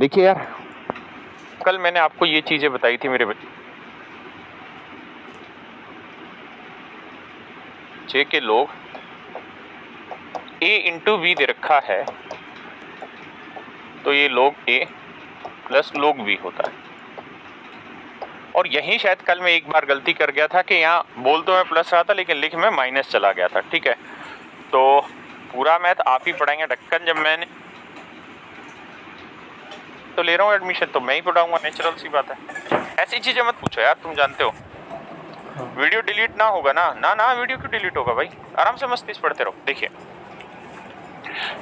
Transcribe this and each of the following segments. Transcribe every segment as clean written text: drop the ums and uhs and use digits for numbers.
देखिए यार, कल मैंने आपको ये चीजें बताई थी मेरे बच्चे के लोग a इंटू बी दे रखा है तो ये log a plus log b होता है। और यही शायद कल मैं एक बार गलती कर गया था कि यहाँ बोल तो मैं प्लस रहा था लेकिन लिख में माइनस चला गया था। ठीक है, तो पूरा मैथ आप ही पढ़ाएंगे ढक्कन। जब मैंने तो ले रहा हूँ एडमिशन तो मैं ही पढ़ाऊंगा, नेचुरल सी बात है। ऐसी चीजें मत पूछो यार, तुम जानते हो वीडियो डिलीट ना होगा ना। ना ना वीडियो क्यों डिलीट होगा भाई, आराम से मस्ती से पढ़ते रहो। देखिए,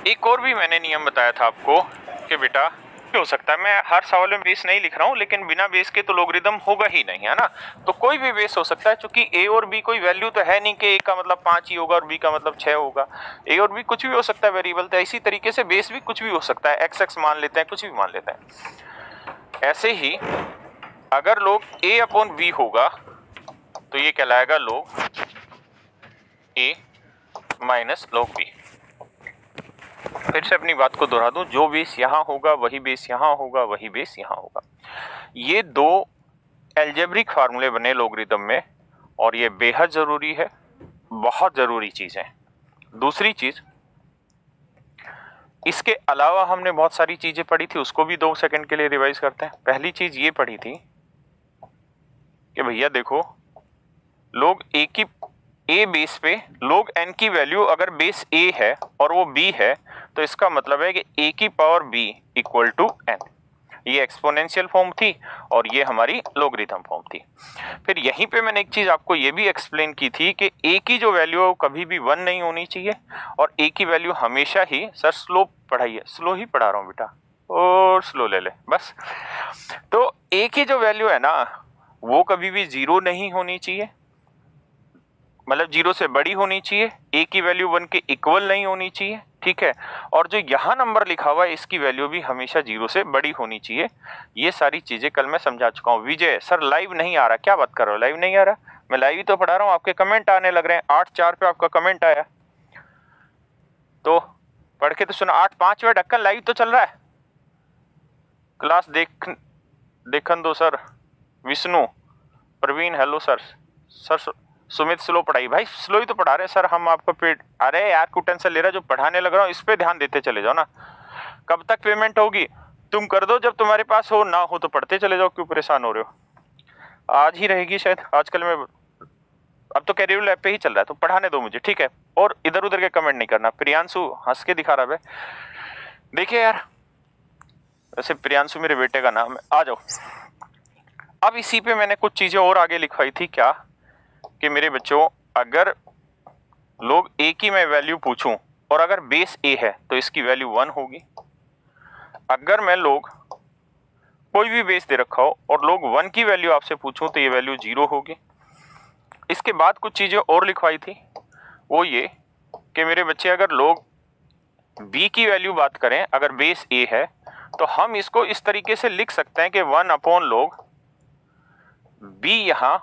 एक और भी मैंने नियम बताया था आपको कि बेटा हो सकता है, मैं हर सवाल में बेस नहीं लिख रहा हूँ लेकिन बिना बेस के तो लोगरिदम होगा ही नहीं, है ना। तो कोई भी बेस हो सकता है, क्योंकि ए और बी कोई वैल्यू तो है नहीं कि ए का मतलब 5 ही होगा और बी का मतलब 6 होगा। ए और बी कुछ भी हो सकता है वेरिएबल, तो इसी तरीके से बेस भी कुछ भी हो सकता है, एक्स एक्स मान लेते हैं, कुछ भी मान लेते हैं। ऐसे ही अगर लोग ए अपॉन बी होगा तो ये कहलाएगा लोग ए माइनस लोग बी। फिर से अपनी बात को दोहरा दूं, जो बेस यहां होगा वही बेस यहां होगा, वही बेस यहां होगा। ये दो एल्जेब्रिक फार्मूले बने लोगरिथम में और ये बेहद जरूरी है, बहुत जरूरी चीज है। दूसरी चीज, इसके अलावा हमने बहुत सारी चीजें पढ़ी थी, उसको भी 2 सेकंड के लिए रिवाइज करते हैं। पहली चीज ये पढ़ी थी कि भैया देखो, लोग ए की ए बेस पे लोग एन की वैल्यू अगर बेस ए है और वो बी है तो इसका मतलब है कि ए की power b equal to n. ये एक्सपोनेंशियल फॉर्म थी और ये हमारी लोगरिथम फॉर्म थी। फिर यहीं पे मैंने एक चीज आपको ये भी एक्सप्लेन की थी कि ए की जो वैल्यू है कभी भी 1 नहीं होनी चाहिए और ए की वैल्यू हमेशा ही, सर स्लो पढ़ाइए, स्लो ही पढ़ा रहा हूँ बेटा, और स्लो ले ले बस। तो ए की जो वैल्यू है ना वो कभी भी 0 नहीं होनी चाहिए, मतलब 0 से बड़ी होनी चाहिए। ए की वैल्यू 1 के इक्वल नहीं होनी चाहिए, ठीक है। और जो यहाँ नंबर लिखा हुआ है इसकी वैल्यू भी हमेशा 0 से बड़ी होनी चाहिए। ये सारी चीजें कल मैं समझा चुका हूँ। विजय सर लाइव नहीं आ रहा, क्या बात कर रहे हो, लाइव नहीं आ रहा? मैं लाइव ही तो पढ़ा रहा हूँ, आपके कमेंट आने लग रहे हैं। 8-4 पे आपका कमेंट आया तो पढ़ के तो सुना। 8-5 पे ढक्कन लाइव तो चल रहा है, क्लास देखन दो sir. Vishnu, Praveen hello sir. Sir Sumit slow पढ़ाई, भाई स्लो ही तो पढ़ा रहे हैं सर हम आपको। पेड अरे यार क्यों टेंशन ले रहा है, जो पढ़ाने लग रहा हूँ इस पे ध्यान देते चले जाओ ना। कब तक पेमेंट होगी? तुम कर दो जब तुम्हारे पास हो, ना हो तो पढ़ते चले जाओ, क्यों परेशान हो रहे हो। आज ही रहेगी शायद, आजकल में अब तो कैरियर लैब पे ही चल रहा है, तो पढ़ाने दो मुझे, ठीक है। और इधर उधर के कमेंट नहीं करना। प्रियांशु हंस के दिखा रहा है। देखिए यार, वैसे प्रियांशु मेरे बेटे का नाम है, आ जाओ। अब इसी पे मैंने कुछ चीजें और आगे लिखवाई थी, क्या कि मेरे बच्चों अगर लोग ए की मैं वैल्यू पूछूं और अगर बेस ए है तो इसकी वैल्यू 1 होगी। अगर मैं लोग कोई भी बेस दे रखा हो और लोग 1 की वैल्यू आपसे पूछूं तो ये वैल्यू 0 होगी। इसके बाद कुछ चीजें और लिखवाई थी, वो ये कि मेरे बच्चे अगर लोग बी की वैल्यू बात करें, अगर बेस ए है तो हम इसको इस तरीके से लिख सकते हैं कि 1 अपॉन लोग बी यहां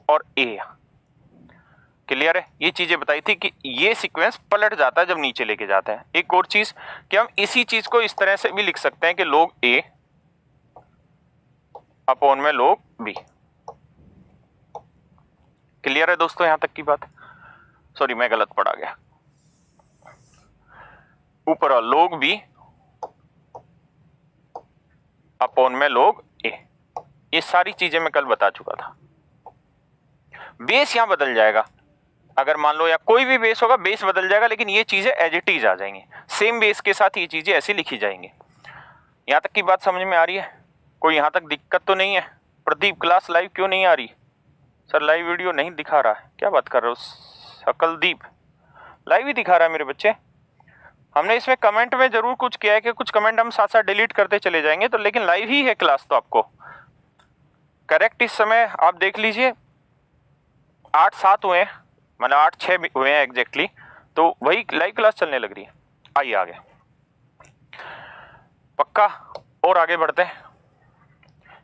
और ए यहां। क्लियर है? ये चीजें बताई थी कि ये सीक्वेंस पलट जाता है जब नीचे लेके जाते हैं। एक और चीज कि हम इसी चीज को इस तरह से भी लिख सकते हैं कि लोग ए अपॉन में लोग बी। क्लियर है दोस्तों यहां तक की बात? सॉरी मैं गलत पढ़ा गया। ऊपर लोग बी अपॉन में लोग ए, ये सारी चीजें मैं कल बता चुका था। बेस यहां बदल जाएगा, अगर मान लो या कोई भी बेस होगा बेस बदल जाएगा, लेकिन ये चीजें एज इट इज आ जाएंगी, सेम बेस के साथ ये चीजें ऐसी लिखी जाएंगी। यहां तक की बात समझ में आ रही है? कोई यहां तक दिक्कत तो नहीं है? प्रदीप क्लास लाइव क्यों नहीं आ रही? सर लाइव वीडियो नहीं दिखा रहा है, क्या बात कर रहे हो? सकलदीप लाइव ही दिखा रहा है मेरे बच्चे। हमने इसमें कमेंट में जरूर कुछ किया है कि कुछ कमेंट हम साथ साथ डिलीट करते चले जाएंगे, तो लेकिन लाइव ही है क्लास तो आपको करेक्ट। इस समय आप देख लीजिए 8-7 हुए हैं, मतलब 8-6 हुए हैं एग्जैक्टली, तो वही लाइव क्लास चलने लग रही है। आइए आगे पक्का और आगे बढ़ते हैं।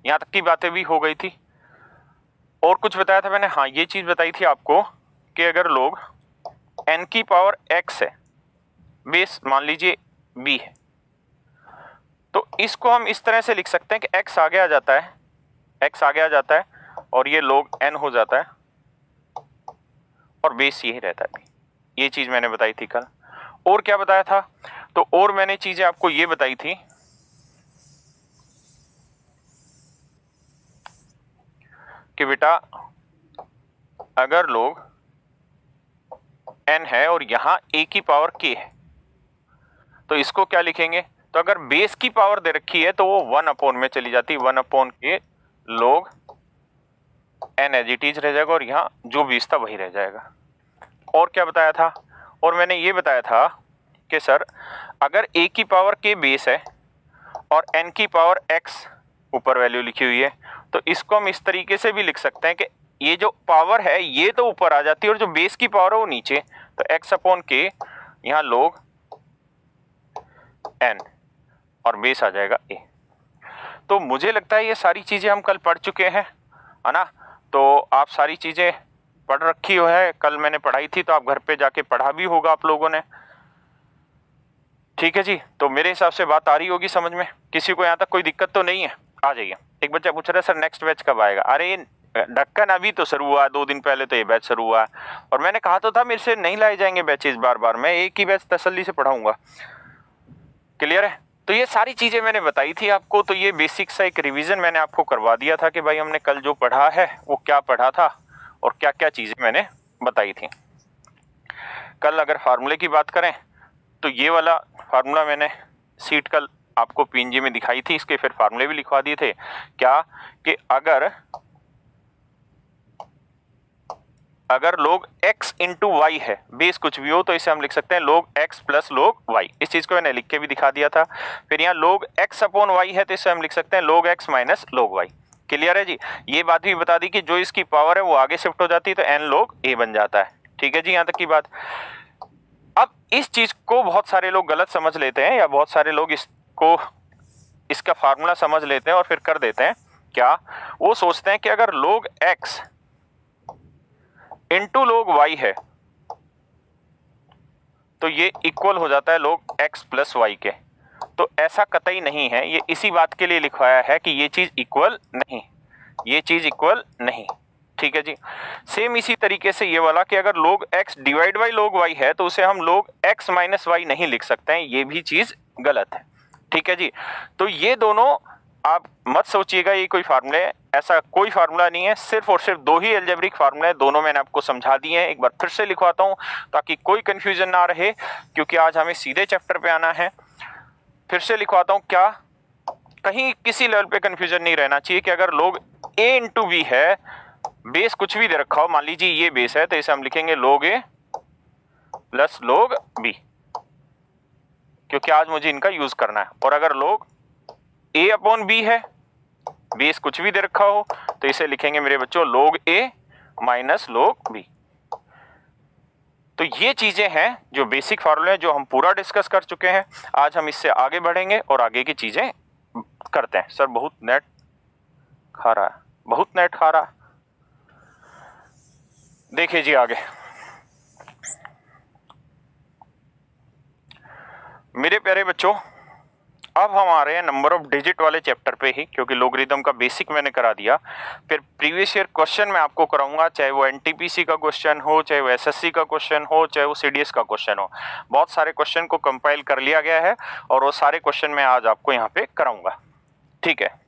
यहां तक की बातें भी हो गई थी। और कुछ बताया था मैंने, हाँ ये चीज बताई थी आपको कि अगर लोग n की पावर x है, बेस मान लीजिए b है, तो इसको हम इस तरह से लिख सकते हैं कि x आगे आ जाता है, x आगे आ जाता है और ये log n हो जाता है और बेस यही रहता है। ये चीज मैंने बताई थी कल। और क्या बताया था? तो और मैंने चीजें आपको ये बताई थी कि बेटा अगर log n है और यहां a की पावर k है तो इसको क्या लिखेंगे? तो अगर बेस की पावर दे रखी है तो वो 1 अपॉन में चली जाती है, 1 अपॉन के log n as it is रह जाएगा और यहाँ जो बेस था वही रह जाएगा। और क्या बताया था? और मैंने ये बताया था कि सर अगर a की पावर k बेस है और n की पावर x ऊपर वैल्यू लिखी हुई है तो इसको हम इस तरीके से भी लिख सकते हैं कि ये जो पावर है ये तो ऊपर आ जाती है और जो बेस की पावर है वो नीचे, तो x अपॉन k यहाँ log n और बेस आ जाएगा a। तो मुझे लगता है ये सारी चीजें हम कल पढ़ चुके हैं, है ना? तो आप सारी चीजें पढ़ रखी हो है, कल मैंने पढ़ाई थी तो आप घर पे जाके पढ़ा भी होगा आप लोगों ने। ठीक है जी, तो मेरे हिसाब से बात आ रही होगी समझ में, किसी को यहाँ तक कोई दिक्कत तो नहीं है? आ जाइए। एक बच्चा पूछ रहा है सर नेक्स्ट बैच कब आएगा? अरे ढक्कन अभी तो शुरू हुआ, 2 दिन पहले तो ये बैच शुरू हुआ और मैंने कहा तो था मेरे से नहीं लाए जाएंगे बैचेस बार बार, मैं एक ही बैच तसल्ली से पढ़ाऊंगा। क्लियर है? तो ये सारी चीजें मैंने बताई थी आपको, तो ये बेसिक सा एक रिवीजन मैंने आपको करवा दिया था कि भाई हमने कल जो पढ़ा है वो क्या पढ़ा था और क्या क्या चीजें मैंने बताई थी। कल अगर फार्मूले की बात करें तो ये वाला फार्मूला मैंने सीट कल आपको पीएनजी में दिखाई थी, इसके फिर फार्मूले भी लिखवा दिए थे। क्या कि अगर log x इंटू वाई है, बेस कुछ भी हो तो इसे हम लिख सकते हैं log x plus log y। इस चीज को मैंने लिख के भी दिखा दिया था। फिर यहाँ log x अपॉन y है तो इसे हम लिख सकते हैं log x minus log y। Clear है जी? ये बात भी बता दी कि जो इसकी पावर है वो आगे शिफ्ट हो जाती है तो n log a बन जाता है। ठीक है जी, यहाँ तक की बात। अब इस चीज को बहुत सारे लोग गलत समझ लेते हैं या बहुत सारे लोग इसका फार्मूला समझ लेते हैं और फिर कर देते हैं क्या, वो सोचते हैं कि अगर log x into log y है तो ये इक्वल हो जाता है log x प्लस वाई के। तो ऐसा कतई नहीं है, ये इसी बात के लिए लिखवाया है कि ये चीज इक्वल नहीं, ये चीज इक्वल नहीं। ठीक है जी। सेम इसी तरीके से ये वाला कि अगर log x divide by log y है तो उसे हम log x माइनस वाई नहीं लिख सकते हैं, ये भी चीज गलत है। ठीक है जी। तो ये दोनों आप मत सोचिएगा ये कोई फार्मूले, ऐसा कोई फार्मूला नहीं है, सिर्फ और सिर्फ 2 ही अलजेब्रिक फार्मूले, दोनों मैंने आपको समझा दिए हैं। एक बार फिर से लिखवाता हूं ताकि कोई कंफ्यूजन ना रहे, क्योंकि आज हमें सीधे चैप्टर पे आना है। फिर से लिखवाता हूं, क्या कहीं किसी लेवल पे कंफ्यूजन नहीं रहना चाहिए कि अगर log a इंटू बी है, बेस कुछ भी दे रखा हो, मान लीजिए ये बेस है तो इसे हम लिखेंगे log a plus log b, क्योंकि आज मुझे इनका यूज करना है। और अगर log a अपॉन बी है, बेस कुछ भी दे रखा हो तो इसे लिखेंगे मेरे बच्चों log a minus log b। तो ये चीजें हैं जो बेसिक फार्मूले हैं जो हम पूरा डिस्कस कर चुके हैं। आज हम इससे आगे बढ़ेंगे और आगे की चीजें करते हैं। सर बहुत नेट खा रहा है, बहुत नेट खा रहा है। देखिए जी आगे, मेरे प्यारे बच्चों, अब हम आ रहे हैं नंबर ऑफ डिजिट वाले चैप्टर पे ही, क्योंकि लोगरिथम का बेसिक मैंने करा दिया। फिर प्रीवियस ईयर क्वेश्चन मैं आपको कराऊंगा, चाहे वो एनटीपीसी का क्वेश्चन हो, चाहे वो एसएससी का क्वेश्चन हो, चाहे वो सीडीएस का क्वेश्चन हो। बहुत सारे क्वेश्चन को कंपाइल कर लिया गया है और वो सारे क्वेश्चन मैं आज आपको यहाँ पे कराऊंगा। ठीक है।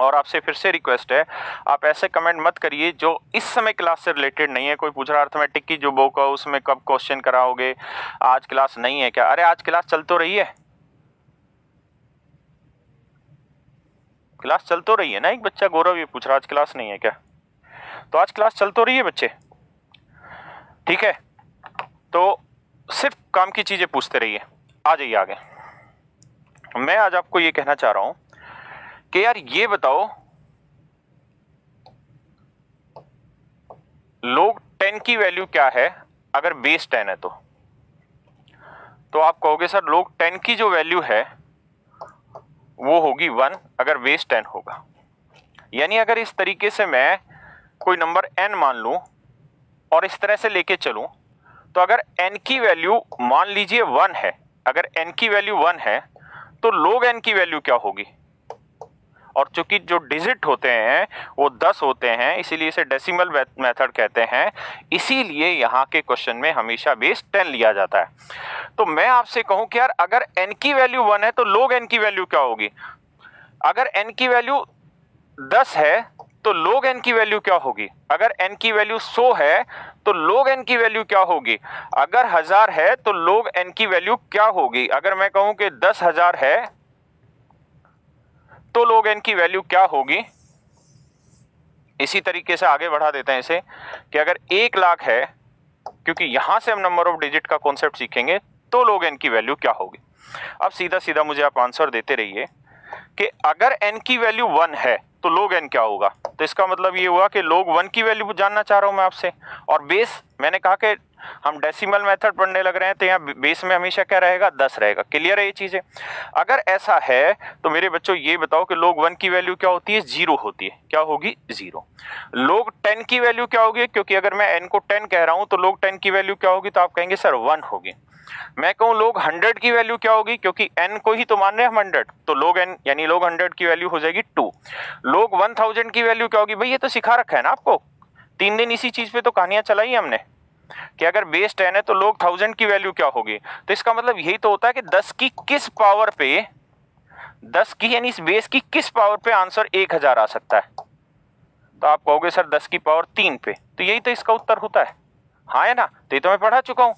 और आपसे फिर से रिक्वेस्ट है, आप ऐसे कमेंट मत करिए जो इस समय क्लास से रिलेटेड नहीं है। कोई पूछ रहा अर्थमेटिक की जो बुक है उसमें कब क्वेश्चन कराओगे, आज क्लास नहीं है क्या? अरे आज क्लास चल तो रही है, क्लास चल तो रही है ना। एक बच्चा गौरव ये पूछ रहा आज क्लास नहीं है क्या? तो आज क्लास चल तो रही है बच्चे। ठीक है, तो सिर्फ काम की चीजें पूछते रहिए। आ जाइए आगे। मैं आज आपको ये कहना चाह रहा हूं कि यार ये बताओ, log 10 की वैल्यू क्या है अगर बेस 10 है? तो आप कहोगे सर log 10 की जो वैल्यू है वो होगी 1 अगर बेस 10 होगा। यानी अगर इस तरीके से मैं कोई नंबर n मान लूं और इस तरह से लेके चलूं, तो अगर n की वैल्यू मान लीजिए 1 है, अगर n की वैल्यू 1 है तो log n की वैल्यू क्या होगी? और चूंकि जो डिजिट होते हैं वो 10 होते हैं, इसीलिए इसे डेसिमल मेथड कहते हैं, इसीलिए यहाँ के क्वेश्चन में हमेशा बेस 10 लिया जाता है। तो मैं आपसे कहूं कि यार अगर n की वैल्यू 1 है तो log n की वैल्यू क्या होगी? अगर n की वैल्यू 10 है तो log n की वैल्यू क्या होगी? अगर n की वैल्यू 100 है तो log n की वैल्यू क्या होगी? अगर 1000 है तो log n की वैल्यू क्या होगी? अगर मैं कहूं कि 10,000 है तो log n की वैल्यू क्या होगी? इसी तरीके से आगे बढ़ा देते हैं इसे कि अगर 1 लाख है, क्योंकि यहां से हम नंबर ऑफ डिजिट का कॉन्सेप्ट सीखेंगे, तो log n की वैल्यू क्या होगी? अब सीधा सीधा मुझे आप आंसर देते रहिए कि अगर n की वैल्यू 1 है तो log n क्या होगा? तो इसका मतलब ये हुआ कि log 1 की वैल्यू जानना चाह रहा हूं मैं आपसे। और बेस, मैंने कहा कि हम डेसिमल मेथड पढ़ने लग रहे हैं तो यहाँ बेस में हमेशा क्या रहेगा? 10 रहेगा। क्लियर है ये चीजें? अगर ऐसा है तो मेरे बच्चों ये बताओ कि log 1 की वैल्यू क्या होती है? 0 होती है। क्या होगी? 0। log 10 की वैल्यू क्या होगी? क्योंकि अगर मैं n को 10 कह रहा हूं तो log 10 की वैल्यू क्या होगी? तो आप कहेंगे सर 1 होगी। मैं कहूं log 100 की वैल्यू क्या होगी? क्योंकि n को ही तो मान रहे हैं हम 100, तो log n यानी log 100 की वैल्यू हो जाएगी 2। log 1000 की वैल्यू क्या होगी? भाई ये तो सिखा रखा है ना आपको, 3 दिन इसी चीज पे तो कहानियां चलाई हमने कि अगर बेस 10 है तो log 1000 की वैल्यू क्या होगी? तो इसका मतलब यही तो होता है कि 10 की किस पावर पे, 10 की यानी इस बेस की किस पावर पे आंसर 1000 आ सकता है? तो आप कहोगे सर 10 की पावर 3 पे, तो यही तो इसका उत्तर होता है। हाँ है ना? तो ये तो मैं पढ़ा चुका हूं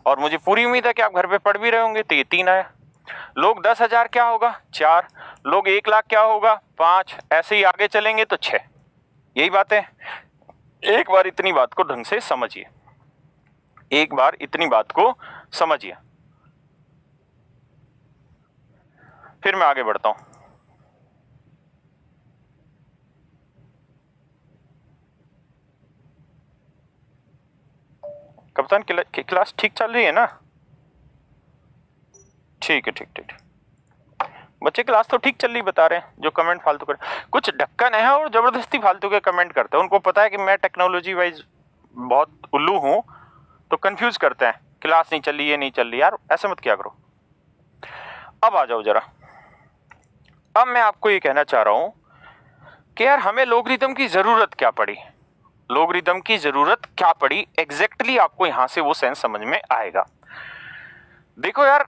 और मुझे पूरी उम्मीद है कि आप घर पे पढ़ भी रहे होंगे। तो ये 3 आया। log 10,000 क्या होगा? 4। log 1 लाख क्या होगा? 5। ऐसे ही आगे चलेंगे तो 6। यही बात है। एक बार इतनी बात को ढंग से समझिए, एक बार इतनी बात को समझिए, फिर मैं आगे बढ़ता हूं। कप्तान क्लास ठीक चल रही है ना? ठीक है, ठीक ठीक। बच्चे क्लास तो ठीक चल रही बता रहे हैं, जो कमेंट फालतू कर, कुछ ढक्कन है और जबरदस्ती फालतू के कमेंट करते हैं। उनको पता है कि मैं टेक्नोलॉजी वाइज बहुत उल्लू हूं, तो कंफ्यूज करते हैं, क्लास नहीं चल रही, ये नहीं चल रही। यार ऐसा मत किया करो। अब आ जाओ जरा। अब मैं आपको ये कहना चाह रहा हूं कि यार हमें लोगरिथम की जरूरत क्या पड़ी? लोगरिथम की जरूरत क्या पड़ी एग्जैक्टली आपको यहां से वो सेंस समझ में आएगा। देखो यार,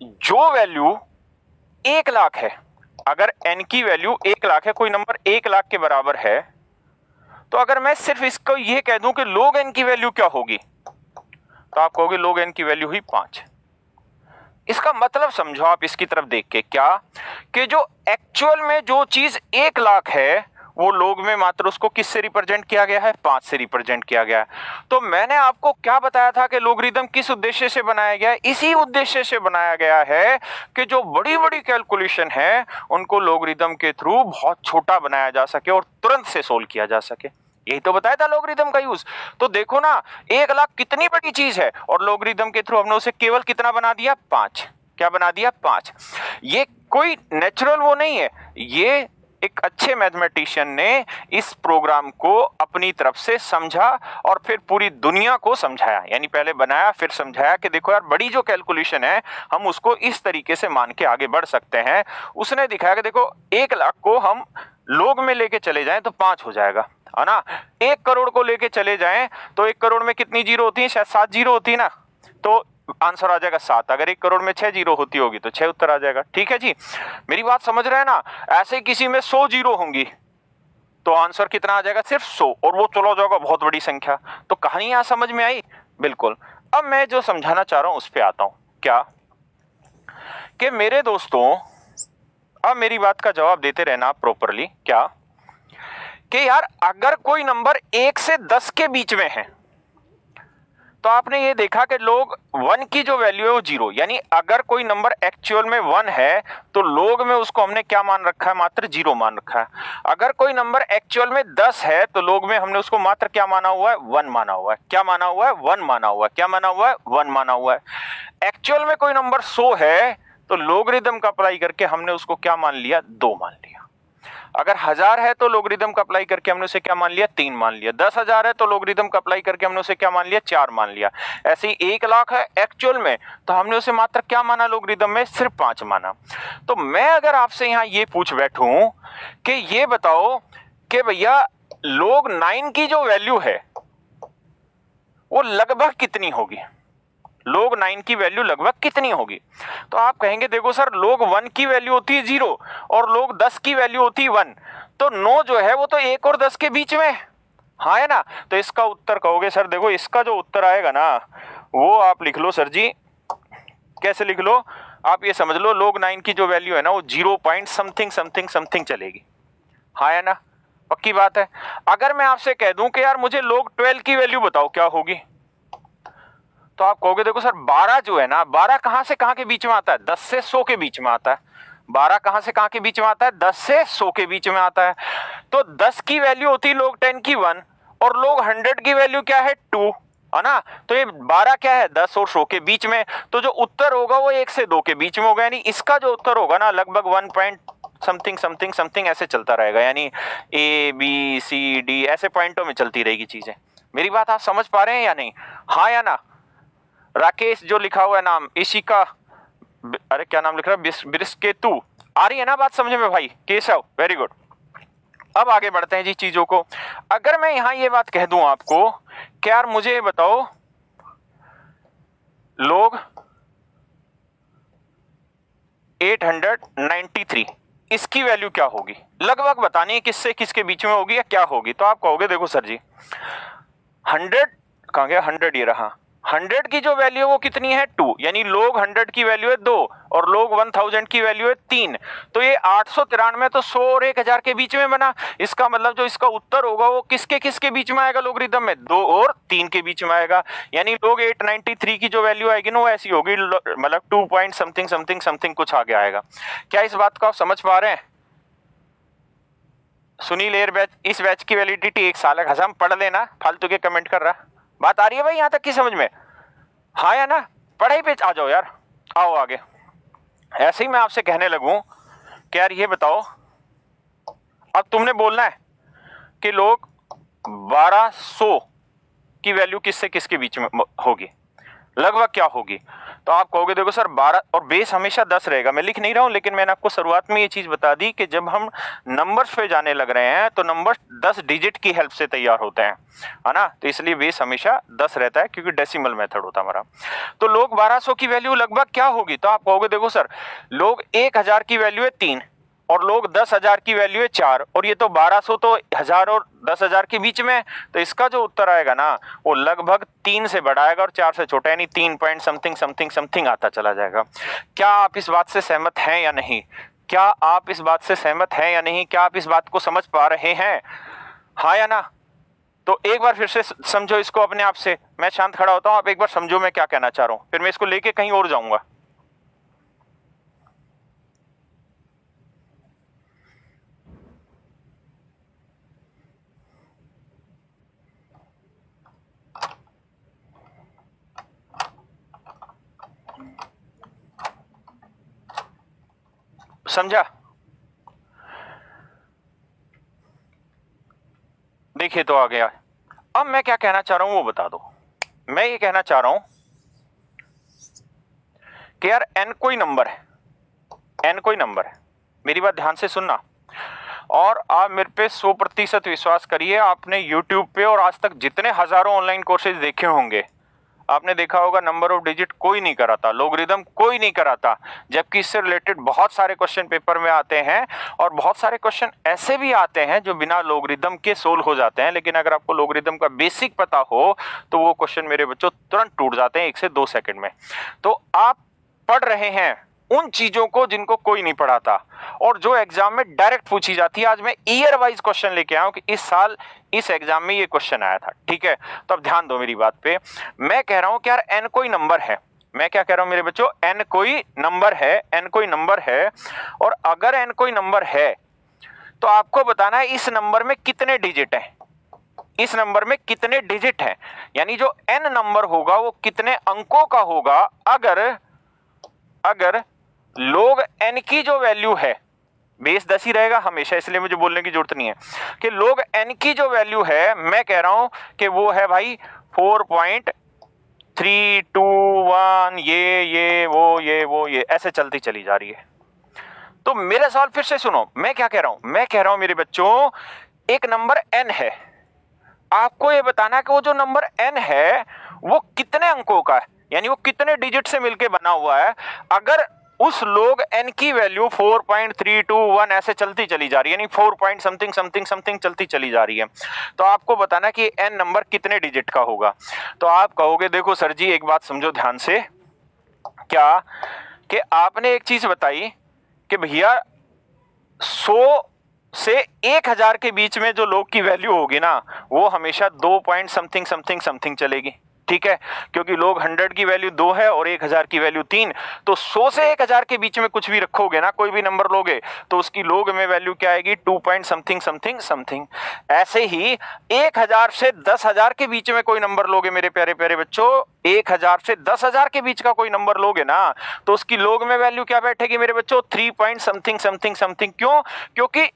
जो वैल्यू 1 लाख है, अगर n की वैल्यू 1 लाख है, कोई नंबर 1 लाख के बराबर है, तो अगर मैं सिर्फ इसको ये कह दूं कि log n की वैल्यू क्या होगी, तो आप कहोगे log n की वैल्यू हुई 5। इसका मतलब समझो आप इसकी तरफ देख के, क्या कि जो एक्चुअल में जो चीज 1 लाख है वो लोग में मात्र उसको किससे रिप्रेजेंट किया गया है? 5 से रिप्रेजेंट किया गया है। तो मैंने आपको क्या बताया था कि लोगरिथम किस उद्देश्य से बनाया गया है? इसी उद्देश्य से बनाया गया है कि जो बड़ी बड़ी कैलकुलेशन है उनको लोगरिथम के थ्रू बहुत छोटा बनाया जा सके और तुरंत से सोल्व किया जा सके। यही तो बताया था लोगरिथम का यूज। तो देखो ना, 1 लाख कितनी बड़ी चीज है और लोगरिथम के थ्रू हमने उसे केवल कितना बना दिया? 5। क्या बना दिया? 5। ये कोई नेचुरल वो नहीं है, ये एक अच्छे मैथमेटिशियन ने इस प्रोग्राम को अपनी तरफ से समझा और फिर पूरी दुनिया को समझाया। यानी पहले बनाया फिर समझाया कि देखो यार, बड़ी जो कैलकुलेशन है हम उसको इस तरीके से मान के आगे बढ़ सकते हैं। उसने दिखाया कि देखो 1 लाख को हम लोग में लेके चले जाएं तो 5 हो जाएगा, है ना। 1 करोड़ को लेके चले जाएं तो 1 करोड़ में कितनी जीरो होती है? शायद 7 जीरो होती है ना, तो आंसर आ जाएगा 7। अगर 1 करोड़ में 6 जीरो होती होगी तो 6 उत्तर आ जाएगा। ठीक है जी, मेरी बात समझ रहे हैं ना। ऐसे किसी में 100 जीरो होंगी तो आंसर कितना आ जाएगा? सिर्फ 100, और वो चला जाएगा बहुत बड़ी संख्या। तो कहानी यहां समझ में आई? बिल्कुल। अब मैं जो समझाना चाह रहा हूं उस पर आता हूं। क्या कि मेरे दोस्तों, अब मेरी बात का जवाब देते रहना प्रॉपरली। क्या कि यार अगर कोई नंबर 1 से 10 के बीच में है तो आपने ये देखा कि लोग 1 की जो वैल्यू है वो 0, यानी अगर कोई नंबर एक्चुअल में 1 है तो लोग में उसको हमने क्या मान रखा है? मात्र 0 मान रखा है। अगर कोई नंबर एक्चुअल में 10 है तो लोग में हमने उसको मात्र क्या माना हुआ है? 1 माना हुआ है। क्या माना हुआ है? 1 माना हुआ है। क्या माना हुआ है? 1 माना हुआ है। एक्चुअल में कोई नंबर 100 है तो लोगरिथम का अप्लाई करके हमने उसको क्या मान लिया? 2 मान लिया। अगर 1000 है तो लोगरिदम का अप्लाई करके हमने उसे क्या मान लिया, 3 मान लिया। 10,000 है तो लोगरिदम का अप्लाई करके हमने उसे क्या मान लिया, 4 मान लिया। ऐसे ही 1 लाख है एक्चुअल में, तो हमने उसे मात्र क्या माना लोगरिदम में, सिर्फ 5 माना। तो मैं अगर आपसे यहां ये पूछ बैठूं कि ये बताओ कि भैया log 9 की जो वैल्यू है वो लगभग कितनी होगी, log 9 की वैल्यू लगभग कितनी होगी। तो आप कहेंगे देखो सर log 1 की वैल्यू होती है 0 और log 10 की वैल्यू होती है 1, तो 9 जो है वो तो 1 और 10 के बीच में, हाँ है ना। तो इसका उत्तर कहोगे सर देखो इसका जो उत्तर आएगा ना वो आप लिख लो सर जी, कैसे लिख लो, आप ये समझ लो log 9 की जो वैल्यू है ना वो 0 पॉइंट समथिंग समथिंग समथिंग चलेगी, हाँ है ना, पक्की बात है। अगर मैं आपसे कह दूं कि यार मुझे log 12 की वैल्यू बताओ क्या होगी, तो आप कहोगे देखो सर 12 जो है ना, 12 कहां से कहां के बीच में आता है, 10 से 100 के बीच में आता है। 12 कहां से कहां के बीच में आता है, 10 से 100 के बीच में आता है। तो 10 की वैल्यू होती है log 10 की 1 और log 100 की वैल्यू क्या है 2, है ना। तो ये 12 क्या है, 10 और 100 के बीच में। तो जो उत्तर होगा वो 1 से 2 के बीच में होगा, यानी इसका जो उत्तर होगा ना लगभग 1 पॉइंट समथिंग समथिंग समथिंग ऐसे चलता रहेगा, यानी ए बी सी डी ऐसे पॉइंटों में चलती रहेगी चीजें। मेरी बात आप समझ पा रहे हैं या नहीं, हाँ या ना। राकेश जो लिखा हुआ है नाम, इशिका, अरे क्या नाम लिख रहा है, बिस्केतु, आ रही है ना बात समझ में भाई, केशव, वेरी गुड। अब आगे बढ़ते हैं जी चीजों को। अगर मैं यहां ये बात कह दूं आपको कि यार मुझे बताओ log 893 इसकी वैल्यू क्या होगी, लगभग बतानी है किससे किसके बीच में होगी या क्या होगी। तो आप कहोगे देखो सर जी 100 कहां गया, 100 ये रहा, 100 की जो वैल्यू है वो कितनी है 2, यानी log 100 की वैल्यू है 2 और log 1000 की वैल्यू है 3। तो ये 893 तो 100 और 1000 के बीच में बना। इसका मतलब जो इसका उत्तर होगा वो किसके किसके बीच में आएगा, लोगरिथम में 2 और 3 के बीच में आएगा। यानी log 893 की जो वैल्यू आएगी ना वो ऐसी होगी, मतलब 2 पॉइंट समथिंग समथिंग समथिंग कुछ आगे आएगा। क्या इस बात को आप समझ पा रहे हैं। सुनील एयर बैच, इस बैच की वैलिडिटी 1 साल है, हजम पढ़ लेना, फालतू के कमेंट कर रहा। बात आ रही है भाई यहां तक की समझ में, हाँ या ना। पढ़ाई पे आ जाओ यार, आओ आगे। ऐसे ही मैं आपसे कहने लगूं कि यार ये बताओ, अब तुमने बोलना है कि लोग 1200 की वैल्यू किससे किसके बीच में होगी, लगभग क्या होगी। तो आप कहोगे देखो सर 12 और बेस हमेशा 10 रहेगा, मैं लिख नहीं रहा हूं लेकिन मैंने आपको शुरुआत में ये चीज बता दी कि जब हम नंबर्स पे जाने लग रहे हैं तो नंबर्स 10 डिजिट की हेल्प से तैयार होते हैं, है ना। तो इसलिए बेस हमेशा 10 रहता है क्योंकि डेसिमल मेथड होता है हमारा। तो लोग 1200 की वैल्यू लगभग क्या होगी, तो आप कहोगे देखो सर लोग 1000 की वैल्यू है 3 और लोग 10,000 की वैल्यू है 4 और ये तो 1200 तो 1000 और 10,000 के बीच में। तो इसका जो उत्तर आएगा ना वो लगभग 3 से बड़ा आएगा और 4 से छोटा, यानी 3 पॉइंट समथिंग समथिंग समथिंग आता चला जाएगा। क्या आप इस बात से सहमत हैं या नहीं, क्या आप इस बात से सहमत हैं या नहीं, क्या आप इस बात को समझ पा रहे हैं, हाँ या ना। तो एक बार फिर से समझो इसको अपने आप से, मैं शांत खड़ा होता हूं, आप एक बार समझो मैं क्या कहना चाह रहा हूं, फिर मैं इसको लेके कहीं और जाऊंगा। समझा। देखिए तो आ गया। अब मैं क्या कहना चाह रहा हूं वो बता दो। मैं ये कहना चाह रहा हूं कि यार n कोई नंबर है, n कोई नंबर है, मेरी बात ध्यान से सुनना और आप मेरे पे 100% विश्वास करिए। आपने YouTube पे और आज तक जितने हजारों ऑनलाइन कोर्सेज देखे होंगे, आपने देखा होगा नंबर ऑफ डिजिट कोई नहीं कराता, लोगरिथम कोई नहीं कराता, जबकि इससे रिलेटेड बहुत सारे क्वेश्चन पेपर में आते हैं और बहुत सारे क्वेश्चन ऐसे भी आते हैं जो बिना लोगरिथम के सोल्व हो जाते हैं। लेकिन अगर आपको लोगरिथम का बेसिक पता हो तो वो क्वेश्चन मेरे बच्चों तुरंत टूट जाते हैं 1 से 2 सेकंड में। तो आप पढ़ रहे हैं उन चीजों को जिनको कोई नहीं पढ़ाता और जो एग्जाम में डायरेक्ट पूछी जाती है। आज मैं ईयर वाइज क्वेश्चन लेके आया हूं कि इस साल इस एग्जाम में ये क्वेश्चन आया था, ठीक है। तो अब ध्यान दो मेरी बात पे, मैं कह रहा हूं कि यार n कोई नंबर है, मैं क्या कह रहा हूं मेरे बच्चों, n कोई नंबर है, n कोई नंबर है और अगर n कोई नंबर है तो आपको बताना है इस नंबर में कितने डिजिट हैं, इस नंबर में कितने डिजिट हैं, यानी जो n नंबर होगा वो कितने अंकों का होगा अगर log n की जो वैल्यू है बेस 10 ही रहेगा हमेशा, इसलिए मुझे बोलने की जरूरत नहीं है कि लोग n की जो वैल्यू है, मैं कह रहा हूं कि वो है भाई 4.321, ये वो ये ऐसे चलती चली जा रही है। तो मेरा सवाल फिर से सुनो, मैं क्या कह रहा हूं, मैं कह रहा हूं मेरे बच्चों, एक नंबर n है, आपको ये बताना है कि वो जो नंबर n है वो कितने अंकों का है, यानी वो कितने डिजिट से मिलके बना हुआ है। अगर उस लोग n की वैल्यू 4.321 ऐसे चलती चली जा रही है, यानी 4 पॉइंट समथिंग समथिंग समथिंग चलती चली जा रही है, तो आपको बताना कि n नंबर कितने डिजिट का होगा। तो आप कहोगे देखो सर जी एक बात समझो ध्यान से, क्या कि आपने एक चीज बताई कि भैया 100 से 1000 के बीच में जो लोग की वैल्यू होगी ना, वो हमेशा 2 पॉइंट समथिंग समथिंग समथिंग चलेगी, ठीक है, क्योंकि लोग 100 की वैल्यू 2 है और 1000 की वैल्यू 3, तो 100 से 1000 के बीच में कुछ भी रखोगे ना, कोई भी नंबर लोगे, तो उसकी लोग में वैल्यू क्या आएगी, 2 पॉइंट समथिंग समथिंग समथिंग। ऐसे ही 1000 से 10,000 के बीच में कोई नंबर लोगे मेरे प्यारे प्यारे बच्चों, 1000 से 10,000 के बीच का कोई नंबर लोगे ना, तो उसकी लोग में वैल्यू क्या बैठेगी मेरे बच्चों, 3 पॉइंट समथिंग समथिंग समथिंग। क्यों? क्योंकि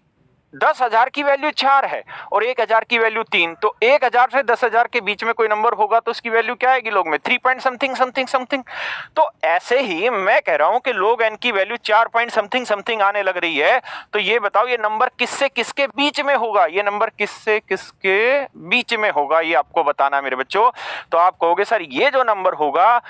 10,000 की वैल्यू 4 है और 1000 की वैल्यू 3, तो 1000 से 10,000 के बीच में कोई नंबर होगा तो उसकी वैल्यू क्या आएगी लोग में, 3 पॉइंट समथिंग समथिंग समथिंग। तो ऐसे ही मैं कह रहा हूं कि लोग n की वैल्यू 4 पॉइंट समथिंग समथिंग आने लग रही है, तो ये बताओ ये नंबर किससे किसके बीच में होगा, ये नंबर किससे किसके बीच में होगा, ये आपको बताना मेरे बच्चों। तो आप कहोगे सर ये जो नंबर होगा,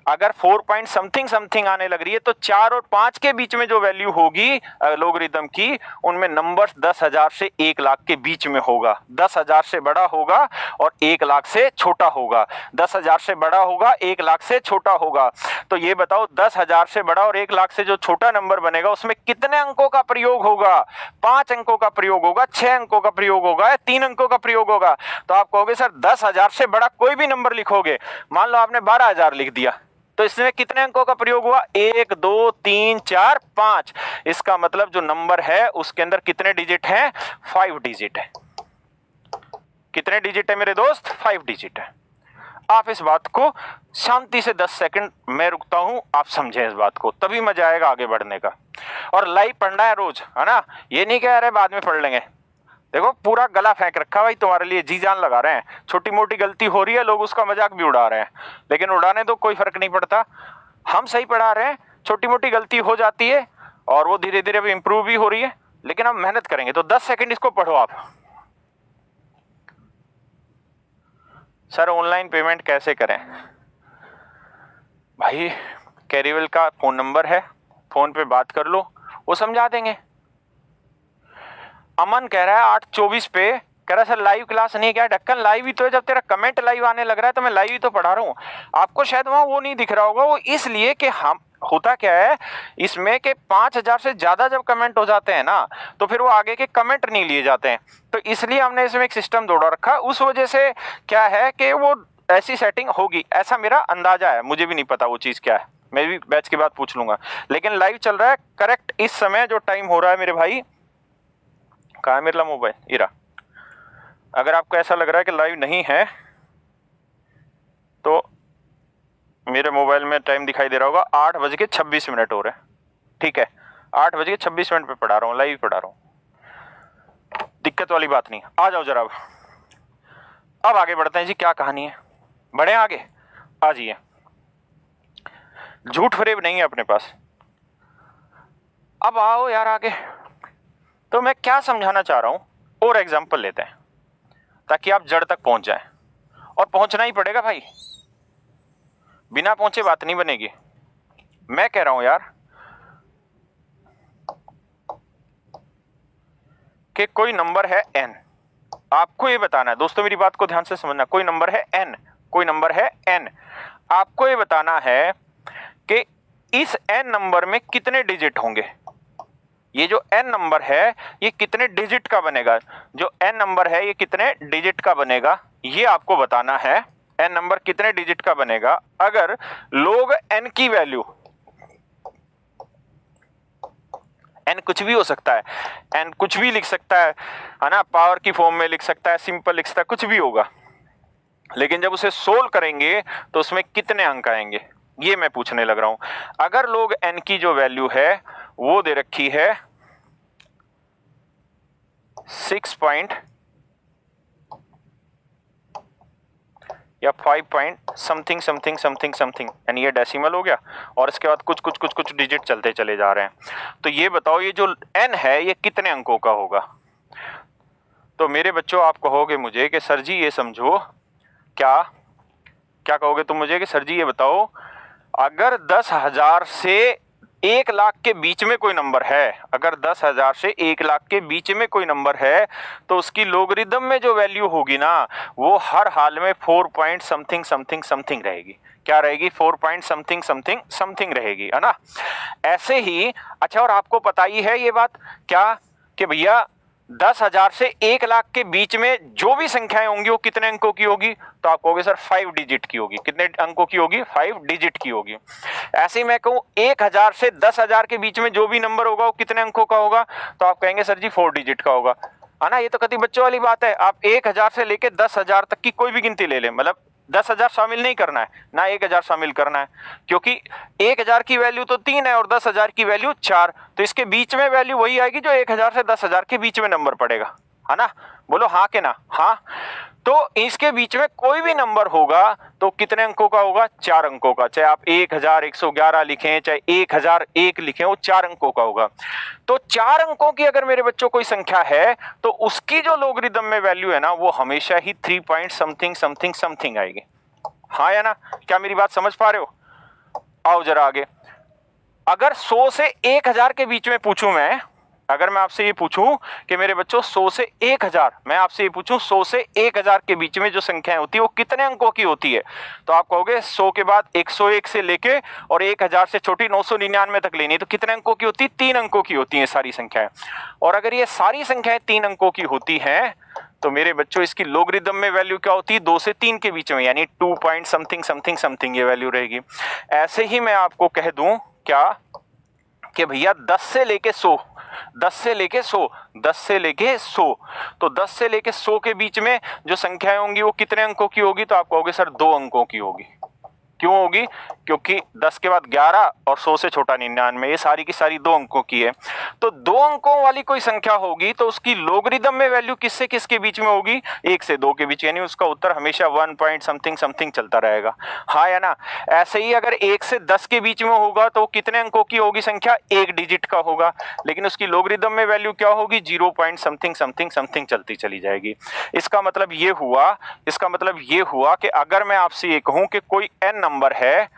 अगर 4 पॉइंट समथिंग समथिंग आने लग रही है, तो 4 और 5 के बीच में जो वैल्यू होगी लोगरिथम की, उनमें नंबर 10,000 से 1 लाख के बीच में होगा। 10,000 से बड़ा होगा और 1 लाख से छोटा होगा, 10,000 से बड़ा होगा 1 लाख से छोटा होगा। तो ये बताओ 10,000 से बड़ा और 1 लाख से जो छोटा नंबर बनेगा उसमें कितने अंकों का प्रयोग होगा, 5 अंकों का प्रयोग होगा, 6 अंकों का प्रयोग होगा, 3 अंकों का प्रयोग होगा। तो आप कहोगे सर 10,000 से बड़ा कोई भी नंबर लिखोगे, मान लो आपने 12,000 लिख दिया, तो इसमें कितने अंकों का प्रयोग हुआ, 1 2 3 4 5। इसका मतलब जो नंबर है उसके अंदर कितने डिजिट हैं, 5 डिजिट है। कितने डिजिट है मेरे दोस्त, 5 डिजिट है। आप इस बात को शांति से 10 सेकंड मैं रुकता हूं, आप समझें इस बात को, तभी मजा आएगा आगे बढ़ने का। और लाइव पढ़ना है रोज, है ना, ये नहीं कह रहे बाद में पढ़ लेंगे। देखो पूरा गला फेंक रखा भाई तुम्हारे लिए, जी जान लगा रहे हैं, छोटी मोटी गलती हो रही है लोग उसका मजाक भी उड़ा रहे हैं, लेकिन उड़ाने तो कोई फर्क नहीं पड़ता, हम सही पढ़ा रहे हैं, छोटी मोटी गलती हो जाती है और वो धीरे धीरे भी इंप्रूव भी हो रही है, लेकिन हम मेहनत करेंगे। तो 10 सेकंड इसको पढ़ो आप। सर ऑनलाइन पेमेंट कैसे करें, भाई कैरीवेल का फोन नंबर है, फोन पे बात कर लो, वो समझा देंगे। अमन कह रहा है 8:24 पे, कह रहा है सर लाइव क्लास नहीं, क्या ढक्कन लाइव ही तो है, जब तेरा कमेंट लाइव आने लग रहा है तो मैं लाइव ही तो पढ़ा रहा हूँ। आपको शायद वहां वो नहीं दिख रहा होगा, वो इसलिए कि हम होता क्या है इसमें कि 5,000 से ज्यादा जब कमेंट हो जाते हैं ना, तो फिर वो आगे के कमेंट नहीं लिए जाते हैं, तो इसलिए हमने इसमें एक सिस्टम दौड़ा रखा, उस वजह से क्या है कि वो ऐसी सेटिंग होगी, ऐसा मेरा अंदाजा है, मुझे भी नहीं पता वो चीज क्या है, मैं भी बैच के बाद पूछ लूंगा, लेकिन लाइव चल रहा है करेक्ट इस समय जो टाइम हो रहा है मेरे भाई। कहाँ है मेरा मोबाइल, इरा। अगर आपको ऐसा लग रहा है कि लाइव नहीं है तो मेरे मोबाइल में टाइम दिखाई दे रहा होगा 8:26 हो रहे हैं, ठीक है, 8:26 पे पढ़ा रहा हूँ, लाइव पढ़ा रहा हूँ, दिक्कत वाली बात नहीं। आ जाओ जरा, अब आगे बढ़ते हैं जी, क्या कहानी है, बढ़े आगे, आ जाइए। झूठ फरेब नहीं है अपने पास, अब आओ यार आगे। तो मैं क्या समझाना चाह रहा हूं, और एग्जाम्पल लेते हैं ताकि आप जड़ तक पहुंच जाएं, और पहुंचना ही पड़ेगा भाई, बिना पहुंचे बात नहीं बनेगी। मैं कह रहा हूं यार कि कोई नंबर है n, आपको ये बताना है दोस्तों, मेरी बात को ध्यान से समझना, कोई नंबर है n, कोई नंबर है n, आपको ये बताना है कि इस n नंबर में कितने डिजिट होंगे, ये जो n नंबर है ये कितने डिजिट का बनेगा, जो n नंबर है ये कितने डिजिट का बनेगा, ये आपको बताना है, n नंबर कितने डिजिट का बनेगा। अगर लोग n की वैल्यू, n कुछ भी हो सकता है, n कुछ भी लिख सकता है ना, पावर की फॉर्म में लिख सकता है, सिंपल लिख सकता है, कुछ भी होगा, लेकिन जब उसे सोल्व करेंगे तो उसमें कितने अंक आएंगे, ये मैं पूछने लग रहा हूं। अगर लोग n की जो वैल्यू है वो दे रखी है 6 पॉइंट या 5 point something something something something, यानी ये डेसिमल हो गया और इसके बाद कुछ कुछ कुछ कुछ डिजिट चलते चले जा रहे हैं। तो ये बताओ ये जो n है ये कितने अंकों का होगा? तो मेरे बच्चों आप कहोगे मुझे कि सर जी ये समझो, क्या क्या कहोगे तुम मुझे कि सर जी ये बताओ, अगर 10,000 से 1,00,000 के बीच में कोई नंबर है, अगर 10,000 से 1,00,000 के बीच में कोई नंबर है तो उसकी लोगरिदम में जो वैल्यू होगी ना वो हर हाल में 4 पॉइंट समथिंग समथिंग समथिंग रहेगी। क्या रहेगी? 4 पॉइंट समथिंग समथिंग समथिंग रहेगी, है ना। ऐसे ही अच्छा, और आपको पता ही है ये बात क्या कि भैया 10,000 से 1,00,000 के बीच में जो भी संख्याएं होंगी वो कितने अंकों की होगी? तो आप कहोगे सर 5 डिजिट की होगी। कितने अंकों की होगी? 5 डिजिट की होगी। ऐसे ही मैं कहूं 1,000 से 10,000 के बीच में जो भी नंबर होगा वो कितने अंकों का होगा? तो आप कहेंगे सर जी 4 डिजिट का होगा, है ना। ये तो कति बच्चों वाली बात है। आप 1,000 से लेके 10,000 तक की कोई भी गिनती ले लें, मतलब 10,000 शामिल नहीं करना है ना 1,000 शामिल करना है, क्योंकि 1,000 की वैल्यू तो 3 है और 10,000 की वैल्यू 4, तो इसके बीच में वैल्यू वही आएगी जो 1,000 से 10,000 के बीच में नंबर पड़ेगा, है ना। बोलो हाँ के ना? हाँ। तो इसके बीच में कोई भी नंबर होगा तो कितने अंकों का होगा? 4 अंकों का। चाहे आप 1,111 लिखें चाहे 1,001 लिखें, वो 4 अंकों का होगा। तो 4 अंकों की अगर मेरे बच्चों कोई संख्या है तो उसकी जो लोगरिदम में वैल्यू है ना वो हमेशा ही 3 पॉइंट समथिंग समथिंग समथिंग आएगी। हाँ या ना? क्या मेरी बात समझ पा रहे हो? आओ जरा आगे। अगर 100 से 1,000 के बीच में पूछूं मैं, अगर मैं आपसे ये पूछूं कि मेरे बच्चों 100 से 1,000, मैं आपसे ये पूछूं 100 से 1,000 के बीच में जो संख्याएं होती है वो कितने अंकों की होती है? तो आप कहोगे 100 के बाद 101 से लेके और 1,000 से छोटी 999 तक लेनी है, तो कितने अंकों की होती है? 3 अंकों की होती है सारी संख्याएं। और अगर ये सारी संख्याएं 3 अंकों की होती हैं तो मेरे बच्चों इसकी लोगरिदम में वैल्यू क्या होती है? 2 से 3 के बीच में, यानी 2 पॉइंट समथिंग समथिंग समथिंग ये वैल्यू रहेगी। ऐसे ही मैं आपको कह दूं क्या कि भैया 10 से लेके 100, 10 से लेके 100, 10 से लेके 100, तो 10 से लेके 100 के बीच में जो संख्याएं होंगी वो कितने अंकों की होगी? तो आप कहोगे सर 2 अंकों की होगी। क्यों होगी? क्योंकि 10 के बाद 11 और 100 से छोटा 99, ये सारी की सारी 2 अंकों की है। तो 2 अंकों वाली कोई संख्या होगी तो उसकी लोगरिदम में वैल्यू किससे किसके बीच में होगी? 1 से 2 के बीच, यानी उसका उत्तर हमेशा 1 पॉइंट समथिंग समथिंग चलता रहेगा। हाँ या ना? ऐसे ही अगर 1 से 10 के बीच में होगा तो कितने अंकों की होगी संख्या? 1 डिजिट का होगा, लेकिन उसकी लोगरिदम में वैल्यू क्या होगी? 0 पॉइंट समथिंग समथिंग समथिंग चलती चली जाएगी। इसका मतलब ये हुआ कि अगर मैं आपसे ये कहूं कि कोई n नंबर है,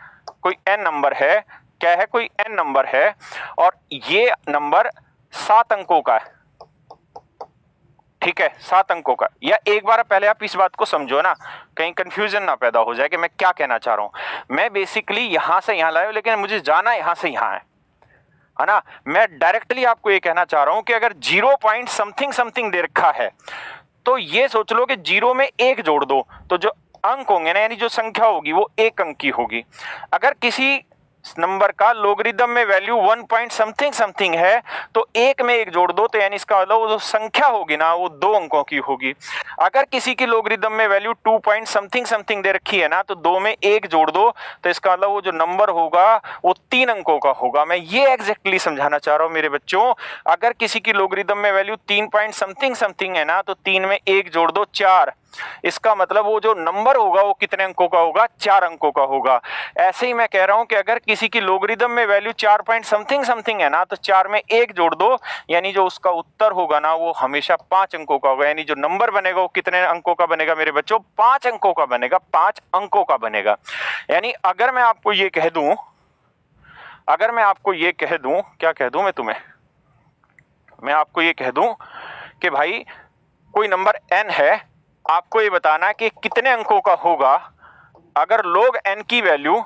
कोई n नंबर है, क्या है? कोई n नंबर है और ये नंबर 7 अंकों का है, ठीक है, 7 अंकों का। या एक बार पहले आप इस बात को समझो ना, कहीं कंफ्यूजन ना पैदा हो जाए कि मैं क्या कहना चाह रहा हूं। मैं बेसिकली यहां से यहां लाया हूं लेकिन मुझे जाना यहां से यहां है ना। मैं डायरेक्टली आपको ये कहना चाह रहा हूं कि अगर 0 पॉइंट समथिंग समथिंग दे रखा है तो ये सोच लो कि 0 में 1 जोड़ दो तो जो अंक होंगे ना, यानी जो संख्या होगी वो 1 अंक की होगी। अगर किसी नंबर का लोगरिदम में वैल्यू 1 पॉइंट समथिंग समथिंग है तो 1 में 1 जोड़ दो तो यानी इसका मतलब वो जो संख्या होगी ना वो 2 अंकों की होगी। अगर किसी की लोगरिदम में value 2 point something something they रखी है ना तो 2 में 1 जोड़ दो तो इसका मतलब वो जो नंबर होगा वो 3 अंकों का होगा। मैं ये एग्जैक्टली समझाना चाह रहा हूं मेरे बच्चों। अगर किसी की लोगरिदम में वैल्यू 3 पॉइंट समथिंग समथिंग है ना तो 3 में 1 जोड़ दो 4, इसका मतलब वो जो नंबर होगा वो कितने अंकों का होगा? 4 अंकों का होगा। ऐसे ही मैं कह रहा हूं कि अगर किसी की लोगरिदम में वैल्यू 4 पॉइंट समथिंग समथिंग है ना तो 4 में 1 जोड़ दो, यानी जो उसका उत्तर होगा ना वो हमेशा 5 अंकों का होगा। यानी जो नंबर बनेगा वो कितने अंकों का बनेगा मेरे बच्चों? 5 अंकों का बनेगा, 5 अंकों का बनेगा। यानी अगर मैं आपको ये कह दूं, क्या कह दूं मैं तुम्हें? मैं आपको ये कह दूं कि भाई कोई नंबर n है, आपको ये बताना है कि कितने अंकों का होगा अगर log n की वैल्यू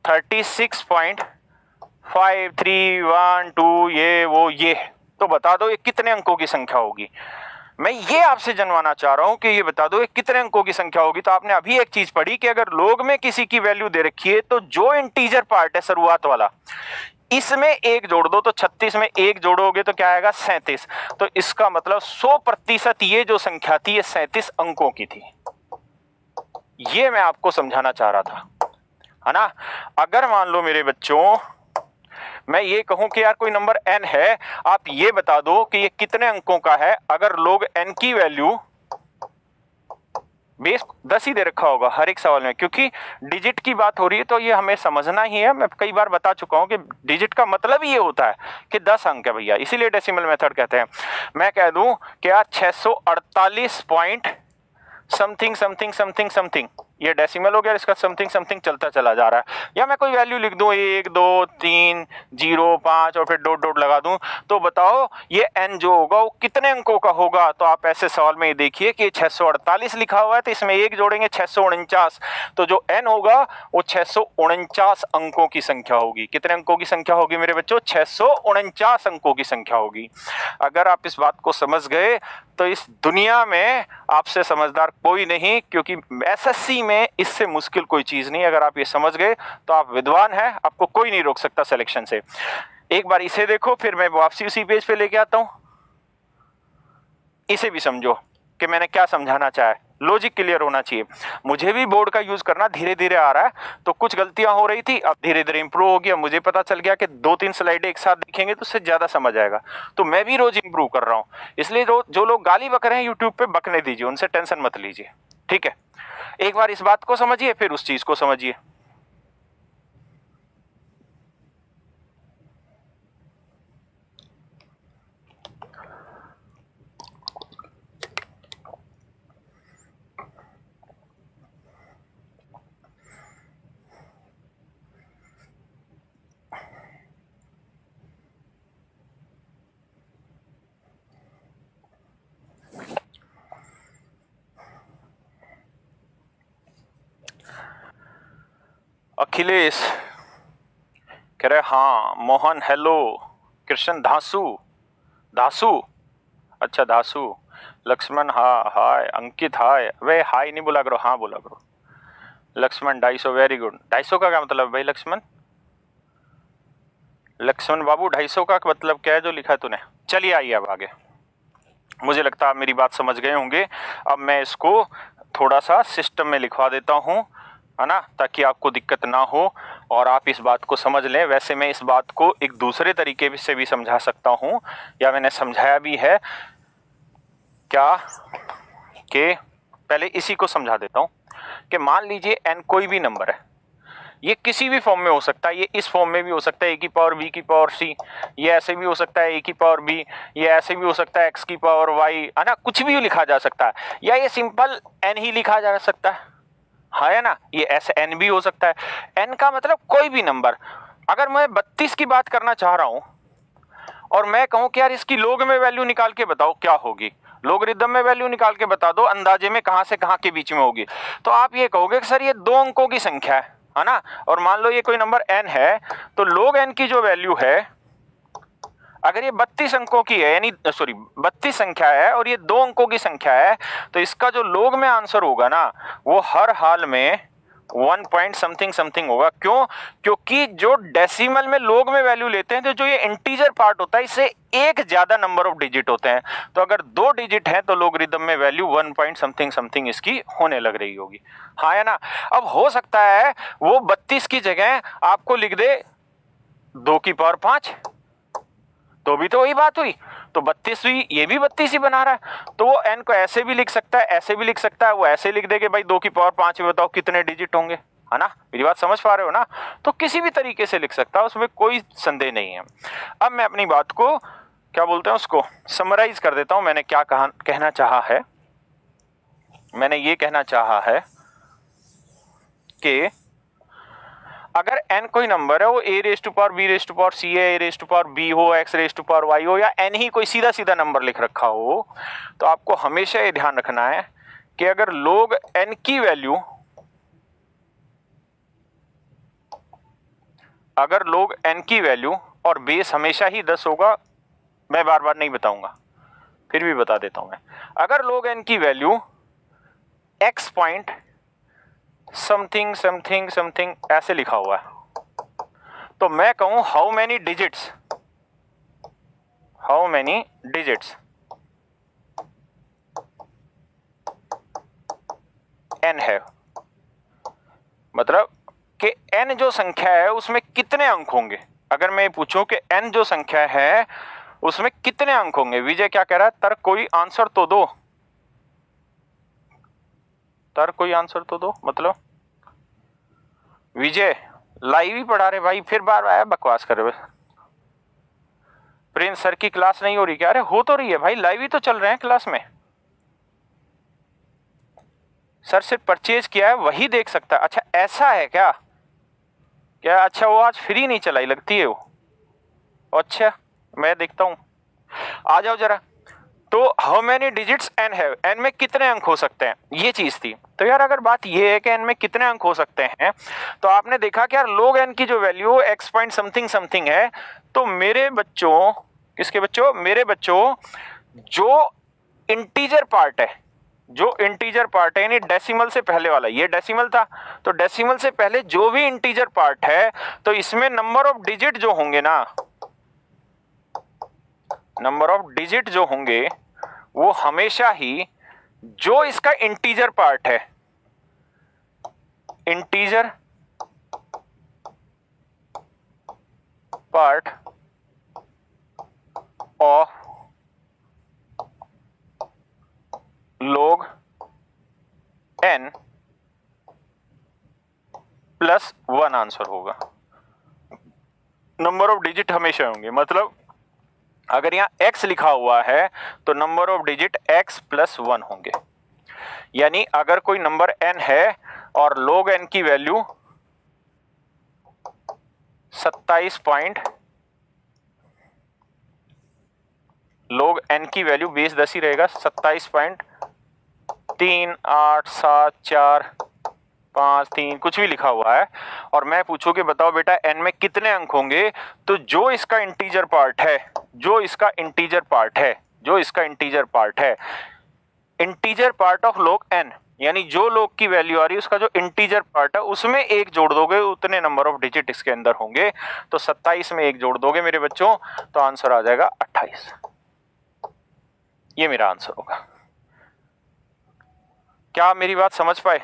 36.5312 ये तो बता दो ये कितने अंकों की संख्या होगी। मैं ये आपसे जनवाना चाह रहा हूं कि ये बता दो ये कितने अंकों की संख्या होगी। तो आपने अभी एक चीज पढ़ी कि अगर log में किसी की वैल्यू दे रखी है तो जो इंटीजर पार्ट है शुरुआत वाला इसमें 1 जोड़ दो तो 36 में 1 जोड़ोगे तो क्या आएगा? 37। तो इसका मतलब 100% ये जो संख्या थी ये 37 अंकों की थी। ये मैं आपको समझाना चाह रहा था, है ना। अगर मान लो मेरे बच्चों मैं ये कहूं कि यार कोई नंबर n है, आप ये बता दो कि ये कितने अंकों का है। अगर लोग n की वैल्यू बेस 10 ही दे रखा होगा हर एक सवाल में, क्योंकि डिजिट की बात हो रही है तो ये हमें समझना ही है। मैं कई बार बता चुका हूं कि डिजिट का मतलब ही ये होता है कि 10 अंक है भैया, इसीलिए डेसिमल मेथड कहते हैं। मैं कह दूं कि यार 648 point something something something something, ये डेसिमल हो गया, इसका समथिंग समथिंग चलता चला जा रहा है। या मैं कोई वैल्यू लिख दूं 1 2 3 0 5 और फिर डॉट डॉट लगा दूं, तो बताओ ये n जो होगा वो कितने अंकों का होगा। तो आप ऐसे सवाल में ये देखिए कि 648 लिखा हुआ है तो इसमें एक जोड़ेंगे 649, तो जो n होगा वो 649 अंकों की संख्या होगी। कितने अंकों की संख्या होगी मेरे बच्चों? 649 अंकों की संख्या होगी। अगर आप इस बात को समझ गए तो इस दुनिया में आपसे समझदार कोई नहीं, क्योंकि एसएससी में इससे मुश्किल कोई चीज नहीं। अगर आप ये समझ गए तो आप विद्वान हैं, आपको कोई नहीं रोक सकता सिलेक्शन से। एक बार इसे देखो, फिर मैं वापसी उसी पेज पे लेके आता हूं। इसे भी समझो कि मैंने क्या समझाना चाहा है, लॉजिक क्लियर होना चाहिए। मुझे भी बोर्ड का यूज करना धीरे धीरे आ रहा है, तो कुछ गलतियां हो रही थी, अब धीरे धीरे इंप्रूव हो गया। मुझे पता चल गया कि 2-3 स्लाइडें एक साथ देखेंगे तो उससे ज्यादा समझ आएगा, तो मैं भी रोज इंप्रूव कर रहा हूं। इसलिए जो लोग गाली बक रहे हैं यूट्यूब पे, बकने दीजिए, उनसे टेंशन मत लीजिए, ठीक है। एक बार इस बात को समझिए, फिर उस चीज को समझिए। अखिलेश कह रहे हाँ। मोहन हेलो। कृष्ण धासु धासु, अच्छा धासु। लक्ष्मण हाँ हाय। अंकित हाय। वे हाय नहीं बोला करो, हाँ बोला करो। Lakshman 250 very good. 250 का क्या मतलब भाई लक्ष्मण? लक्ष्मण बाबू 250 का मतलब क्या है जो लिखा है तूने? चलिए आइए अब आगे। मुझे लगता है आप मेरी बात समझ गए होंगे। अब मैं इसको थोड़ा सा सिस्टम में लिखवा देता हूँ, है ना, ताकि आपको दिक्कत ना हो और आप इस बात को समझ लें। वैसे मैं इस बात को एक दूसरे तरीके से भी समझा सकता हूँ, या मैंने समझाया भी है क्या, कि पहले इसी को समझा देता हूँ कि मान लीजिए n कोई भी नंबर है, ये किसी भी फॉर्म में हो सकता है। ये इस फॉर्म में भी हो सकता है a की पावर b की पावर c, ये ऐसे भी हो सकता है a की पावर b, ये ऐसे भी हो सकता है x की पावर y, है ना, कुछ भी लिखा जा सकता है, या ये सिंपल n ही लिखा जा सकता है ना, ये ऐसे n भी हो सकता है। n का मतलब कोई भी नंबर। अगर मैं 32 की बात करना चाह रहा हूं और मैं कहूं कि यार इसकी लोग में वैल्यू निकाल के बताओ क्या होगी, लोगरिथम में वैल्यू निकाल के बता दो अंदाजे में कहां से कहां के बीच में होगी, तो आप ये कहोगे कि सर ये 2 अंकों की संख्या है ना, और मान लो ये कोई नंबर n है, तो log n की जो वैल्यू है, अगर ये 32 अंकों की है, यानी सॉरी 32 संख्या है और ये 2 अंकों की संख्या है, तो इसका जो log में आंसर होगा ना, वो हर हाल में 1 पॉइंट समथिंग समथिंग होगा। क्यों? क्योंकि जो डेसिमल में लोग में वैल्यू लेते हैं, तो जो ये इंटीजर पार्ट होता है, इससे एक ज्यादा नंबर ऑफ डिजिट होते हैं। तो अगर 2 डिजिट है तो लोगरिथम में वैल्यू 1 पॉइंट समथिंग समथिंग इसकी होने लग रही होगी, हाँ है ना। अब हो सकता है वो 32 की जगह आपको लिख दे 2 की पावर 5, तो भी तो वही बात हुई, तो 32 हुई, ये भी 32 ही बना रहा है। तो वो n को ऐसे भी लिख सकता है, ऐसे भी लिख सकता है, वो ऐसे लिख दे कि भाई 2 की पावर 5 में बताओ कितने डिजिट होंगे, है ना। मेरी बात समझ पा रहे हो ना? तो किसी भी तरीके से लिख सकता है, उसमें कोई संदेह नहीं है। अब मैं अपनी बात को क्या बोलते हैं उसको समराइज कर देता हूं। मैंने क्या कहना चाहा है, मैंने ये कहना चाहा है कि अगर n कोई नंबर है, वो a raise to power b raise to power c है, a raise to power b हो, x raise to power y हो, या n ही कोई सीधा सीधा नंबर लिख रखा हो, तो आपको हमेशा ये ध्यान रखना है कि अगर log n की वैल्यू, अगर log n की वैल्यू, और बेस हमेशा ही 10 होगा, मैं बार बार नहीं बताऊंगा, फिर भी बता देता हूं मैं। अगर log n की value x point something something something ऐसे लिखा हुआ है, तो मैं कहूं हाउ मैनी डिजिट्स n है, मतलब कि n जो संख्या है उसमें कितने अंक होंगे, अगर मैं पूछूं कि n जो संख्या है उसमें कितने अंक होंगे, विजय क्या कह रहा है, तर्क कोई आंसर तो दो, तर्क कोई आंसर तो दो। मतलब विजय लाइव ही पढ़ा रहे भाई, फिर बार आया बकवास कर रहे। प्रिंस सर की क्लास नहीं हो रही क्या? अरे हो तो रही है भाई, लाइव ही तो चल रहे हैं क्लास में। सर सिर्फ परचेज किया है वही देख सकता है। अच्छा ऐसा है क्या? क्या अच्छा वो आज फ्री नहीं चलाई लगती है वो? अच्छा मैं देखता हूं, आ जाओ जरा। तो हाउ मेनी डिजिट्स एन है, एन में कितने अंक हो सकते हैं, ये चीज थी। तो यार अगर बात ये है कि एन में कितने अंक हो सकते हैं, तो आपने देखा कि यार log n की जो value x point something something है, तो मेरे बच्चों, किसके बच्चों, मेरे बच्चों, जो इंटीजर पार्ट है, जो इंटीजर पार्ट है यानी डेसिमल से पहले वाला, ये डेसिमल था, तो डेसिमल से पहले जो भी इंटीजर पार्ट है, तो इसमें नंबर ऑफ डिजिट जो होंगे ना, नंबर ऑफ डिजिट जो होंगे वो हमेशा ही जो इसका इंटीजर पार्ट है, integer part of log n plus 1 answer होगा। नंबर ऑफ डिजिट हमेशा होंगे, मतलब अगर यहां x लिखा हुआ है तो number of digit x plus 1 होंगे। यानी अगर कोई नंबर n है और log n की वैल्यू 27 पॉइंट, log n की वैल्यू बेस 10 ही रहेगा, 27.3874 5 3 कुछ भी लिखा हुआ है, और मैं पूछूं कि बताओ बेटा n में कितने अंक होंगे, तो जो इसका इंटीजर पार्ट है, जो इसका इंटीजर पार्ट है, जो इसका इंटीजर पार्ट है, integer part of log n, यानी जो log की वैल्यू आ रही है उसका जो इंटीजर पार्ट है उसमें एक जोड़ दोगे, उतने नंबर ऑफ डिजिट इसके अंदर होंगे। तो 27 में एक जोड़ दोगे मेरे बच्चों, तो आंसर आ जाएगा 28। ये मेरा आंसर होगा। क्या आप मेरी बात समझ पाए?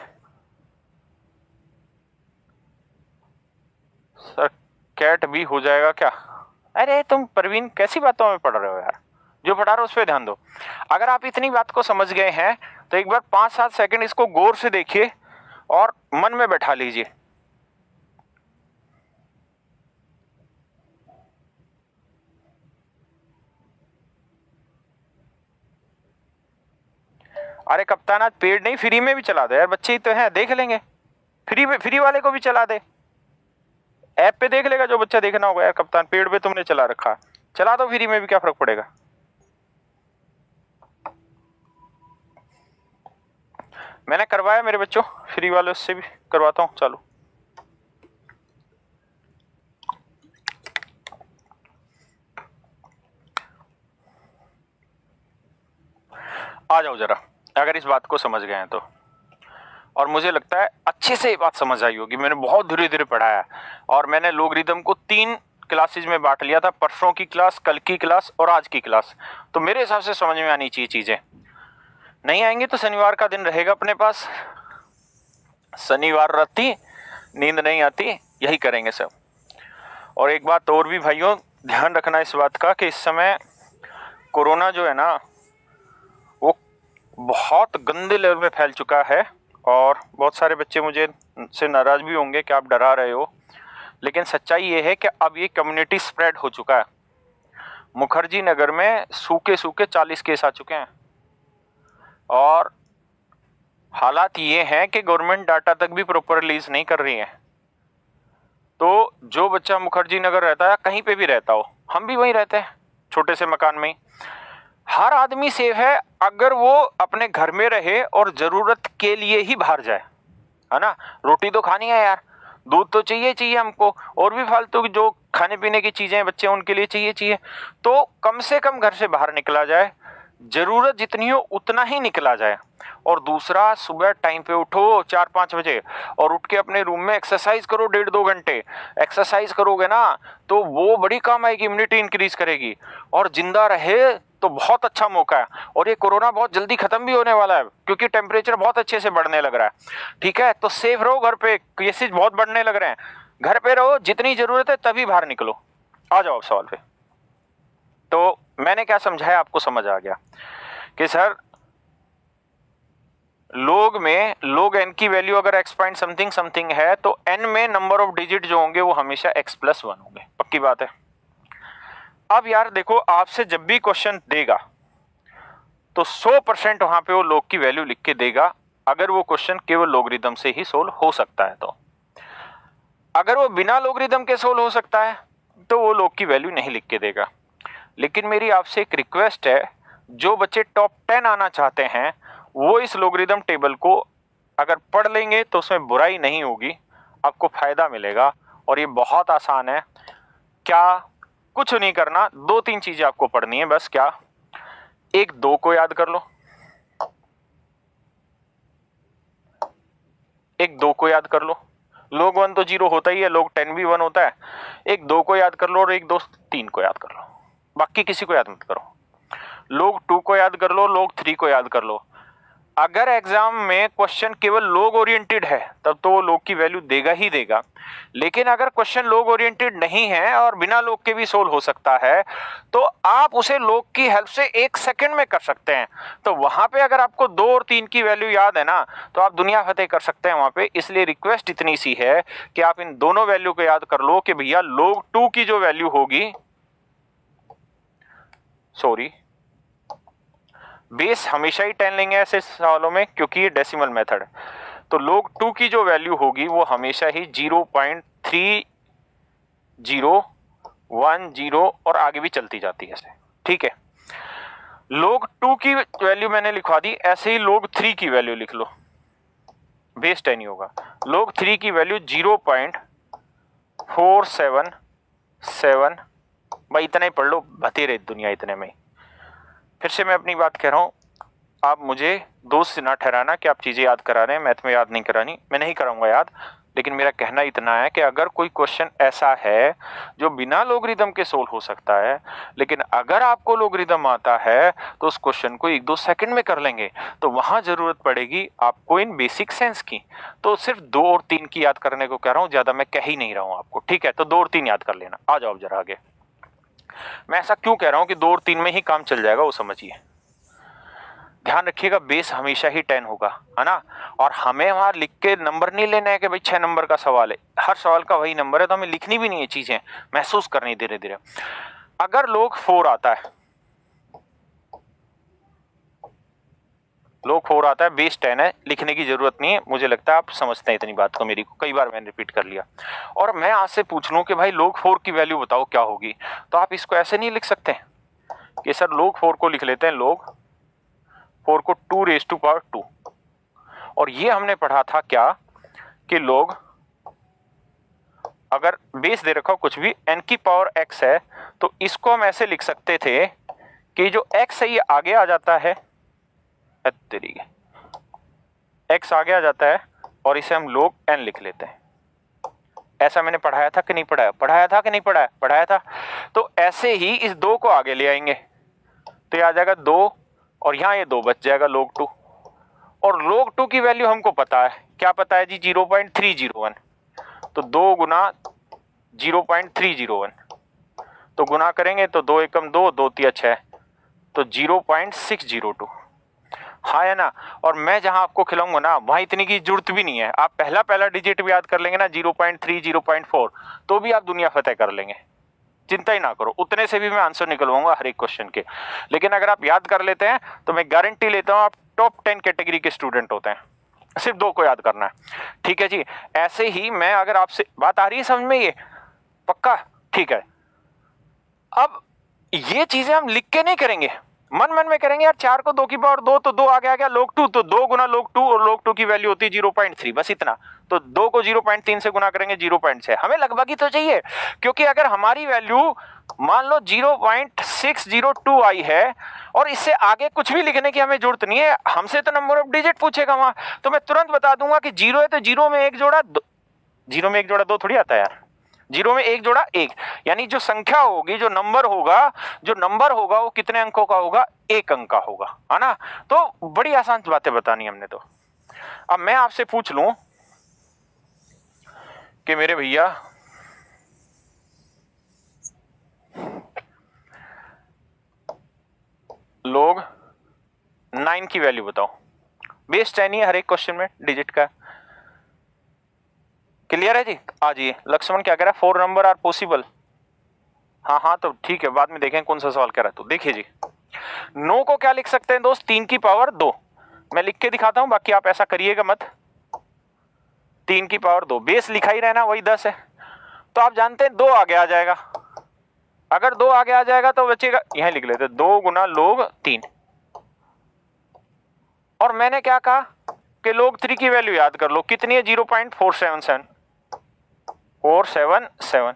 सर कैट भी हो जाएगा क्या? अरे तुम प्रवीण कैसी बातों में पढ़ रहे हो यार, जो पढ़ा रहे हो उस पर ध्यान दो। अगर आप इतनी बात को समझ गए हैं तो एक बार 5-7 सेकंड इसको गौर से देखिए और मन में बैठा लीजिए। अरे कप्तान आज पेड नहीं फ्री में भी चला दे यार, बच्चे ही तो हैं, देख लेंगे। फ्री वाले को भी चला दे, ऐप पे देख लेगा जो बच्चा देखना होगा। यार कप्तान पेड पे तुमने चला रखा, चला दो फ्री में भी, क्या फर्क पड़ेगा। मैंने करवाया मेरे बच्चों, फ्री वाले उससे भी करवाता हूं चालू। आ जाओ जरा, अगर इस बात को समझ गए हैं तो, और मुझे लगता है अच्छे से ये बात समझ आई होगी। मैंने बहुत धीरे धीरे पढ़ाया और मैंने लोगरिदम को 3 क्लासेज में बांट लिया था, परसों की क्लास, कल की क्लास और आज की क्लास। तो मेरे हिसाब से समझ में आनी चाहिए चीजें। नहीं आएंगे तो शनिवार का दिन रहेगा अपने पास, शनिवार राती नींद नहीं आती, यही करेंगे सब। और एक बात और भी भाइयों ध्यान रखना इस बात का कि इस समय कोरोना जो है ना वो बहुत गंदे लेवल पे फैल चुका है, और बहुत सारे बच्चे मुझे से नाराज भी होंगे कि आप डरा रहे हो, लेकिन सच्चाई ये है कि अब ये कम्युनिटी स्प्रेड हो चुका है। मुखर्जी नगर में सूखे सूखे 40 केस आ चुके हैं, और हालात ये हैं कि गवर्नमेंट डाटा तक भी प्रॉपर रिलीज नहीं कर रही है। तो जो बच्चा मुखर्जी नगर रहता है, कहीं पे भी रहता हो, हम भी वहीं रहते हैं छोटे से मकान में ही, हर आदमी सेफ है अगर वो अपने घर में रहे और जरूरत के लिए ही बाहर जाए, है ना। रोटी तो खानी है यार, दूध तो चाहिए हमको, और भी फालतू की जो खाने पीने की चीजें बच्चे उनके लिए चाहिए, तो कम से कम घर से बाहर निकला जाए, जरूरत जितनी हो उतना ही निकला जाए। और दूसरा, सुबह टाइम पे उठो 4-5 बजे और उठ के अपने रूम में एक्सरसाइज करो 1.5-2 घंटे। एक्सरसाइज करोगे ना तो वो बड़ी काम आएगी, इम्यूनिटी इंक्रीज करेगी, और जिंदा रहे तो बहुत अच्छा मौका है। और ये कोरोना बहुत जल्दी खत्म भी होने वाला है क्योंकि टेम्परेचर बहुत अच्छे से बढ़ने लग रहा है। ठीक है, तो सेफ रहो घर पे, केसेज बहुत बढ़ने लग रहे हैं, घर पे रहो, जितनी जरूरत है तभी बाहर निकलो। आ जाओ सवाल पे। तो मैंने क्या समझाया आपको समझ आ गया कि सर log n की वैल्यू अगर x पॉइंट समथिंग समथिंग है तो n में नंबर ऑफ डिजिट जो होंगे वो हमेशा x+1 होंगे, पक्की बात है। अब यार देखो, आपसे जब भी क्वेश्चन देगा तो 100% वहां पे वो log की वैल्यू लिख के देगा, अगर वो क्वेश्चन केवल लॉगरिदम से ही सोल्व हो सकता है। तो अगर वो बिना लॉगरिदम के सोल्व हो सकता है तो वो log की वैल्यू नहीं लिख के देगा। लेकिन मेरी आपसे एक रिक्वेस्ट है, जो बच्चे टॉप 10 आना चाहते हैं वो इस लॉगरिदम टेबल को अगर पढ़ लेंगे तो उसमें बुराई नहीं होगी, आपको फायदा मिलेगा। और ये बहुत आसान है, क्या कुछ नहीं करना, 2-3 चीजें आपको पढ़नी है बस। क्या, एक 2 को याद कर लो, एक 2 को याद कर लो। log 1 तो 0 होता ही है, log 10 भी 1 होता है। एक 2 को याद कर लो और एक 2 3 को याद कर लो, बाकी किसी को याद मत करो। log 2 को याद कर लो, log 3 को याद कर लो। अगर एग्जाम में क्वेश्चन केवल log ओरिएंटेड है तब तो वो log की वैल्यू देगा ही देगा। लेकिन अगर क्वेश्चन log ओरिएंटेड नहीं है और बिना log के भी सोल्व हो सकता है तो आप उसे log की हेल्प से 1 सेकंड में कर सकते हैं। तो वहां पे अगर आपको 2 और 3 की वैल्यू याद है ना तो आप दुनिया फतेह कर सकते हैं वहां पे। इसलिए रिक्वेस्ट इतनी सी है कि आप इन दोनों वैल्यू को याद कर लो कि भैया log 2 की जो वैल्यू होगी, सॉरी, बेस हमेशा ही 10 लेंगे ऐसे सवालों में क्योंकि ये डेसिमल मेथड है। तो log 2 की जो वैल्यू होगी वो हमेशा ही 0.3010 और आगे भी चलती जाती है ऐसे, ठीक है। log 2 की वैल्यू मैंने लिखवा दी, ऐसे ही log 3 की वैल्यू लिख लो, बेस 10 ही होगा। log 3 की वैल्यू 0.477, भाई इतना ही पढ़ लो, भती रही दुनिया इतने में। फिर से मैं अपनी बात कह रहा हूं, आप मुझे दोस्त ना ठहराना कि आप चीजें याद करा रहे हैं, मैथ में याद नहीं करानी, मैं नहीं कराऊंगा याद। लेकिन मेरा कहना इतना है कि अगर कोई क्वेश्चन ऐसा है जो बिना लॉगरिदम के सोल्व हो सकता है, लेकिन अगर आपको लॉगरिदम आता है तो उस क्वेश्चन को 1-2 सेकंड में कर लेंगे, तो वहां जरूरत पड़ेगी आपको इन बेसिक सेंस की। तो सिर्फ 2 और 3 की याद करने को कह रहा हूं, ज्यादा मैं कह ही नहीं रहा हूं आपको, ठीक है। तो 2 और 3 याद कर लेना। आ जाओ जरा आगे। मैं ऐसा क्यों कह रहा हूं कि 2 और 3 में ही काम चल जाएगा, वो समझिए। ध्यान रखिएगा, बेस हमेशा ही 10 होगा, है ना। और हमें वहां लिख के नंबर नहीं लेना है कि भाई 6 नंबर का सवाल है, हर सवाल का वही नंबर है, तो हमें लिखनी भी नहीं है, चीजें महसूस करनी धीरे धीरे। अगर log 4 आता है, log 4 आता है, बेस 10 है, लिखने की जरूरत नहीं है। मुझे लगता है आप समझते हैं इतनी बात को, मेरी को कई बार मैंने रिपीट कर लिया। और मैं आज से पूछ लूं कि भाई log 4 की वैल्यू बताओ क्या होगी, तो आप इसको ऐसे नहीं लिख सकते कि सर log 4 को लिख लेते हैं, log 4 को 2⁻²। और ये हमने पढ़ा था क्या कि log, अगर बेस दे रखा हो कुछ भी, n की पावर x है, तो इसको हम ऐसे लिख सकते थे कि जो x है ये आगे आ जाता है, तरीके x आगे आ जाता है और इसे हम log n लिख लेते हैं। ऐसा मैंने पढ़ाया था कि नहीं पढ़ाया, पढ़ाया था कि नहीं पढ़ाया, पढ़ाया था। तो ऐसे ही इस 2 को आगे ले आएंगे तो ये आ जाएगा 2 और यहां ये 2 बच जाएगा, log 2। और log 2 की वैल्यू हमको पता है, क्या पता है जी, 0.301। तो 2 गुना 0.301, तो गुना करेंगे तो 2 एकम 2, 2 तिया 6, तो 0.602। हाँ है ना। और मैं जहां आपको खिलाऊंगा ना वहां इतनी की जरूरत भी नहीं है, आप पहला डिजिट भी याद कर लेंगे ना, 0.3 0.4, तो भी आप दुनिया फतेह कर लेंगे, चिंता ही ना करो। उतने से भी मैं आंसर निकलवाऊंगा हर एक क्वेश्चन के। लेकिन अगर आप याद कर लेते हैं तो मैं गारंटी लेता हूं आप टॉप 10 कैटेगरी के स्टूडेंट होते हैं। सिर्फ 2 को याद करना है, ठीक है जी। ऐसे ही मैं, अगर आपसे बात आ रही है समझ में, ये पक्का ठीक है। अब ये चीजें हम लिख के नहीं करेंगे, मन मन में करेंगे। यार 4 को 2 की पावर 2, तो 2 आगे आ गया log 2, तो 2 गुना log 2, और log 2 की वैल्यू होती है 0.3, बस इतना। तो 2 को 0.3 से गुना करेंगे 0.6, हमें लगभग ही तो चाहिए। क्योंकि अगर हमारी वैल्यू मान लो 0.602 आई है और इससे आगे कुछ भी लिखने की हमें जरूरत नहीं है, हमसे तो नंबर ऑफ डिजिट पूछेगा वहां, तो मैं तुरंत बता दूंगा कि 0 है तो 0 में 1 जोड़ा 2 थोड़ी आता है यार, 0 में 1 जोड़ा 1, यानी जो संख्या होगी, जो नंबर होगा वो कितने अंकों का होगा, 1 अंक का होगा, है ना। तो बड़ी आसान बातें बतानी हमने। तो अब मैं आपसे पूछ लूं कि मेरे भैया log 9 की वैल्यू बताओ। बेस 10 ही है हर एक क्वेश्चन में डिजिट का। क्लियर है जी? आ जाइए। लक्ष्मण क्या कह रहा है? 4 नंबर आर पॉसिबल। हाँ हाँ तो ठीक है, बाद में देखें कौन सा सवाल कह रहा है। तो देखिए जी, नो को क्या लिख सकते हैं दोस्त? 3 की पावर 2। मैं लिख के दिखाता हूं, बाकी आप ऐसा करिएगा मत। 3 की पावर 2 बेस लिखा ही रहना, वही 10 है। तो आप जानते हैं 2 आगे आ जाएगा। अगर 2 आगे आ जाएगा तो बचेगा, यहां लिख लेते 2 गुना लोग 3। और मैंने क्या कहा कि लोग 3 की वैल्यू याद कर लो, कितनी है? 0.477 477।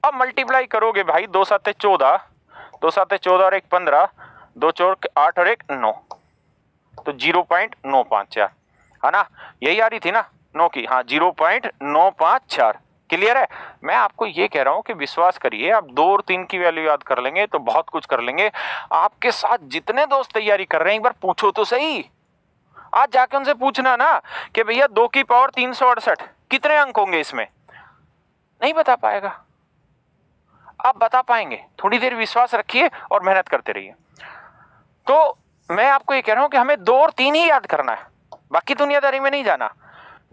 अब मल्टीप्लाई करोगे भाई, 2 7 14, 2 7 14 और 1 15, 2 4 8 और 1 9, तो 0.954 है ना? यही आ रही थी ना 9 की? हाँ 0.954। क्लियर है? मैं आपको ये कह रहा हूं कि विश्वास करिए, आप 2 और 3 की वैल्यू याद कर लेंगे तो बहुत कुछ कर लेंगे। आपके साथ जितने दोस्त तैयारी कर रहे हैं, एक बार पूछो तो सही। आज जाके उनसे पूछना ना कि भैया 2 की पावर 368 कितने अंक होंगे इसमें? नहीं बता पाएगा। आप बता पाएंगे, थोड़ी देर विश्वास रखिए और मेहनत करते रहिए। तो मैं आपको ये कह रहा हूं कि हमें 2 और 3 ही याद करना है, बाकी दुनियादारी में नहीं जाना।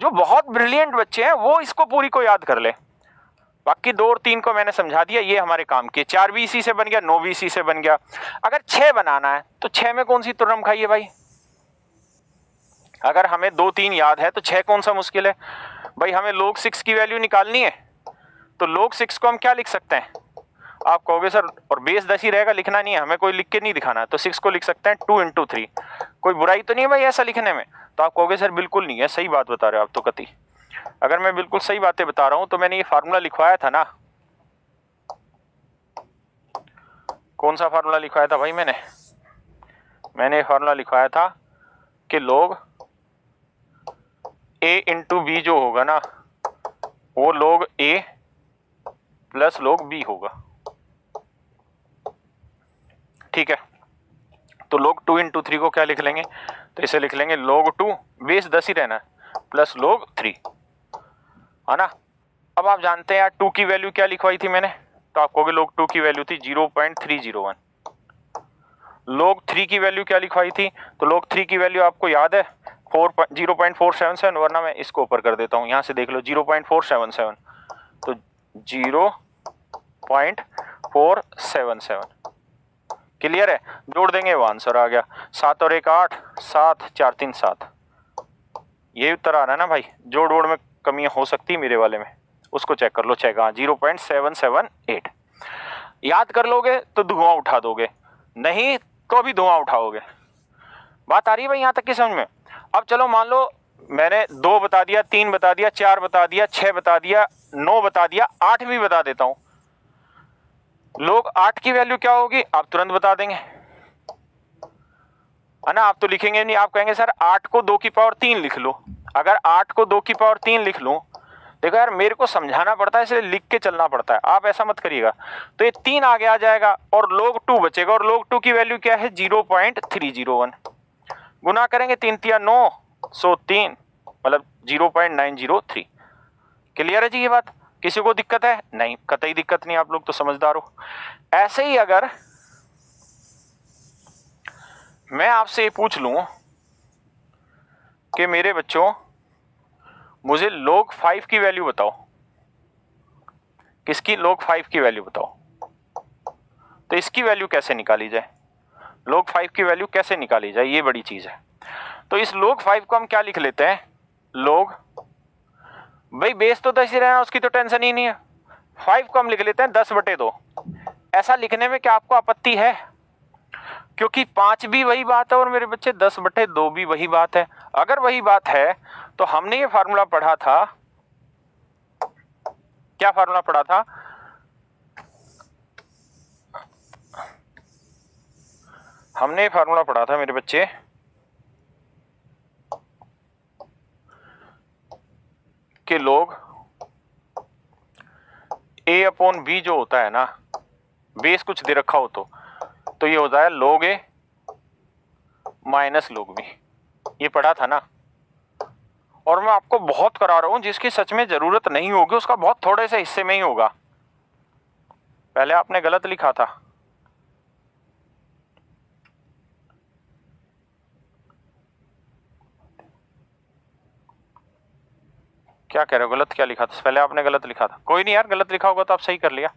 जो बहुत ब्रिलियंट बच्चे हैं वो इसको पूरी को याद कर ले, बाकी 2 और 3 को मैंने समझा दिया, ये हमारे काम के। 4 भी इसी से बन गया, 9 भी इसी से बन गया। अगर 6 बनाना है तो 6 में कौन सी तुरम खाई है भाई? अगर हमें 2 3 याद है तो 6 कौन सा मुश्किल है भाई? हमें log 6 की वैल्यू निकालनी है, तो log 6 को हम क्या लिख सकते हैं? आप कहोगे सर और बेस 10 ही रहेगा, लिखना नहीं है, हमें कोई लिख के नहीं दिखाना है, तो 6 को लिख सकते हैं 2 × 3। कोई बुराई तो नहीं है भाई ऐसा लिखने में? तो आप कहोगे सर बिल्कुल नहीं है, सही बात बता रहे हो आप तो कति। अगर मैं बिल्कुल सही बातें बता रहा हूं तो मैंने ये फार्मूला लिखवाया था ना। कौन सा फार्मूला लिखवाया था भाई? मैंने फार्मूला लिखवाया था कि log a × b जो होगा ना, वो log a plus log b होगा। ठीक है, तो log 2 × 3 को क्या लिख लेंगे? तो इसे लिख लेंगे log 2, बेस 10 ही रहना है, प्लस log 3, है ना? अब आप जानते हैं यार 2 की वैल्यू क्या लिखवाई थी मैंने? तो आप कहोगे log 2 की वैल्यू थी 0.301। log 3 की वैल्यू क्या लिखवाई थी? तो log 3 की वैल्यू आपको याद है 0.477, वरना मैं इसको ऊपर कर देता हूं, यहां से देख लो 0.477, तो 0.477। क्लियर है? जोड़ देंगे वो आंसर आ गया। 7 और 1 8, 7 4 3 7, ये उत्तर आ रहा है ना भाई? जोड़ वोड़ में कमियां हो सकती है मेरे वाले में, उसको चेक कर लो। चेक, हाँ 0.778। याद कर लोगे तो धुआं उठा दोगे, नहीं तो भी धुआं उठाओगे। बात आ रही है भाई यहां तक की समझ में? अब चलो मान लो मैंने 2 बता दिया, 3 बता दिया, 4 बता दिया, 6 बता दिया, 9 बता दिया, 8 भी बता देता हूं। लोग 8 की वैल्यू क्या होगी आप तुरंत बता देंगे, है ना? आप तो लिखेंगे नहीं, आप कहेंगे सर 8 को 2 की पावर 3 लिख लो। अगर 8 को 2 की पावर 3 लिख लूं, देखो यार मेरे को समझाना पड़ता है इसलिए लिख के चलना पड़ता है, आप ऐसा मत करिएगा। तो ये 3 आगे आ जाएगा और log 2 बचेगा, और log 2 की वैल्यू क्या है? 0.301। गुना करेंगे 3 तिया 9, 103, मतलब 0.903। क्लियर है जी ये बात? किसी को दिक्कत है? नहीं, कतई दिक्कत नहीं, आप लोग तो समझदार हो। ऐसे ही अगर मैं आपसे ये पूछ लूं कि मेरे बच्चों मुझे log 5 की वैल्यू बताओ, किसकी? log 5 की वैल्यू बताओ, तो इसकी वैल्यू कैसे निकाली जाए? log 5 की वैल्यू कैसे निकाली जाए, ये बड़ी चीज है। तो इस log 5 को हम क्या लिख लेते हैं? log, भाई बेस तो 10 ही रहना, उसकी तो टेंशन ही नहीं है। 5 को हम लिख लेते हैं 10/2। ऐसा लिखने में क्या आपको आपत्ति है? क्योंकि 5 भी वही बात है और मेरे बच्चे 10/2 भी वही बात है। अगर वही बात है तो हमने ये फार्मूला पढ़ा था, क्या फार्मूला पढ़ा था? हमने ये फार्मूला पढ़ा था मेरे बच्चे कि log a/b जो होता है ना, बेस कुछ दे रखा हो तो ये होता है log a minus log b। ये पढ़ा था ना? और मैं आपको बहुत करा रहा हूं, जिसकी सच में जरूरत नहीं होगी उसका बहुत थोड़े से हिस्से में ही होगा। पहले आपने गलत लिखा था, क्या कह रहे हो, गलत क्या लिखा था? पहले आपने गलत लिखा था। कोई नहीं यार, गलत लिखा होगा तो आप सही कर लिया।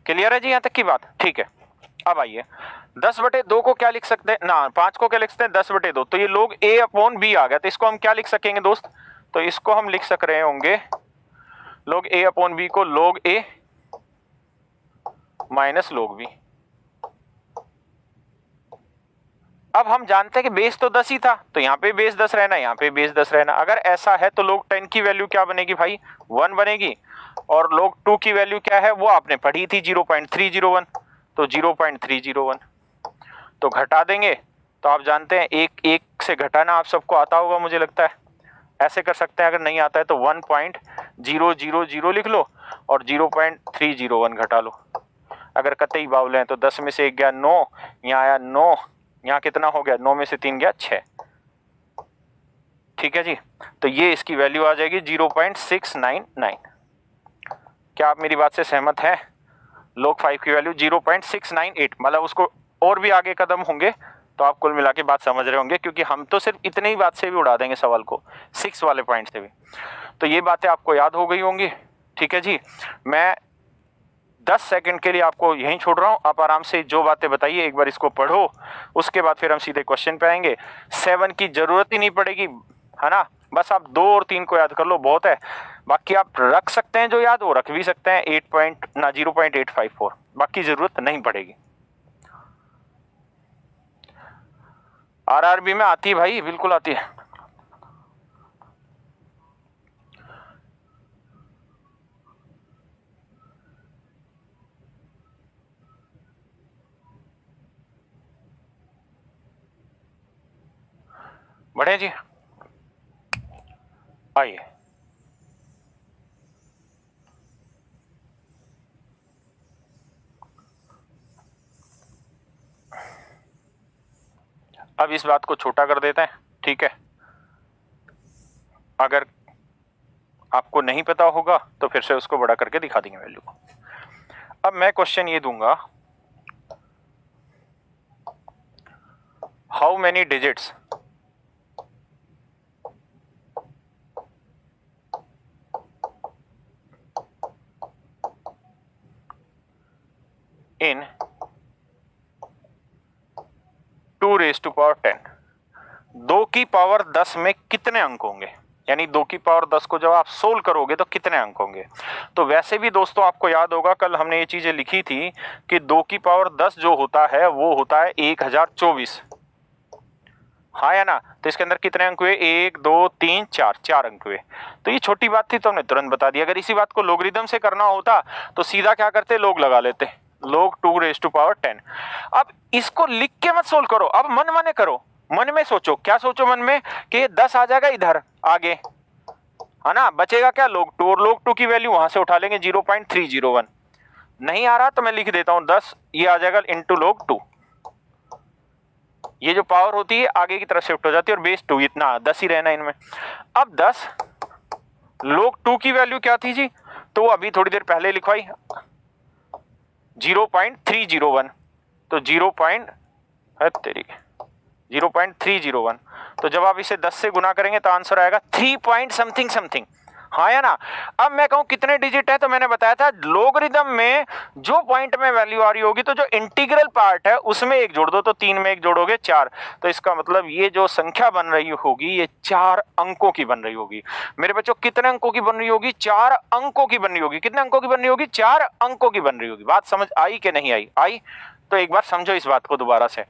क्लियर है जी यहाँ तक की बात? ठीक है। अब आइए 10/2 को क्या लिख सकते हैं ना, 5 को क्या लिख सकते हैं 10/2। तो ये log a/b आ गया, तो इसको हम क्या लिख सकेंगे दोस्त? तो इसको हम लिख सक रहे होंगे log a/b को log a minus log b। अब हम जानते हैं कि बेस तो 10 ही था, तो यहाँ पे बेस 10 रहना, यहाँ पे बेस 10 रहना। अगर ऐसा है तो log 10 की वैल्यू क्या बनेगी भाई? 1 बनेगी। और log 2 की वैल्यू क्या है, वो आपने पढ़ी थी 0.301, तो 0.301 तो घटा देंगे। तो आप जानते हैं एक एक से घटाना आप सबको आता होगा, मुझे लगता है ऐसे कर सकते हैं। अगर नहीं आता है तो 1.000 लिख लो और 0.301 घटा लो। अगर कतई बावले हैं तो 10 में से 1 गया 9, यहाँ आया 9, यहाँ कितना हो गया 9 में से 3 गया 6। ठीक है जी, तो ये इसकी वैल्यू आ जाएगी 0.699। क्या आप मेरी बात से सहमत हैं? log 5 की वैल्यू 0.698, मतलब उसको और भी आगे कदम होंगे तो आप कुल मिला के बात समझ रहे होंगे, क्योंकि हम तो सिर्फ इतने ही बात से भी उड़ा देंगे सवाल को, 6 वाले पॉइंट से भी। तो ये बातें आपको याद हो गई होंगी। ठीक है जी, मैं 10 सेकंड के लिए आपको यहीं छोड़ रहा हूं, आप आराम से जो बातें बताइए एक बार इसको पढ़ो, उसके बाद फिर हम सीधे क्वेश्चन पे आएंगे। 7 की जरूरत ही नहीं पड़ेगी, है ना, बस आप 2 और 3 को याद कर लो, बहुत है। बाकी आप रख सकते हैं, जो याद वो रख भी सकते हैं, 0.854, बाकी जरूरत नहीं पड़ेगी। आरआरबी में आती है भाई, बिल्कुल आती है। बढ़े जी, आइए। अब इस बात को छोटा कर देते हैं, ठीक है। अगर आपको नहीं पता होगा तो फिर से उसको बड़ा करके दिखा देंगे वैल्यू को। अब मैं क्वेश्चन ये दूंगा, हाउ मेनी डिजिट्स इन 2⁻10, 2 की पावर 10 में कितने अंक होंगे? यानी 2 की पावर 10 को जब आप सोल्व करोगे तो कितने अंक होंगे? तो वैसे भी दोस्तों आपको याद होगा, कल हमने ये चीजें लिखी थी कि 2 की पावर 10 जो होता है वो होता है 1024, हाँ या ना। तो इसके अंदर कितने अंक हुए? 1 2 3 4, 4 अंक हुए। तो ये छोटी बात थी तो हमने तुरंत बता दिया। अगर इसी बात को लोगरिथम से करना होता तो सीधा क्या करते, लोग लगा लेते, log 2⁻10। अब इसको लिख के मत सोल्व करो, अब मन मने करो, मन में सोचो। क्या सोचो मन में? कि ये 10 आ जाएगा इधर आगे, है ना, बचेगा क्या log 2, और log 2 की वैल्यू वहां से उठा लेंगे 0.301। नहीं आ रहा तो मैं लिख देता हूं 10, ये आ जाएगा इंटू log 2। ये जो पावर होती है आगे की तरफ शिफ्ट हो जाती है, और बेस 2 इतना 10 ही रहना इनमें। अब 10 log 2 की वैल्यू क्या थी जी? तो अभी थोड़ी देर पहले लिखवाई 0.301, तो 0.301। तो जब आप इसे 10 से गुना करेंगे तो आंसर आएगा 3 पॉइंट समथिंग समथिंग, हाँ या ना। अब मैं कहूं कितने डिजिट है, तो मैंने बताया था लोगरिथम में जो पॉइंट में वैल्यू आ रही होगी तो जो इंटीग्रल पार्ट है उसमें 1 जोड़ दो, तो 3 में 1 जोड़ोगे 4। तो इसका मतलब ये जो संख्या बन रही होगी ये 4 अंकों की बन रही होगी। मेरे बच्चों कितने अंकों की बन रही होगी? 4 अंकों की बन रही होगी। कितने अंकों की बन रही होगी? 4 अंकों की बन रही होगी। बात समझ आई कि नहीं आई? आई तो एक बार समझो इस बात को दोबारा से।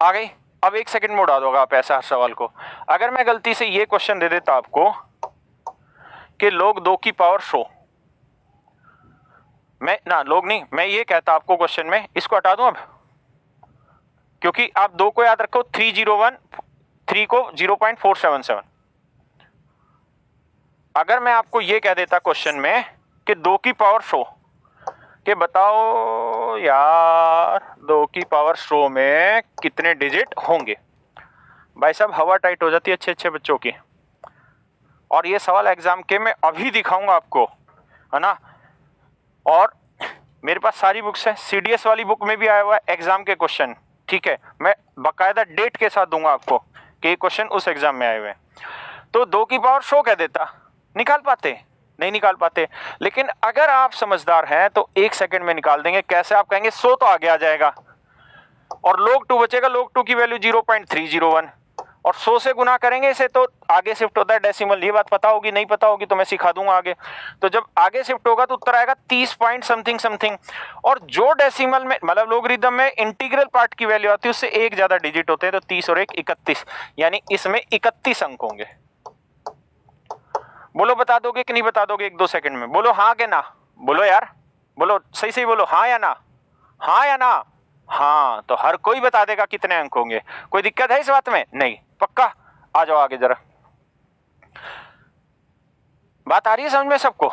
आ गई? अब 1 सेकंड में उड़ा दोगा आप ऐसा हर सवाल को। अगर मैं गलती से ये क्वेश्चन दे देता आपको कि log 2 की पावर 100, मैं ना log नहीं, मैं ये कहता आपको क्वेश्चन में, इसको हटा दूं अब, क्योंकि आप 2 को याद रखो, 301, 3 को 0.477। अगर मैं आपको ये कह देता क्वेश्चन में कि 2 की पावर 100, कि बताओ यार 2 की पावर 100 में कितने डिजिट होंगे? भाई साहब हवा टाइट हो जाती है अच्छे अच्छे बच्चों की। और ये सवाल एग्जाम के मैं अभी दिखाऊंगा आपको, है ना। और मेरे पास सारी बुक्स हैं, सीडीएस वाली बुक में भी आया हुआ है एग्जाम के क्वेश्चन, ठीक है, मैं बाकायदा डेट के साथ दूंगा आपको कि ये क्वेश्चन उस एग्जाम में आए हुए हैं। तो 2 की पावर 100 कह देता, निकाल पाते? नहीं निकाल पाते। लेकिन अगर आप समझदार हैं तो 1 सेकंड में निकाल देंगे। कैसे? आप कहेंगे 100 तो आगे आ जाएगा और log 2 बचेगा, log 2 की वैल्यू 0.301 और 100 से गुना करेंगे इसे तो आगे शिफ्ट होता है डेसिमल। ये बात पता होगी, नहीं पता होगी तो मैं सिखा दूंगा आगे। तो जब आगे शिफ्ट होगा तो उत्तर आएगा 30 पॉइंट समथिंग समथिंग। और जो डेसिमल में मतलब लोगरिथम में इंटीग्रल पार्ट की वैल्यू आती है उससे एक ज्यादा डिजिट होते हैं, तो 30 और 1 31, यानी इसमें 31 अंक होंगे। बोलो बता दोगे कि नहीं बता दोगे? 1-2 सेकंड में बोलो हाँ के ना। बोलो यार, बोलो सही सही बोलो, हाँ या ना, हाँ या ना। हाँ, तो हर कोई बता देगा कितने अंक होंगे। कोई दिक्कत है इस बात में? नहीं, पक्का? आ जाओ आगे जरा। बात आ रही है समझ में सबको?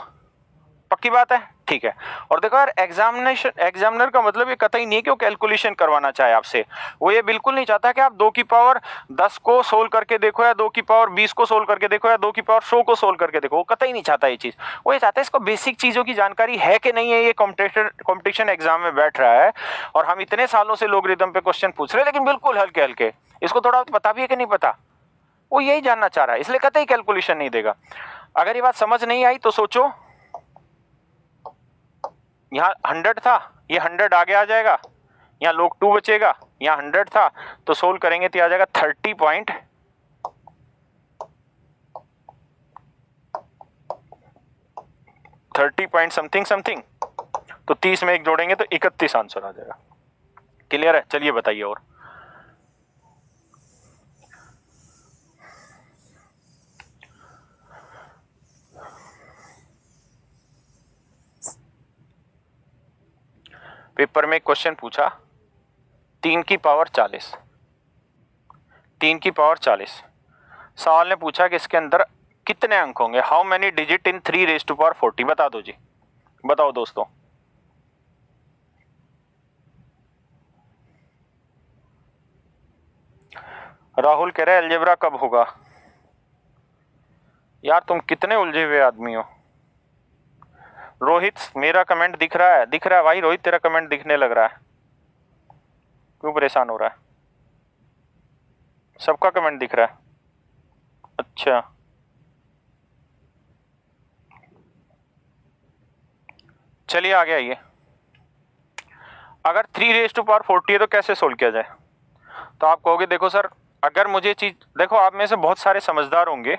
पक्की बात है? ठीक है। और देखो यार, एग्जामिनर का मतलब ये कतई नहीं है कि वो कैलकुलेशन करवाना चाहे आपसे। वो ये बिल्कुल नहीं चाहता कि आप 2 की पावर 10 को सोल्व करके देखो या 2 की पावर 20 को सोल्व करके देखो या 2 की पावर 100 को सोल्व करके देखो। वो कतई नहीं चाहता ये चीज। वो ये चाहता है इसको बेसिक चीजों की जानकारी है कि नहीं है। ये कॉम्पिटिशन एग्जाम में बैठ रहा है और हम इतने सालों से लोगरिथम पे क्वेश्चन पूछ रहे हैं, लेकिन बिल्कुल हल्के हल्के, इसको थोड़ा पता भी है कि नहीं पता। वो यही जानना चाह रहा है, इसलिए कतई कैलकुलेशन नहीं देगा। अगर ये बात समझ नहीं आई तो सोचो, यहाँ 100 था, ये 100 आगे आ जाएगा, यहाँ log 2 बचेगा, यहाँ 100 था तो सोल्व करेंगे तो आ जाएगा 30 पॉइंट 30 पॉइंट समथिंग समथिंग। तो 30 में 1 जोड़ेंगे तो 31 आंसर आ जाएगा। क्लियर है? चलिए बताइए। और पेपर में क्वेश्चन पूछा 3 की पावर 40, 3 की पावर 40। सवाल ने पूछा कि इसके अंदर कितने अंक होंगे? How many digit in 3 raise to power 40? बता दो जी, बताओ दोस्तों। राहुल कह रहे हैं अलजेब्रा कब होगा? यार तुम कितने उलझे हुए आदमी हो। रोहित, मेरा कमेंट दिख रहा है? दिख रहा है भाई रोहित, तेरा कमेंट दिखने लग रहा है। क्यों परेशान हो रहा है? सबका कमेंट दिख रहा है? अच्छा, चलिए आगे आइए। अगर 3 रेज टू पावर 40 है तो कैसे सोल्व किया जाए? तो आप कहोगे देखो सर, अगर मुझे चीज देखो, आप में से बहुत सारे समझदार होंगे।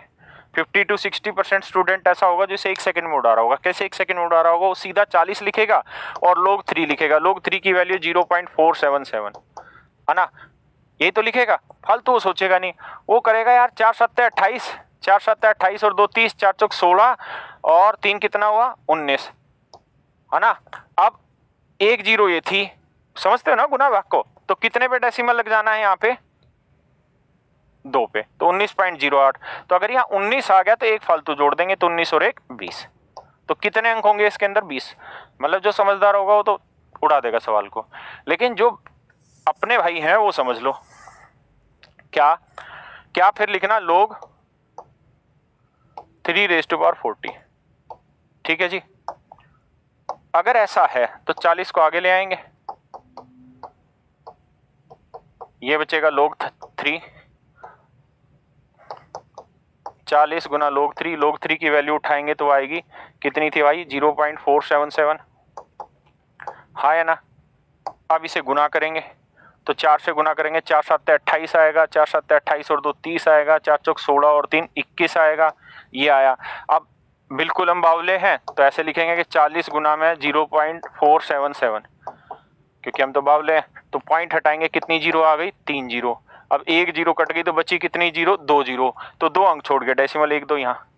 50 to 60% स्टूडेंट ऐसा होगा जिसे 1 सेकंड में उड़ा रहा होगा। कैसे 1 सेकंड में उड़ा रहा होगा? वो सीधा 40 लिखेगा और log 3 लिखेगा। log 3 की वैल्यू 0.477 है ना, यही तो लिखेगा। फालतू वो सोचेगा नहीं। वो करेगा यार 4 7 28, 4 7 28 और 2 30, 4 चौक 16 और 3 कितना हुआ? 19, है ना। अब 1 0 ये थी, समझते हो ना गुना भाग को? तो कितने पे डेसिमल लग जाना है यहाँ पे? 2 पे, तो 19.08। तो अगर यहाँ 19 आ गया तो एक फालतू जोड़ देंगे तो 19 और 1 20। तो कितने अंक होंगे इसके अंदर? 20। मतलब जो समझदार होगा वो तो उड़ा देगा सवाल को, लेकिन जो अपने भाई हैं वो समझ लो। क्या क्या फिर लिखना? log 3 raise to power 40। ठीक है जी। अगर ऐसा है तो 40 को आगे ले आएंगे, ये बचेगा log 3। 40 गुना log 3, log 3 की वैल्यू उठाएंगे तो आएगी कितनी थी भाई? 0.477। हाँ या ना। अब इसे गुना करेंगे तो 4 से गुना करेंगे, 4 7 28 आएगा, 4 7 28 और 2 30 आएगा, 4 चौक 16 और 3 21 आएगा। ये आया। अब बिल्कुल हम बावले हैं तो ऐसे लिखेंगे कि 40 गुना में 0.477, क्योंकि हम तो बावले हैं। तो पॉइंट हटाएंगे, कितनी जीरो आ गई? 3 जीरो। अब 1 जीरो कट गई तो बची कितनी जीरो? 2 जीरो। तो 2 अंक छोड़ गए, डेसिमल 1 2 यहाँ,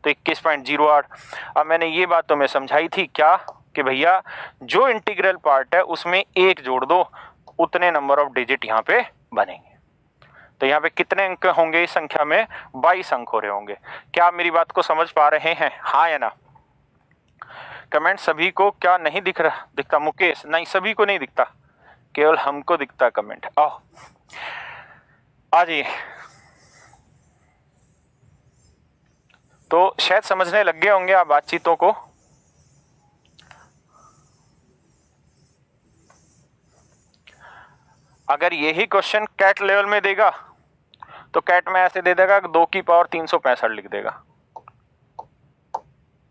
तो 21.08। अब मैंने ये बात तुम्हें समझाई थी क्या कि भैया जो इंटीग्रल पार्ट है उसमें 1 जोड़ दो, उतने नंबर ऑफ डिजिट यहाँ पे बनेंगे। तो यहाँ पे कितने अंक होंगे इस संख्या में? 22 अंक हो रहे होंगे। क्या आप मेरी बात को समझ पा रहे हैं? हाँ या ना। कमेंट सभी को क्या नहीं दिख रहा? दिखता? मुकेश, नहीं सभी को नहीं दिखता, केवल हमको दिखता कमेंट। आओ आ जाइए। तो शायद समझने लग गए होंगे आप बातचीतों को। अगर यही क्वेश्चन कैट लेवल में देगा तो कैट में ऐसे दे देगा कि 2 की पावर 365 लिख देगा,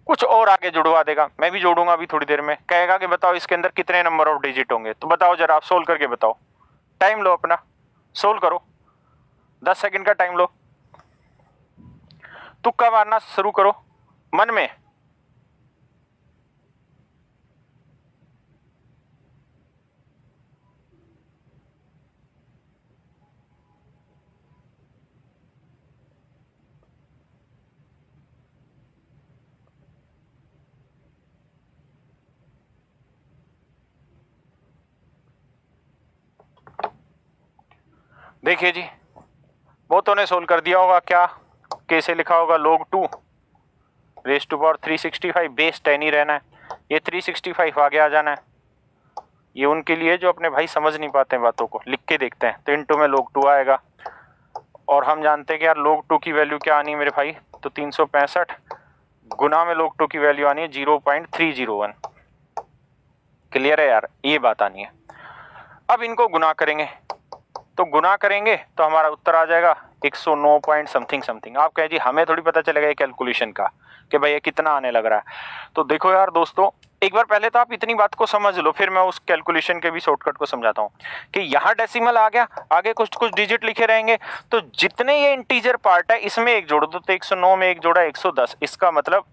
कुछ और आगे जुड़वा देगा, मैं भी जोड़ूंगा अभी थोड़ी देर में। कहेगा कि बताओ इसके अंदर कितने नंबर ऑफ डिजिट होंगे, तो बताओ जरा, आप सोल्व करके बताओ। टाइम लो अपना, सोल्व करो, 10 सेकंड का टाइम लो, तुक्का मारना शुरू करो मन में। देखिए जी, बहुतों ने सोल्व कर दिया होगा। क्या कैसे लिखा होगा, log 2 raise to power 365, base 10 ही रहना है, ये 365 आगे आ जाना है। ये उनके लिए जो अपने भाई समझ नहीं पाते हैं बातों को, लिख के देखते हैं, तो इंटू में log 2 आएगा। और हम जानते हैं कि यार log 2 की वैल्यू क्या आनी है मेरे भाई, तो 365 गुना में log 2 की वैल्यू आनी है 0.301। क्लियर है यार, ये बात आनी है। अब इनको गुना करेंगे, तो गुना करेंगे तो हमारा उत्तर आ जाएगा 109 पॉइंट समथिंग समथिंग। आप कहें जी हमें थोड़ी पता चलेगा ये कैलकुलेशन का कि भाई ये कितना आने लग रहा है। तो देखो यार दोस्तों, एक बार पहले तो आप इतनी बात को समझ लो, फिर मैं उस कैलकुलेशन के भी शॉर्टकट को समझाता हूँ कि यहाँ डेसिमल आ गया, आगे कुछ कुछ डिजिट लिखे रहेंगे, तो जितने ये इंटीजर पार्ट है इसमें एक जोड़ दो, तो 109 में एक जोड़ा 110, इसका मतलब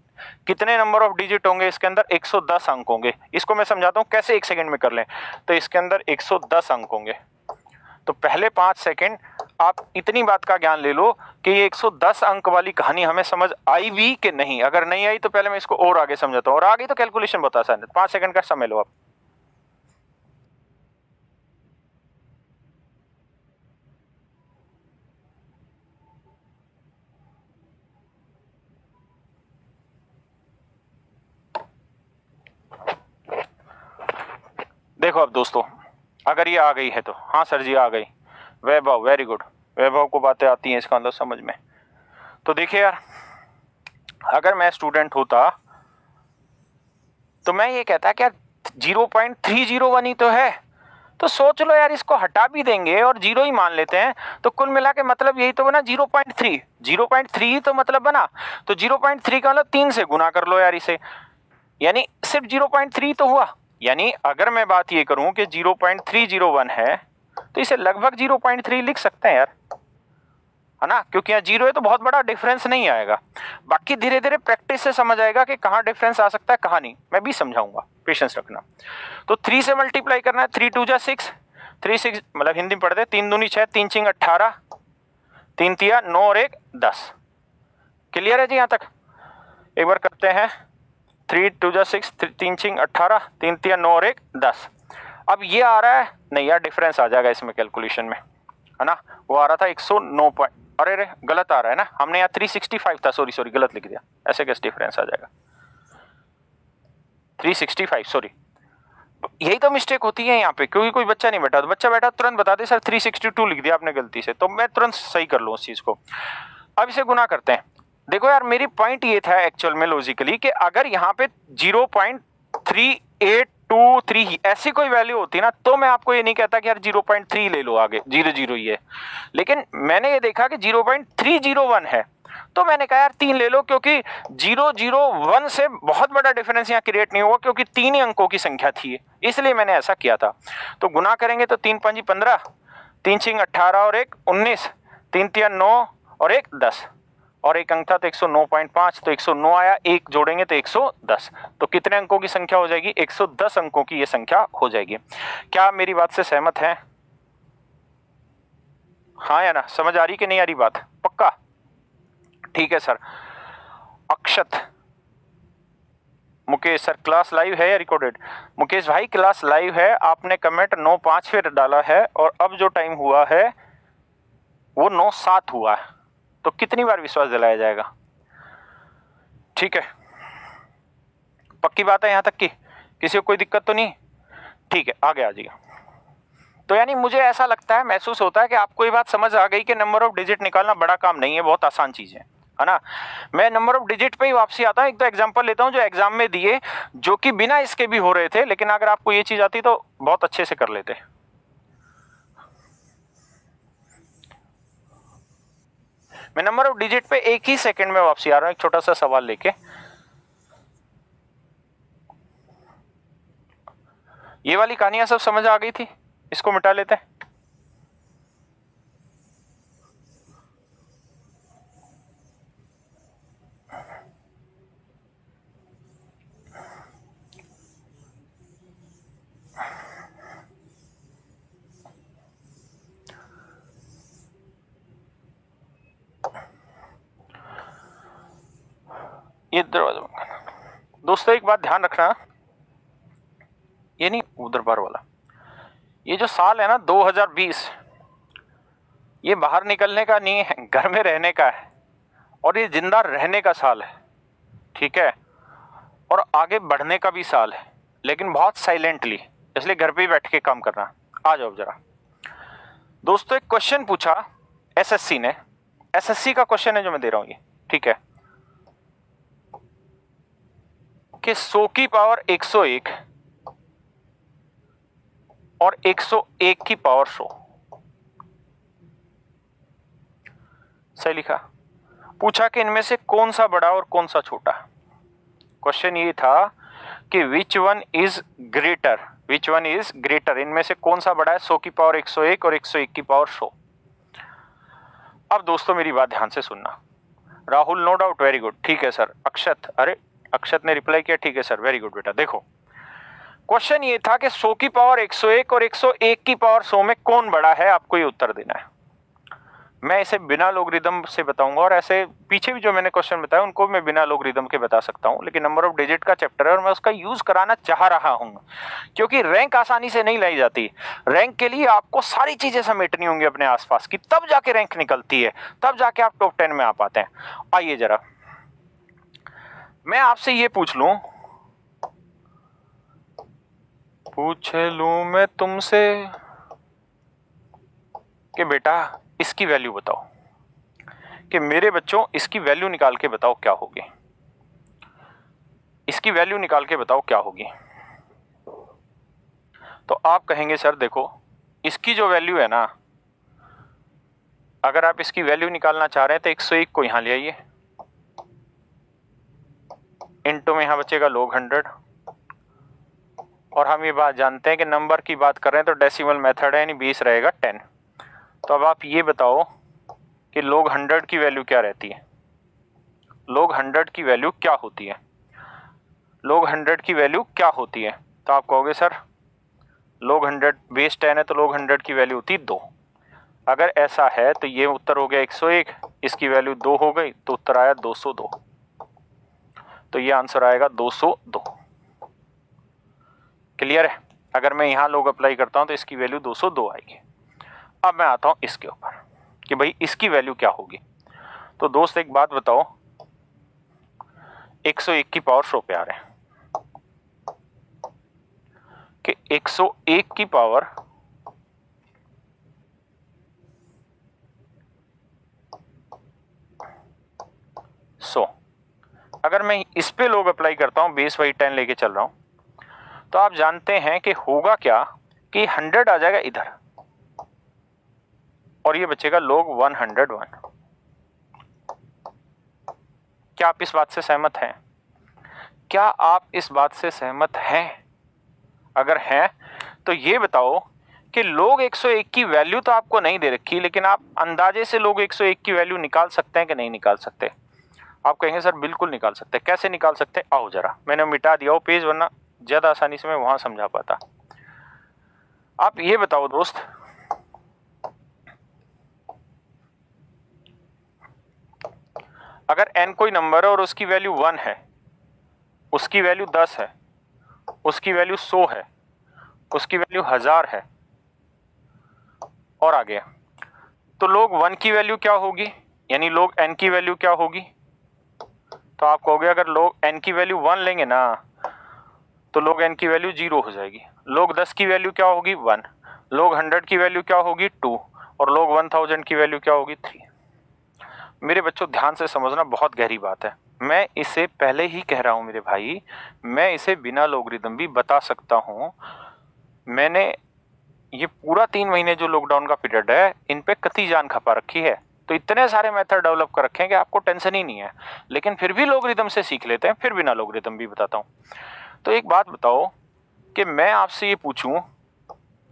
कितने नंबर ऑफ डिजिट होंगे इसके अंदर, 110 अंक होंगे। इसको मैं समझाता हूँ कैसे, 1 सेकंड में कर लें। तो इसके अंदर 110 अंक होंगे। तो पहले 5 सेकंड आप इतनी बात का ज्ञान ले लो कि ये 110 अंक वाली कहानी हमें समझ आई भी कि नहीं। अगर नहीं आई तो पहले मैं इसको और आगे समझाता हूँ, और आगे तो कैलकुलेशन बहुत आसान है। 5 सेकंड का समय लो आप। देखो अब दोस्तों, अगर ये आ गई है तो, हाँ सर जी आ गई, वैभव वेरी गुड, वैभव को बातें आती हैं इसका मतलब समझ में। तो देखिए यार, अगर मैं स्टूडेंट होता तो मैं ये कहता कि यार 0.301 ही तो है, तो सोच लो यार, इसको हटा भी देंगे और जीरो ही मान लेते हैं, तो कुल मिला के मतलब यही तो बना 0.3, 0.3 ही तो मतलब बना। तो 0.3 का मतलब 3 से गुना कर लो यार इसे, यानी सिर्फ 0.3 तो हुआ। यानी अगर मैं बात ये करूं कि 0.301 है, तो इसे लगभग 0.3 लिख सकते हैं यार, है ना, क्योंकि यहाँ जीरो है तो बहुत बड़ा डिफरेंस नहीं आएगा। बाकी धीरे धीरे प्रैक्टिस से समझ आएगा कि कहाँ डिफरेंस आ सकता है कहाँ नहीं, मैं भी समझाऊंगा, पेशेंस रखना। तो 3 से मल्टीप्लाई करना है, 3 2 जा 6, 3 6 मतलब हिंदी में पढ़ दे, 3 दूनी 6, 3 6 18, 3 तिया 9 और 1 10। क्लियर है जी यहाँ तक? एक बार करते हैं, 3 2 जा 6, 3 6 18, 3 तिया 9 और 1 10। अब ये आ रहा है नहीं यार, डिफरेंस आ जाएगा इसमें कैलकुलेशन में, है ना। वो आ रहा था 109 पॉइंट, अरे रे गलत आ रहा है ना, हमने यहाँ 365 था, सॉरी गलत लिख दिया, ऐसे कैसे डिफरेंस आ जाएगा, 365 सॉरी। यही तो मिस्टेक होती है यहाँ पे, क्योंकि कोई बच्चा नहीं बैठा, तो बच्चा बैठा तुरंत बता दे सर 362 लिख दिया आपने गलती से, तो मैं तुरंत सही कर लूँ उस चीज को। अब इसे गुना करते हैं। देखो यार, मेरी पॉइंट ये था एक्चुअल में लॉजिकली कि अगर यहाँ पे 0.3823 ऐसी कोई वैल्यू होती ना, तो मैं आपको ये नहीं कहता कि यार 0.3 ले लो आगे, 0 ही है। लेकिन मैंने ये देखा कि 0.301 है, तो मैंने कहा यार 3 ले लो, क्योंकि 001 से बहुत बड़ा डिफरेंस यहाँ क्रिएट नहीं हुआ, क्योंकि 3 ही अंकों की संख्या थी, इसलिए मैंने ऐसा किया था। तो गुना करेंगे तो 3 5 15, 3 6 18 और 1 19, 3 3 9 और 1 10, और एक अंक था तो 109.5, तो 109 आया, एक जोड़ेंगे तो 110। तो कितने अंकों की संख्या हो जाएगी? 110 अंकों की ये संख्या हो जाएगी। क्या आप मेरी बात से सहमत हैं? हाँ या ना? समझ आ रही कि नहीं आ रही बात? पक्का? ठीक है सर। अक्षत, मुकेश सर क्लास लाइव है या रिकॉर्डेड? मुकेश भाई क्लास लाइव है, आपने कमेंट 9:05 फिर डाला है, और अब जो टाइम हुआ है वो 9:07 हुआ है, तो कितनी बार विश्वास दिलाया जाएगा? ठीक है, पक्की बात है यहां तक की? किसी को कोई दिक्कत तो नहीं? ठीक है, आगे आ जाइए। तो यानी मुझे ऐसा लगता है, महसूस होता है कि आपको ये बात समझ आ गई कि नंबर ऑफ डिजिट निकालना बड़ा काम नहीं है, बहुत आसान चीज है ना। मैं नंबर ऑफ डिजिट पे ही वापसी आता हूँ, एक दो एग्जांपल लेता हूँ जो एग्जाम में दिए, जो कि बिना इसके भी हो रहे थे, लेकिन अगर आपको ये चीज आती तो बहुत अच्छे से कर लेते। मैं नंबर ऑफ डिजिट पे एक ही सेकंड में वापसी आ रहा हूं एक छोटा सा सवाल लेके। ये वाली कहानियां सब समझ आ गई थी, इसको मिटा लेते हैं। ये दरवाजा दोस्तों एक बात ध्यान रखना, ये नहीं उधर बार वाला, ये जो साल है ना 2020, ये बाहर निकलने का नहीं है, घर में रहने का है, और ये जिंदा रहने का साल है, ठीक है, और आगे बढ़ने का भी साल है, लेकिन बहुत साइलेंटली, इसलिए घर पे ही बैठ के काम करना। आ जाओ जरा दोस्तों, एक क्वेश्चन पूछा एसएससी ने, एसएससी का क्वेश्चन है जो मैं दे रहा हूं ये, ठीक है, कि 100 की पावर 101 और 101 की पावर 100, सही लिखा। पूछा कि इनमें से कौन सा बड़ा और कौन सा छोटा। क्वेश्चन ये था कि which one is greater, which one is greater, इनमें से कौन सा बड़ा है, 100 की पावर 101 और 101 की पावर 100। अब दोस्तों मेरी बात ध्यान से सुनना। Rahul no doubt, very good, ठीक है सर। अक्षत, अरे अक्षत ने रिप्लाई किया, ठीक है सर, वेरी गुड बेटा। देखो क्वेश्चन ये था कि 100 की पावर 101 और 101 की पावर 100 में कौन बड़ा है, आपको ये उत्तर देना है। मैं इसे बिना लोगरिदम से बताऊंगा, और ऐसे पीछे भी जो मैंने क्वेश्चन बताया उनको मैं बिना लोगरिदम के बता सकता हूं, लेकिन नंबर ऑफ डिजिट का चैप्टर है और मैं उसका यूज कराना चाह रहा हूं, क्योंकि रैंक आसानी से नहीं लाई जाती। रैंक के लिए आपको सारी चीजें समेटनी होंगी अपने आसपास की, तब जाके रैंक निकलती है, तब जाके आप टॉप 10 में आ पाते हैं। आइए जरा मैं आपसे ये पूछ लूं मैं तुमसे कि बेटा इसकी वैल्यू बताओ, कि मेरे बच्चों इसकी वैल्यू निकाल के बताओ क्या होगी, इसकी वैल्यू निकाल के बताओ क्या होगी। तो आप कहेंगे सर देखो इसकी जो वैल्यू है ना, अगर आप इसकी वैल्यू निकालना चाह रहे हैं तो 101 को यहां ले आइए, इनटू में यहां बचेगा log 100, और हम ये बात जानते हैं कि नंबर की बात कर रहे हैं तो डेसिमल मेथड है, यानी 20 रहेगा 10। तो अब आप ये बताओ कि log 100 की वैल्यू क्या रहती है, log 100 की वैल्यू क्या होती है, log 100 की वैल्यू क्या होती है। तो आप कहोगे सर log 100 बेस 10 है तो log 100 की वैल्यू होती है 2। अगर ऐसा है तो ये उत्तर हो गया 101, इसकी वैल्यू 2 हो गई तो उत्तर आया 202, तो ये आंसर आएगा 202। क्लियर है। अगर मैं यहां log अप्लाई करता हूं तो इसकी वैल्यू 202 आएगी। अब मैं आता हूं इसके ऊपर कि भाई इसकी वैल्यू क्या होगी। तो दोस्त एक बात बताओ, 101 की पावर 100 पे आ रहे हैं कि 101 की पावर 100, अगर मैं इस पे log अप्लाई करता हूं, बेस वही 10 लेके चल रहा हूं, तो आप जानते हैं कि होगा क्या कि 100 आ जाएगा इधर और ये बचेगा log 101। क्या आप इस बात से सहमत हैं? क्या आप इस बात से सहमत हैं? अगर हैं तो ये बताओ कि log 101 की वैल्यू तो आपको नहीं दे रखी, लेकिन आप अंदाजे से log 101 की वैल्यू निकाल सकते हैं कि नहीं निकाल सकते? आप कहेंगे सर बिल्कुल निकाल सकते हैं। कैसे निकाल सकते हैं? आओ जरा, मैंने मिटा दिया वो पेज वरना ज्यादा आसानी से मैं वहां समझा पाता। आप ये बताओ दोस्त, अगर n कोई नंबर है और उसकी वैल्यू 1 है, उसकी वैल्यू 10 है, उसकी वैल्यू 100 है, उसकी वैल्यू 1000 है और आगे, तो log 1 की वैल्यू क्या होगी, यानी log n की वैल्यू क्या होगी? तो आप कहोगे अगर log n की वैल्यू 1 लेंगे ना तो log n की वैल्यू 0 हो जाएगी। log 10 की वैल्यू क्या होगी? 1। log 100 की वैल्यू क्या होगी? 2। और log 1000 की वैल्यू क्या होगी? 3। मेरे बच्चों ध्यान से समझना, बहुत गहरी बात है। मैं इसे पहले ही कह रहा हूं मेरे भाई, मैं इसे बिना लोगरिदम भी बता सकता हूं। मैंने ये पूरा 3 महीने जो लॉकडाउन का पीरियड है इन पे कतई जान खपा रखी है। तो इतने सारे मेथड डेवलप कर रखे हैं कि आपको टेंशन ही नहीं है, लेकिन फिर भी लोगरिथम से सीख लेते हैं। फिर बिना लोगरिथम भी बताता हूँ। तो एक बात बताओ कि मैं आपसे ये पूछूं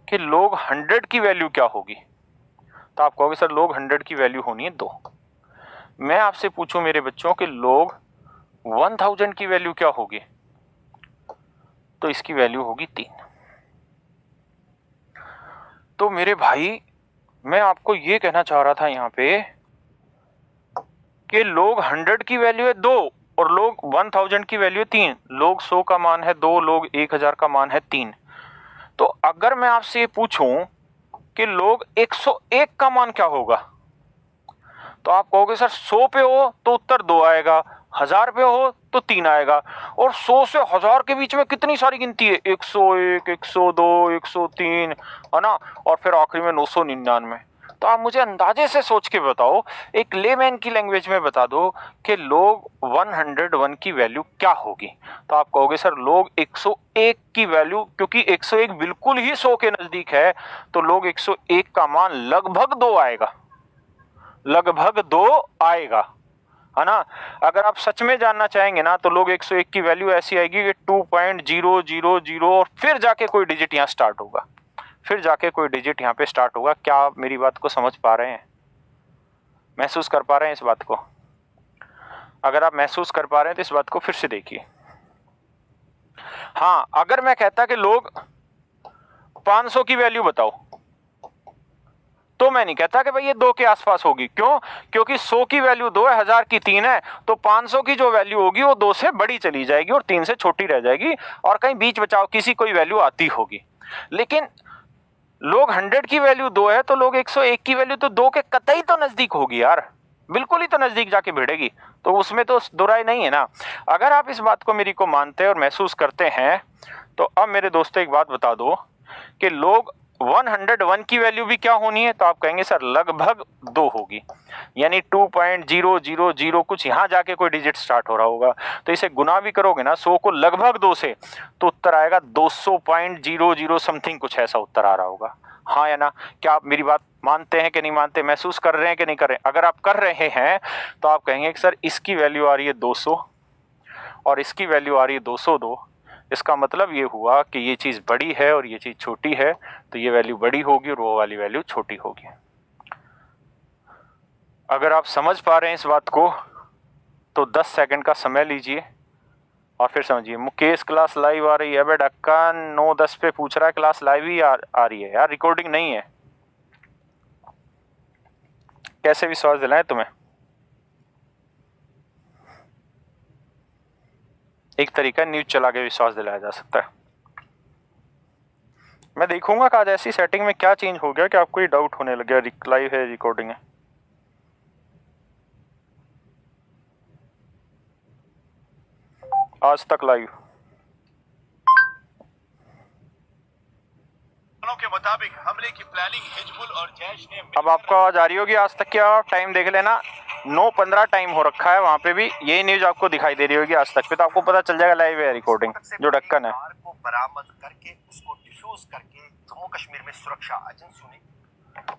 कि log 100 की वैल्यू क्या होगी, तो आप कहोगे सर log 100 की वैल्यू होनी है 2। मैं आपसे पूछूं मेरे बच्चों कि log 1000 की वैल्यू क्या होगी, तो इसकी वैल्यू होगी 3। तो मेरे भाई मैं आपको ये कहना चाह रहा था यहाँ पे कि log 100 की वैल्यू है 2 और log 1000 की वैल्यू है 3। log 100 का मान है 2, log 1000 का मान है 3। तो अगर मैं आपसे ये पूछूं कि log 101 का मान क्या होगा, तो आप कहोगे सर 100 पे हो तो उत्तर 2 आएगा, 1000 पे हो तो 3 आएगा, और 100 से 1000 के बीच में कितनी सारी गिनती है, 101, 102, 103, है ना, और फिर आखिरी में 999। तो आप मुझे अंदाजे से सोच के बताओ, एक लेमैन की लैंग्वेज में बता दो कि log 101 की वैल्यू क्या होगी। तो आप कहोगे सर log 101 की वैल्यू, क्योंकि 101 बिल्कुल ही 100 के नजदीक है, तो log 101 का मान लगभग 2 आएगा, लगभग 2 आएगा, है ना। अगर आप सच में जानना चाहेंगे ना तो log 101 की वैल्यू ऐसी आएगी कि 2.000 और फिर जाके कोई डिजिट यहाँ स्टार्ट होगा, फिर जाके कोई डिजिट यहाँ पे स्टार्ट होगा। क्या आप मेरी बात को समझ पा रहे हैं, महसूस कर पा रहे हैं इस बात को? अगर आप महसूस कर पा रहे हैं तो इस बात को फिर से देखिए। हाँ, अगर मैं कहता कि लोग 500 की वैल्यू बताओ, तो मैं नहीं कहता कि भाई ये 2 के आसपास होगी। क्यों? क्योंकि 100 की वैल्यू 2 है, 1000 की 3 है, तो 500 की जो वैल्यू होगी वो 2 से बड़ी चली जाएगी और 3 से छोटी रह जाएगी, और कहीं बीच बचाव किसी कोई वैल्यू आती होगी। लेकिन log 100 की वैल्यू 2 है, तो log 101 की वैल्यू तो 2 के कतई तो नजदीक होगी यार, बिल्कुल ही तो नजदीक जाके भिड़ेगी, तो उसमें तो दोराय नहीं है ना। अगर आप इस बात को मेरी को मानते हैं और महसूस करते हैं, तो अब मेरे दोस्तों एक बात बता दो कि log 101 की वैल्यू भी क्या होनी है, तो आप कहेंगे सर लगभग 2 होगी, यानी 2.000 कुछ यहां जाके कोई डिजिट स्टार्ट हो रहा होगा। तो इसे गुना भी करोगे ना 100 को लगभग 2 से, तो उत्तर आएगा 200.00 समथिंग, कुछ ऐसा उत्तर आ रहा होगा। हाँ या ना? क्या आप मेरी बात मानते हैं कि नहीं मानते, महसूस कर रहे हैं कि नहीं कर रहे हैं? अगर आप कर रहे हैं तो आप कहेंगे कि सर इसकी वैल्यू आ रही है 200 और इसकी वैल्यू आ रही है 202। इसका मतलब ये हुआ कि ये चीज बड़ी है और ये चीज छोटी है, तो ये वैल्यू बड़ी होगी और वो वाली वैल्यू छोटी होगी। अगर आप समझ पा रहे हैं इस बात को तो 10 सेकंड का समय लीजिए और फिर समझिए। मुकेश क्लास लाइव आ रही है? अबे ढक्कन 9:10 पे पूछ रहा है, क्लास लाइव ही आ रही है यार, रिकॉर्डिंग नहीं है। कैसे विश्वास दिलाएं तुम्हें? एक तरीका न्यूज चला के विश्वास दिलाया जा सकता है। मैं देखूंगा कि आज ऐसी सेटिंग में क्या चेंज हो गया कि आपको ये डाउट होने लग गया लाइव है रिकॉर्डिंग है। आज तक लाइव के मुताबिक हमले की प्लानिंग हिजबुल और जैश ने। अब आपको आवाज आ रही होगी आज तक क्या? टाइम देख लेना, 9:15 टाइम हो रखा है, वहां पे भी यही न्यूज आपको दिखाई दे रही होगी आज तक पे, तो आपको पता चल जाएगा लाइव है रिकॉर्डिंग जो ढक्कन है। को बरामद करके उसको डिफ्यूज करके जम्मू कश्मीर में सुरक्षा एजेंसियों ने।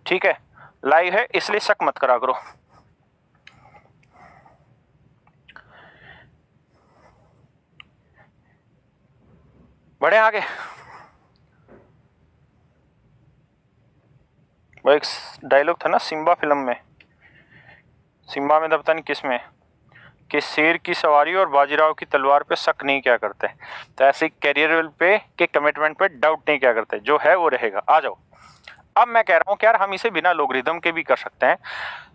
ठीक है, लाइव है इसलिए शक मत करा करो। बढ़े आगे। वो एक डायलॉग था ना सिम्बा फिल्म में, सिम्बा में तो पता नहीं किस में, कि शेर की सवारी और बाजीराव की तलवार पे शक नहीं क्या करते, तो ऐसे कैरियर पे के कमिटमेंट पे डाउट नहीं क्या करते, जो है वो रहेगा। आ जाओ। अब मैं कह रहा हूं कि यार हम इसे बिना लोगरिथम के भी कर सकते हैं,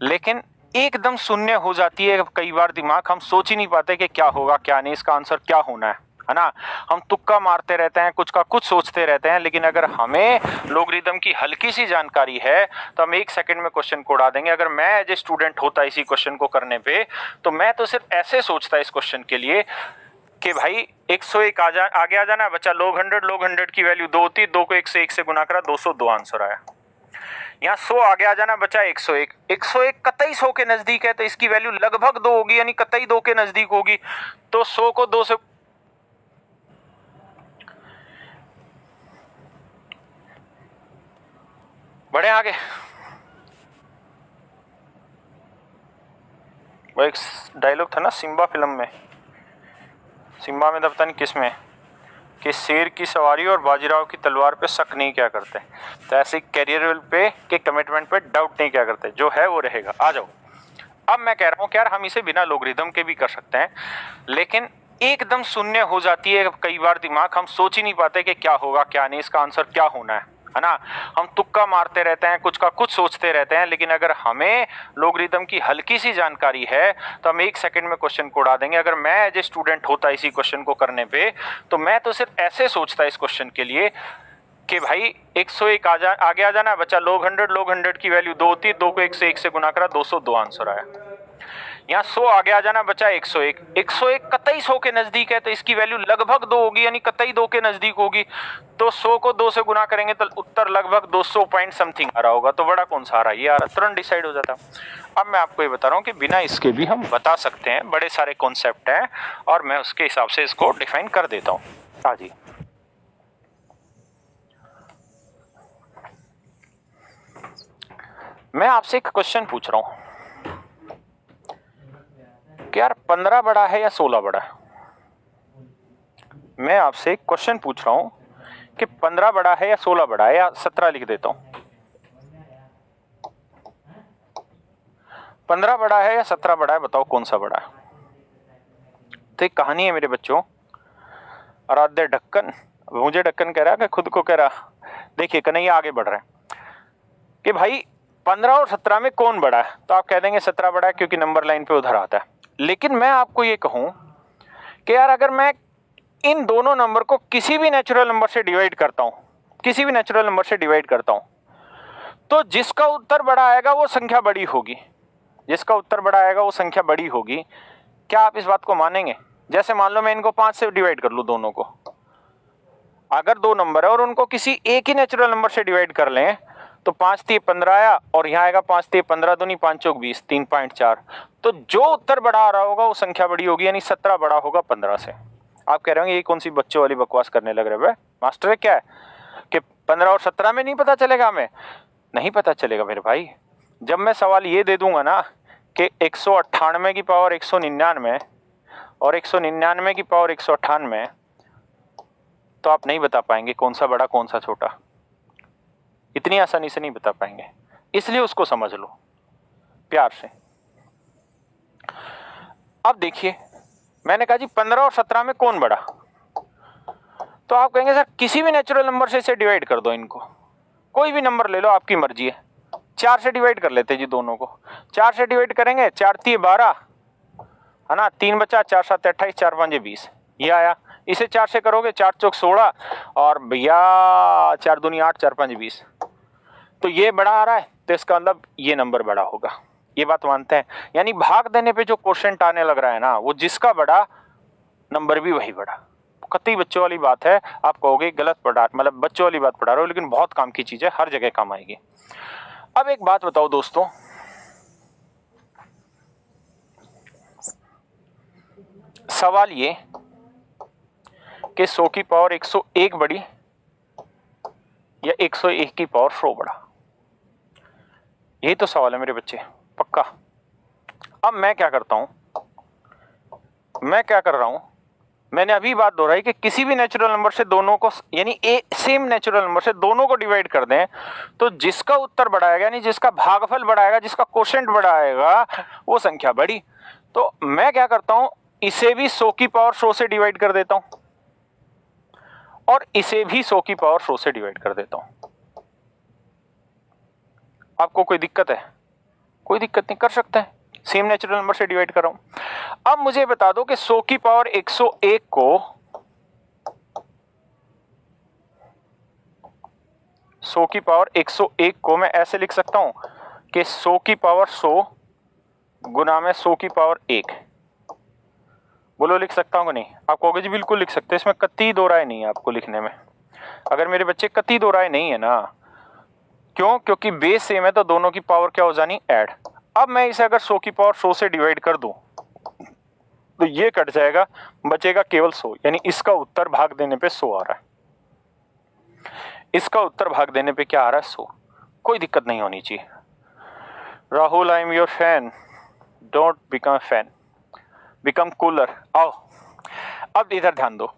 लेकिन एकदम शून्य हो जाती है कई बार दिमाग, हम सोच ही नहीं पाते कि क्या होगा क्या नहीं, इसका आंसर क्या होना है ना। हम तुक्का मारते रहते हैं, कुछ का कुछ सोचते रहते हैं, लेकिन अगर हमें लोगरिथम की हल्की सी जानकारी है तो हम 1 सेकंड में क्वेश्चन को उड़ा देंगे। अगर मैं एज ए स्टूडेंट होता इसी क्वेश्चन को करने पे, तो मैं तो सिर्फ ऐसे सोचता इस क्वेश्चन के लिए कि भाई 101 आगे आ जाना बच्चा, log 100 की वैल्यू 2 होती, 2 को 1 से 1 से गुना करा, 202 आंसर आया। यहाँ 100 आगे आ जाना बचा 101, 101 कतई 100 के नजदीक है, तो इसकी वैल्यू लगभग 2 होगी, यानी कतई 2 के नजदीक होगी, तो 100 को 2 से बढ़े आगे। वो एक डायलॉग था ना सिम्बा फिल्म में, सिम्बा में तो पता नहीं किस में, कि शेर की सवारी और बाजीराव की तलवार पे शक नहीं क्या करते, तो ऐसे कैरियर पे के कमिटमेंट पे डाउट नहीं क्या करते, जो है वो रहेगा। आ जाओ, अब मैं कह रहा हूँ कि यार हम इसे बिना लोगरिथम के भी कर सकते हैं, लेकिन एकदम शून्य हो जाती है कई बार दिमाग, हम सोच ही नहीं पाते कि क्या होगा क्या नहीं, इसका आंसर क्या होना है ना। हम तुक्का मारते रहते हैं, कुछ का कुछ सोचते रहते हैं, लेकिन अगर हमें लोगरिथम की हल्की सी जानकारी है तो हम 1 सेकंड में क्वेश्चन को उड़ा देंगे। अगर मैं एज ए स्टूडेंट होता इसी क्वेश्चन को करने पे, तो मैं तो सिर्फ ऐसे सोचता इस क्वेश्चन के लिए कि भाई 101 आगे आ जाना बच्चा, log 100 की वैल्यू 2 होती है, 2 को 101 से गुना करा 202 आंसर आया। यहाँ 100 आगे आ जाना बचा 101, 101 कतई 100 के नजदीक है तो इसकी वैल्यू लगभग 2 होगी, यानी कतई 2 के नजदीक होगी, तो 100 को 2 से गुना करेंगे तो उत्तर लगभग 200 पॉइंट समथिंग आ रहा होगा। तो बड़ा कौन सा आ रहा है, ये आ रहा, तुरंत डिसाइड हो जाता। अब मैं आपको ये बता रहा हूँ कि बिना इसके भी हम बता सकते हैं, बड़े सारे कॉन्सेप्ट हैं और मैं उसके हिसाब से इसको डिफाइन कर देता हूँ। हाँ जी, मैं आपसे एक क्वेश्चन पूछ रहा हूं कि यार 15 बड़ा है या 16 बड़ा है। मैं आपसे एक क्वेश्चन पूछ रहा हूं कि 15 बड़ा है या 16 बड़ा है, या 17 लिख देता हूं। 15 बड़ा है या 17 बड़ा है, बताओ कौन सा बड़ा है। तो एक कहानी है मेरे बच्चों, आराध्य ढक्कन, मुझे ढक्कन कह रहा है कि खुद को कह रहा, देखिए कन्हैया आगे बढ़ रहे हैं कि भाई 15 और 17 में कौन बड़ा है, तो आप कह देंगे 17 बड़ा है क्योंकि नंबर लाइन पे उधर आता है। लेकिन मैं आपको ये कहूं कि यार अगर मैं इन दोनों नंबर को किसी भी नेचुरल नंबर से डिवाइड करता हूं, किसी भी नेचुरल नंबर से डिवाइड करता हूं, तो जिसका उत्तर बड़ा आएगा वो संख्या बड़ी होगी, जिसका उत्तर बड़ा आएगा वो संख्या बड़ी होगी। क्या आप इस बात को मानेंगे? जैसे मान लो मैं इनको 5 से डिवाइड कर लूं दोनों को, अगर 2 नंबर है और उनको किसी एक ही नेचुरल नंबर से डिवाइड कर लें तो 5 3 15 आया, और यहाँ आएगा 5 3 15 दूनी 5 चौक 20, 3.4। तो जो उत्तर बड़ा आ रहा होगा वो संख्या बड़ी होगी, यानी 17 बड़ा होगा 15 से। आप कह रहे होंगे ये कौन सी बच्चों वाली बकवास करने लग रहे हैं मास्टर, क्या है कि 15 और 17 में नहीं पता चलेगा? हमें नहीं पता चलेगा मेरे भाई। जब मैं सवाल ये दे दूंगा ना कि 198 की पावर 199 और 199 की पावर 198, तो आप नहीं बता पाएंगे कौन सा बड़ा कौन सा छोटा, इतनी आसानी से नहीं बता पाएंगे। इसलिए उसको समझ लो प्यार से। अब देखिए मैंने कहा जी 15 और 17 में कौन बड़ा, तो आप कहेंगे सर किसी भी नेचुरल नंबर से इसे डिवाइड कर दो, इनको कोई भी नंबर ले लो, आपकी मर्जी है। 4 से डिवाइड कर लेते जी दोनों को, 4 से डिवाइड करेंगे, 4 3 12 है ना, 3 बचा, 4 7 28, 4 5 20, ये आया। इसे 4 से करोगे 4 चौक 16 और भैया 4 दूनी 8, 4 5 20, तो ये बड़ा आ रहा है, तो इसका मतलब ये नंबर बड़ा होगा। ये बात मानते हैं? यानी भाग देने पे जो क्वोशिएंट आने लग रहा है ना, वो जिसका बड़ा नंबर भी वही बड़ा। कतई बच्चों वाली बात है, आप कहोगे गलत पढ़ा, मतलब बच्चों वाली बात पढ़ा रहे हो, लेकिन बहुत काम की चीज है, हर जगह काम आएगी। अब एक बात बताओ दोस्तों, सवाल ये कि 100 की पावर 101 बड़ी या 101 की पावर 100 बड़ा, यही तो सवाल है मेरे बच्चे, पक्का। अब मैं क्या करता हूं, मैं क्या कर रहा हूं, मैंने अभी बात दोहराई कि किसी भी नेचुरल नंबर से दोनों को, यानी सेम नेचुरल नंबर से दोनों को डिवाइड कर दें, तो जिसका उत्तर बड़ा आएगा, यानी जिसका भागफल बड़ा आएगा, जिसका क्वोशिएंट बड़ा आएगा, वो संख्या बड़ी। तो मैं क्या करता हूं, इसे भी 100 की पावर 100 से डिवाइड कर देता हूं और इसे भी 100 की पावर 100 से डिवाइड कर देता हूं। आपको कोई दिक्कत है? कोई दिक्कत नहीं, कर सकते हैं, सेम नेचुरल नंबर से डिवाइड कर रहा हूं। अब मुझे बता दो कि 100 की पावर 101 को 100 की पावर 101 को मैं ऐसे लिख सकता हूं कि 100 की पावर 100 गुना में 100 की पावर 1। बोलो लिख सकता हूं कि नहीं? आप कहोगे जी बिल्कुल लिख सकते हैं, इसमें कतई दो राय नहीं है आपको लिखने में। अगर मेरे बच्चे कतई दो राय नहीं है ना, क्यों? क्योंकि बेस सेम है तो दोनों की पावर क्या हो जानी, ऐड। अब मैं इसे अगर 100 की पावर 100 से डिवाइड कर दूं तो ये कट जाएगा, बचेगा केवल 100, यानी इसका उत्तर भाग देने पे 100 आ रहा है। इसका उत्तर भाग देने पे क्या आ रहा है, 100। कोई दिक्कत नहीं होनी चाहिए। Rahul, I am your fan. Don't become fan, become cooler. आओ अब इधर ध्यान दो,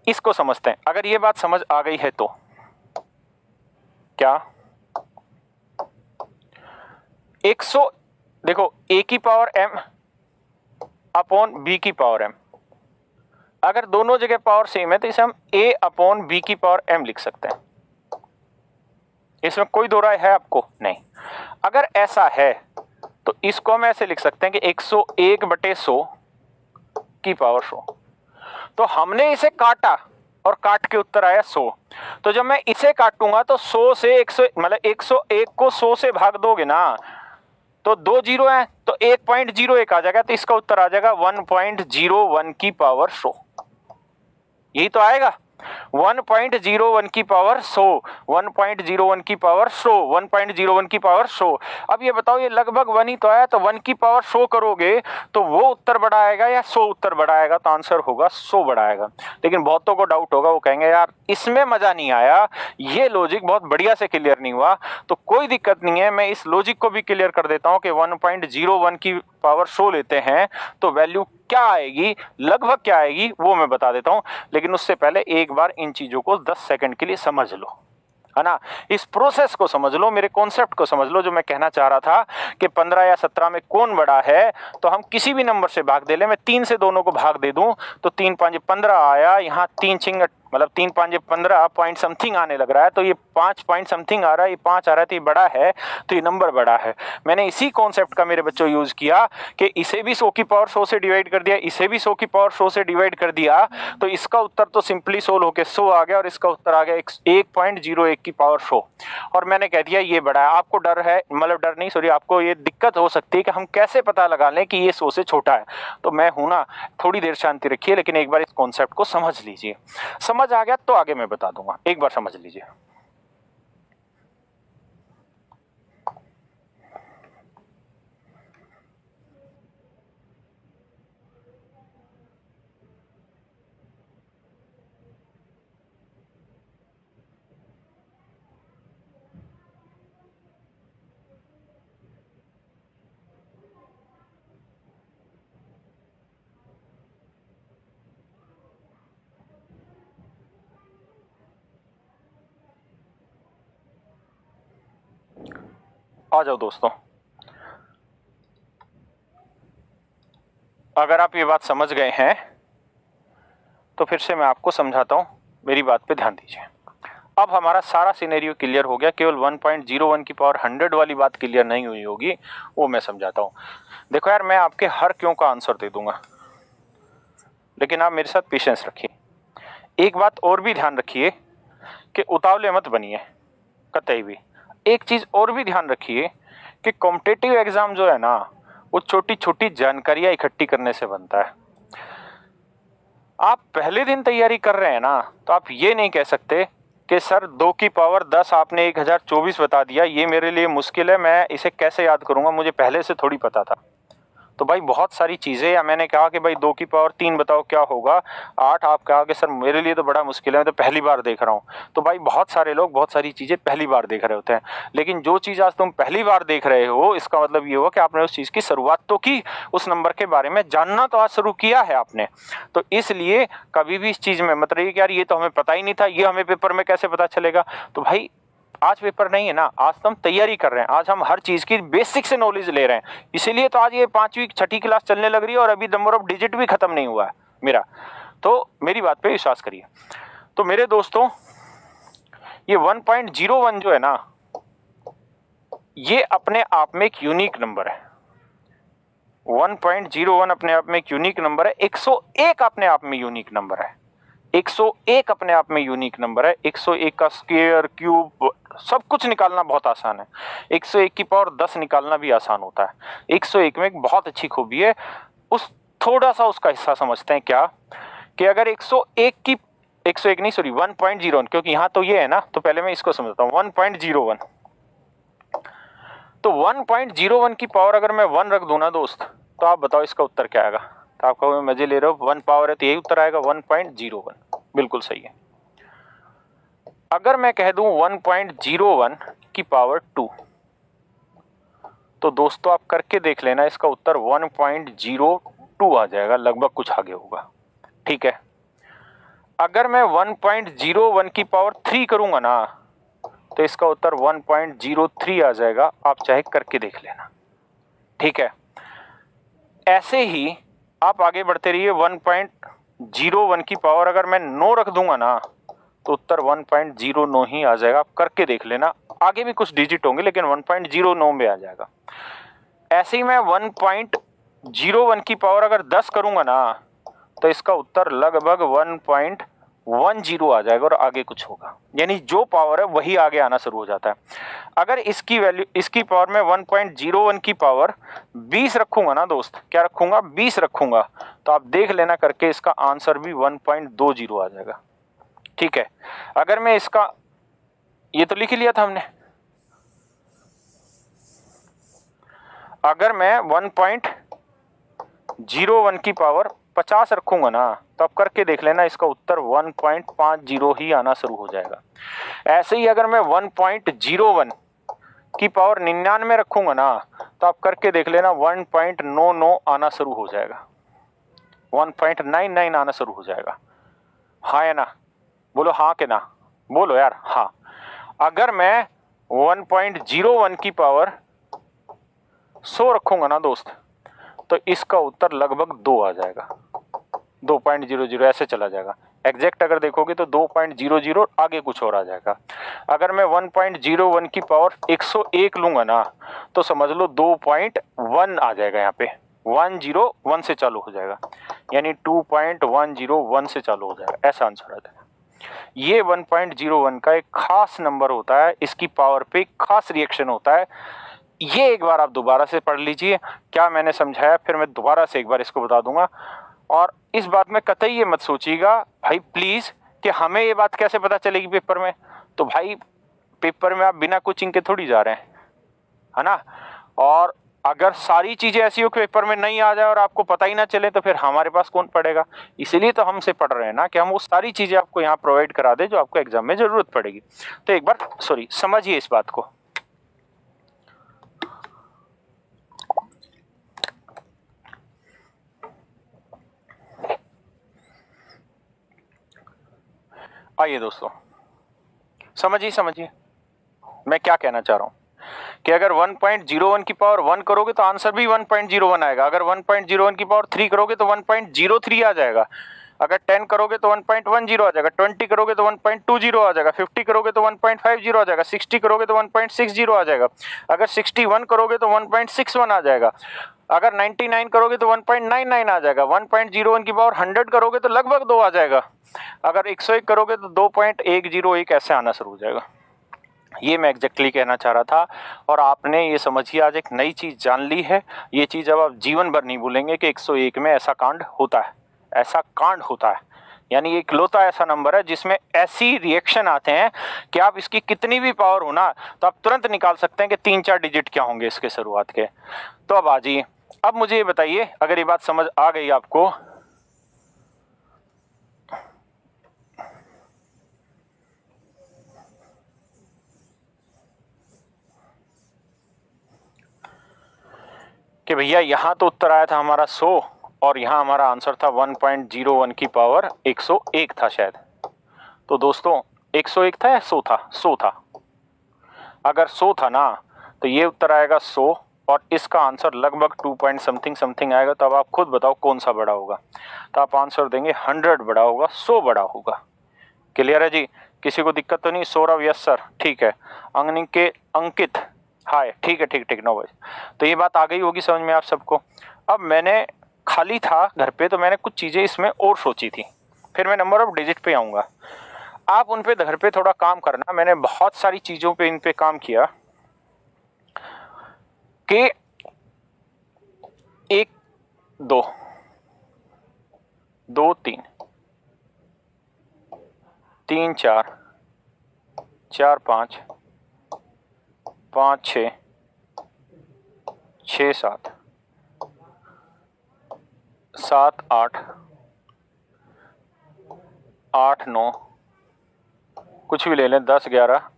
इसको समझते हैं। अगर ये बात समझ आ गई है तो क्या 100, देखो a की पावर m अपॉन b की पावर m, अगर दोनों जगह पावर सेम है तो इसे हम a अपॉन b की पावर m लिख सकते हैं। इसमें कोई दो राय है आपको? नहीं। अगर ऐसा है तो इसको हम ऐसे लिख सकते हैं कि 101/100 की पावर 100। तो हमने इसे काटा और काट के उत्तर आया 100। तो जब मैं इसे काटूंगा तो 100 से 100 मतलब 101 को 100 से भाग दोगे ना तो 2 जीरो है तो 1.01 आ जाएगा, तो इसका उत्तर आ जाएगा 1.01 की पावर 100। यही तो आएगा 1.01 की पावर 100, 1.01 की पावर 100, 1.01 की पावर 100। अब ये बताओ ये लगभग 1 ही तो आया, तो 1 की पावर 100 करोगे तो वो उत्तर बड़ा आएगा या 100 उत्तर बड़ा आएगा? तो आंसर होगा 100 बड़ा आएगा। लेकिन बहुतों को डाउट होगा, वो कहेंगे यार इसमें मजा नहीं आया, ये लॉजिक बहुत बढ़िया से क्लियर नहीं हुआ। तो कोई दिक्कत नहीं है, मैं इस लॉजिक को भी क्लियर कर देता हूं कि 1.01 की पावर 100 लेते हैं तो वैल्यू क्या आएगी, लगभग क्या आएगी वो मैं बता देता हूं। लेकिन उससे पहले एक बार इन चीजों को 10 सेकंड के लिए समझ लो, है ना। इस प्रोसेस को समझ लो, मेरे कॉन्सेप्ट को समझ लो। जो मैं कहना चाह रहा था कि 15 या 17 में कौन बड़ा है, तो हम किसी भी नंबर से भाग दे ले। मैं 3 से दोनों को भाग दे दूं तो 3 5 15 आया, यहाँ 3 छिंग मतलब 3 5 15 पॉइंट समथिंग आने लग रहा है, तो ये 5 पॉइंट समथिंग आ रहा है, ये 5 आ रहा है, तो ये बड़ा है, तो ये नंबर बड़ा है। मैंने इसी कॉन्सेप्ट का मेरे बच्चों यूज किया कि इसे भी 100 की पावर 100 से डिवाइड कर दिया, इसे भी 100 की पावर 100 से डिवाइड कर दिया, तो इसका उत्तर तो सिंपली सोल्व होके 100 आ गया और इसका उत्तर आ गया 1.01 की पावर 100। और मैंने कह दिया ये बड़ा है। आपको डर है, मतलब डर नहीं सॉरी, आपको ये दिक्कत हो सकती है कि हम कैसे पता लगा लें कि ये 100 से छोटा है। तो मैं हूं ना, थोड़ी देर शांति रखिए, लेकिन एक बार इस कॉन्सेप्ट को समझ लीजिए। समझ आ गया तो आगे मैं बता दूंगा, एक बार समझ लीजिए। आ जाओ दोस्तों, अगर आप ये बात समझ गए हैं तो फिर से मैं आपको समझाता हूं, मेरी बात पे ध्यान दीजिए। अब हमारा सारा सिनेरियो क्लियर हो गया, केवल 1.01 की पावर 100 वाली बात क्लियर नहीं हुई होगी, वो मैं समझाता हूं। देखो यार, मैं आपके हर क्यों का आंसर दे दूंगा, लेकिन आप मेरे साथ पेशेंस रखिए। एक बात और भी ध्यान रखिए कि उतावले मत बनिए कतई भी। एक चीज और भी ध्यान रखिए कि कॉम्पिटिटिव एग्जाम जो है ना, वो छोटी छोटी जानकारियां इकट्ठी करने से बनता है। आप पहले दिन तैयारी कर रहे हैं ना, तो आप ये नहीं कह सकते कि सर 2 की पावर 10 आपने 1024 बता दिया, ये मेरे लिए मुश्किल है, मैं इसे कैसे याद करूंगा, मुझे पहले से थोड़ी पता था। तो भाई बहुत सारी चीजें, या मैंने कहा कि भाई 2 की पावर 3 बताओ क्या होगा 8, आप कहा कि सर मेरे लिए तो बड़ा मुश्किल है, मैं तो पहली बार देख रहा हूँ। तो भाई बहुत सारे लोग बहुत सारी चीजें पहली बार देख रहे होते हैं, लेकिन जो चीज आज तुम पहली बार देख रहे हो, इसका मतलब ये हुआ कि आपने उस चीज की शुरुआत तो की, उस नंबर के बारे में जानना तो आज शुरू किया है आपने। तो इसलिए कभी भी इस चीज में मत रहिए कि यार ये तो हमें पता ही नहीं था, ये हमें पेपर में कैसे पता चलेगा। तो भाई आज पेपर नहीं है ना, आज तो हम तैयारी कर रहे हैं, आज हम हर चीज की बेसिक से नॉलेज ले रहे हैं। इसीलिए तो आज ये 5वीं 6ठी क्लास चलने लग रही है और अभी नंबर ऑफ डिजिट भी खत्म नहीं हुआ है मेरा। तो मेरी बात पे विश्वास करिए। तो मेरे दोस्तों, ये 1.01 जो है ना, ये अपने आप में एक यूनिक नंबर है। 1.01 अपने आप में एक यूनिक नंबर है। 101 अपने आप में यूनिक नंबर है। 101 अपने आप में यूनिक नंबर है। 101 का स्क्वायर, क्यूब, सब कुछ निकालना बहुत आसान है। 101 की पावर 10 निकालना भी आसान होता है। 101 में एक बहुत अच्छी खूबी है, उस थोड़ा सा उसका हिस्सा समझते हैं क्या, कि अगर 101 की 101 नहीं सॉरी 1.01, क्योंकि यहां तो ये है ना, तो पहले मैं इसको समझता हूं 1.01। तो 1.01 की पावर अगर मैं 1 रख दूं ना दोस्त, तो आप बताओ इसका उत्तर क्या आएगा। तो आप कहोगे मजे ले रहे हो, 1 पावर है तो यही उत्तर आएगा 1.01। बिल्कुल सही है। अगर मैं कह दूं 1.01 की पावर 2, तो दोस्तों आप करके देख लेना, इसका उत्तर 1.02 आ जाएगा, लगभग कुछ आगे होगा। ठीक है, अगर मैं 1.01 की पावर 3 करूंगा ना तो इसका उत्तर 1.03 आ जाएगा, आप चाहे करके देख लेना। ठीक है, ऐसे ही आप आगे बढ़ते रहिए। 1.01 की पावर अगर मैं 9 रख दूंगा ना तो उत्तर 1.09 ही आ जाएगा, आप करके देख लेना। आगे भी कुछ डिजिट होंगे लेकिन 1.09 में आ जाएगा। ऐसे ही मैं 1.01 की पावर अगर 10 करूंगा ना तो इसका उत्तर लगभग 1.10 आ जाएगा और आगे कुछ होगा, यानी जो पावर है वही आगे आना शुरू हो जाता है। अगर इसकी वैल्यू, इसकी पावर में 1.01 की पावर 20 रखूंगा ना दोस्त, क्या रखूंगा, 20 रखूंगा, तो आप देख लेना करके इसका आंसर भी 1.20 आ जाएगा। ठीक है, अगर मैं इसका, ये तो लिख ही लिया था हमने, अगर मैं 1.01 की पावर 50 रखूंगा ना तो आप करके देख लेना, इसका उत्तर 1.50 ही आना शुरू हो जाएगा। ऐसे ही अगर मैं 1.01 की पावर 99 रखूंगा ना तो आप करके देख लेना 1.99 आना शुरू हो जाएगा, 1.99 आना शुरू हो जाएगा। हाँ या ना, बोलो हाँ के ना, बोलो यार हाँ। अगर मैं 1.01 की पावर 100 रखूंगा ना दोस्त तो इसका उत्तर लगभग 2 आ जाएगा, 2.00 ऐसे चला जाएगा। एग्जैक्ट अगर देखोगे तो 2.00 आगे कुछ और आ जाएगा। अगर मैं 1.01 की पावर 101 लूंगा ना तो समझ लो 2.1 आ जाएगा, यहाँ पे 101 से चालू हो जाएगा, यानी 2.101 से चालू हो जाएगा, ऐसा आंसर आ जाएगा। ये 1.01 का एक खास नंबर होता है, इसकी पावर पे एक खास रिएक्शन होता है। ये एक बार आप दोबारा से पढ़ लीजिए, क्या मैंने समझाया फिर मैं दोबारा से एक बार इसको बता दूंगा। और इस बात में कतई ये मत सोचिएगा भाई प्लीज कि हमें ये बात कैसे पता चलेगी पेपर में, तो भाई पेपर में आप बिना कोचिंग के थोड़ी जा रहे हैं, है ना। और अगर सारी चीजें ऐसी हो कि पेपर में नहीं आ जाए और आपको पता ही ना चले तो फिर हमारे पास कौन पढ़ेगा। इसीलिए तो हमसे पढ़ रहे हैं ना कि हम वो सारी चीजें आपको यहाँ प्रोवाइड करा दे जो आपको एग्जाम में जरूरत पड़ेगी। तो एक बार समझिए इस बात को। आइए दोस्तों, समझिए मैं क्या कहना चाह रहा हूं कि अगर 1.01 की पावर 1 करोगे तो आंसर भी 1.01 आएगा। अगर 1.01 की पावर 3 करोगे तो 1.03 आ जाएगा। अगर 10 करोगे तो 1.10 आ जाएगा, 20 करोगे तो 1.20 आ जाएगा, 50 करोगे तो 1.50 आ जाएगा, 60 करोगे तो 1.60 आ जाएगा, अगर 61 करोगे तो 1.61 आ जाएगा, अगर 99 करोगे तो 1.99 आ जाएगा, 1.01 की पावर 100 करोगे तो लगभग 2 आ जाएगा, अगर 101 करोगे तो 2.101 ऐसे आना शुरू हो जाएगा। ये मैं एग्जैक्टली कहना चाह रहा था और आपने ये समझिए आज एक नई चीज जान ली है। ये चीज अब आप जीवन भर नहीं भूलेंगे कि 101 में ऐसा कांड होता है, ऐसा कांड होता है। यानी एक इकलौता ऐसा नंबर है जिसमें ऐसी रिएक्शन आते हैं कि आप इसकी कितनी भी पावर हो ना तो आप तुरंत निकाल सकते हैं कि 3-4 डिजिट क्या होंगे इसके शुरुआत के। तो अब आ जाइए, अब मुझे ये बताइए अगर ये बात समझ आ गई आपको, कि भैया यहाँ तो उत्तर आया था हमारा 100 और यहाँ हमारा आंसर था 1.01 की पावर 101 था शायद। तो दोस्तों 101 था या 100 था? 100 था। अगर 100 था ना तो ये उत्तर आएगा 100 और इसका आंसर लगभग 2 पॉइंट समथिंग आएगा। तो अब आप खुद बताओ कौन सा बड़ा होगा। तो आप आंसर देंगे 100 बड़ा होगा, 100 बड़ा होगा। क्लियर है जी? किसी को दिक्कत तो नहीं? सौरभ यस सर, ठीक है। अंकित हाय, ठीक है, ठीक 9 बजे। तो ये बात आ गई होगी समझ में आप सबको। अब मैंने खाली था घर पे तो मैंने कुछ चीजें इसमें और सोची थी, फिर मैं नंबर ऑफ डिजिट पे आऊंगा। आप उन पे घर पे थोड़ा काम करना। मैंने बहुत सारी चीजों पे इन पे काम किया कि 1 2 2 3 3 4 4 5 5 6 6 7 7 8 8 9 कुछ भी ले लें, 10 11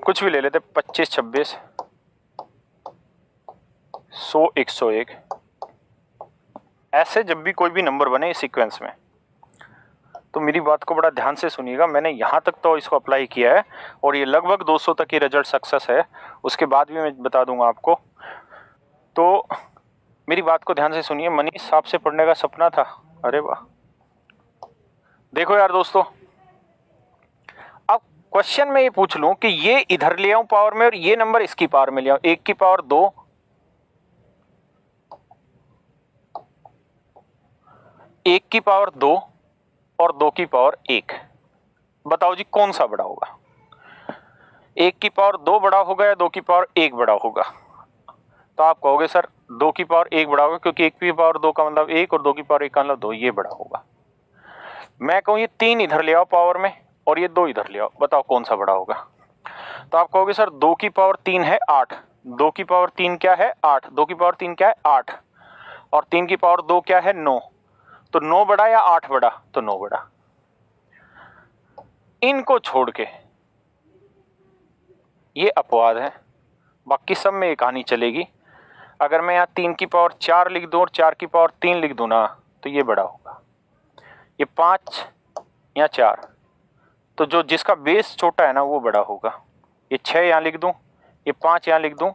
कुछ भी ले लेते, 25 26 100 101, ऐसे जब भी कोई भी नंबर बने इस सीक्वेंस में, तो मेरी बात को बड़ा ध्यान से सुनिएगा। मैंने यहाँ तक तो इसको अप्लाई किया है और ये लगभग 200 तक ये रिजल्ट सक्सेस है, उसके बाद भी मैं बता दूंगा आपको। तो मेरी बात को ध्यान से सुनिए। मनीष आपसे पढ़ने का सपना था, अरे वाह। देखो यार दोस्तों, अब क्वेश्चन में ये पूछ लूं कि ये इधर ले आऊं पावर में और ये नंबर इसकी पावर में ले आऊं, 1 की पावर 2, 1 की पावर 2 और 2 की पावर 1, बताओ जी कौन सा बड़ा होगा? 1 की पावर 2 बड़ा होगा या 2 की पावर 1 बड़ा होगा? तो आप कहोगे सर 2 की पावर 1 बड़ा होगा, क्योंकि 1 की पावर 2 का मतलब 1 और 2 की पावर 1 का मतलब 2, ये बड़ा होगा। मैं कहूँ ये 3 इधर ले आओ पावर में और ये 2 इधर ले आओ, बताओ कौन सा बड़ा होगा? तो आप कहोगे सर 2 की पावर 3 है 8, 2 की पावर 3 क्या है 8, 2 की पावर 3 क्या है 8, और 3 की पावर 2 क्या है 9, तो 9 बड़ा या 8 बड़ा? तो 9 बड़ा। इनको छोड़ के ये अपवाद है, बाकी सब में ये कहानी चलेगी। अगर मैं यहाँ 3 की पावर 4 लिख दूं और 4 की पावर 3 लिख दूं ना, तो ये बड़ा होगा। ये 5 या 4, तो जो जिसका बेस छोटा है ना वो बड़ा होगा। ये 6 यहाँ लिख दूं, ये 5 यहाँ लिख दूं,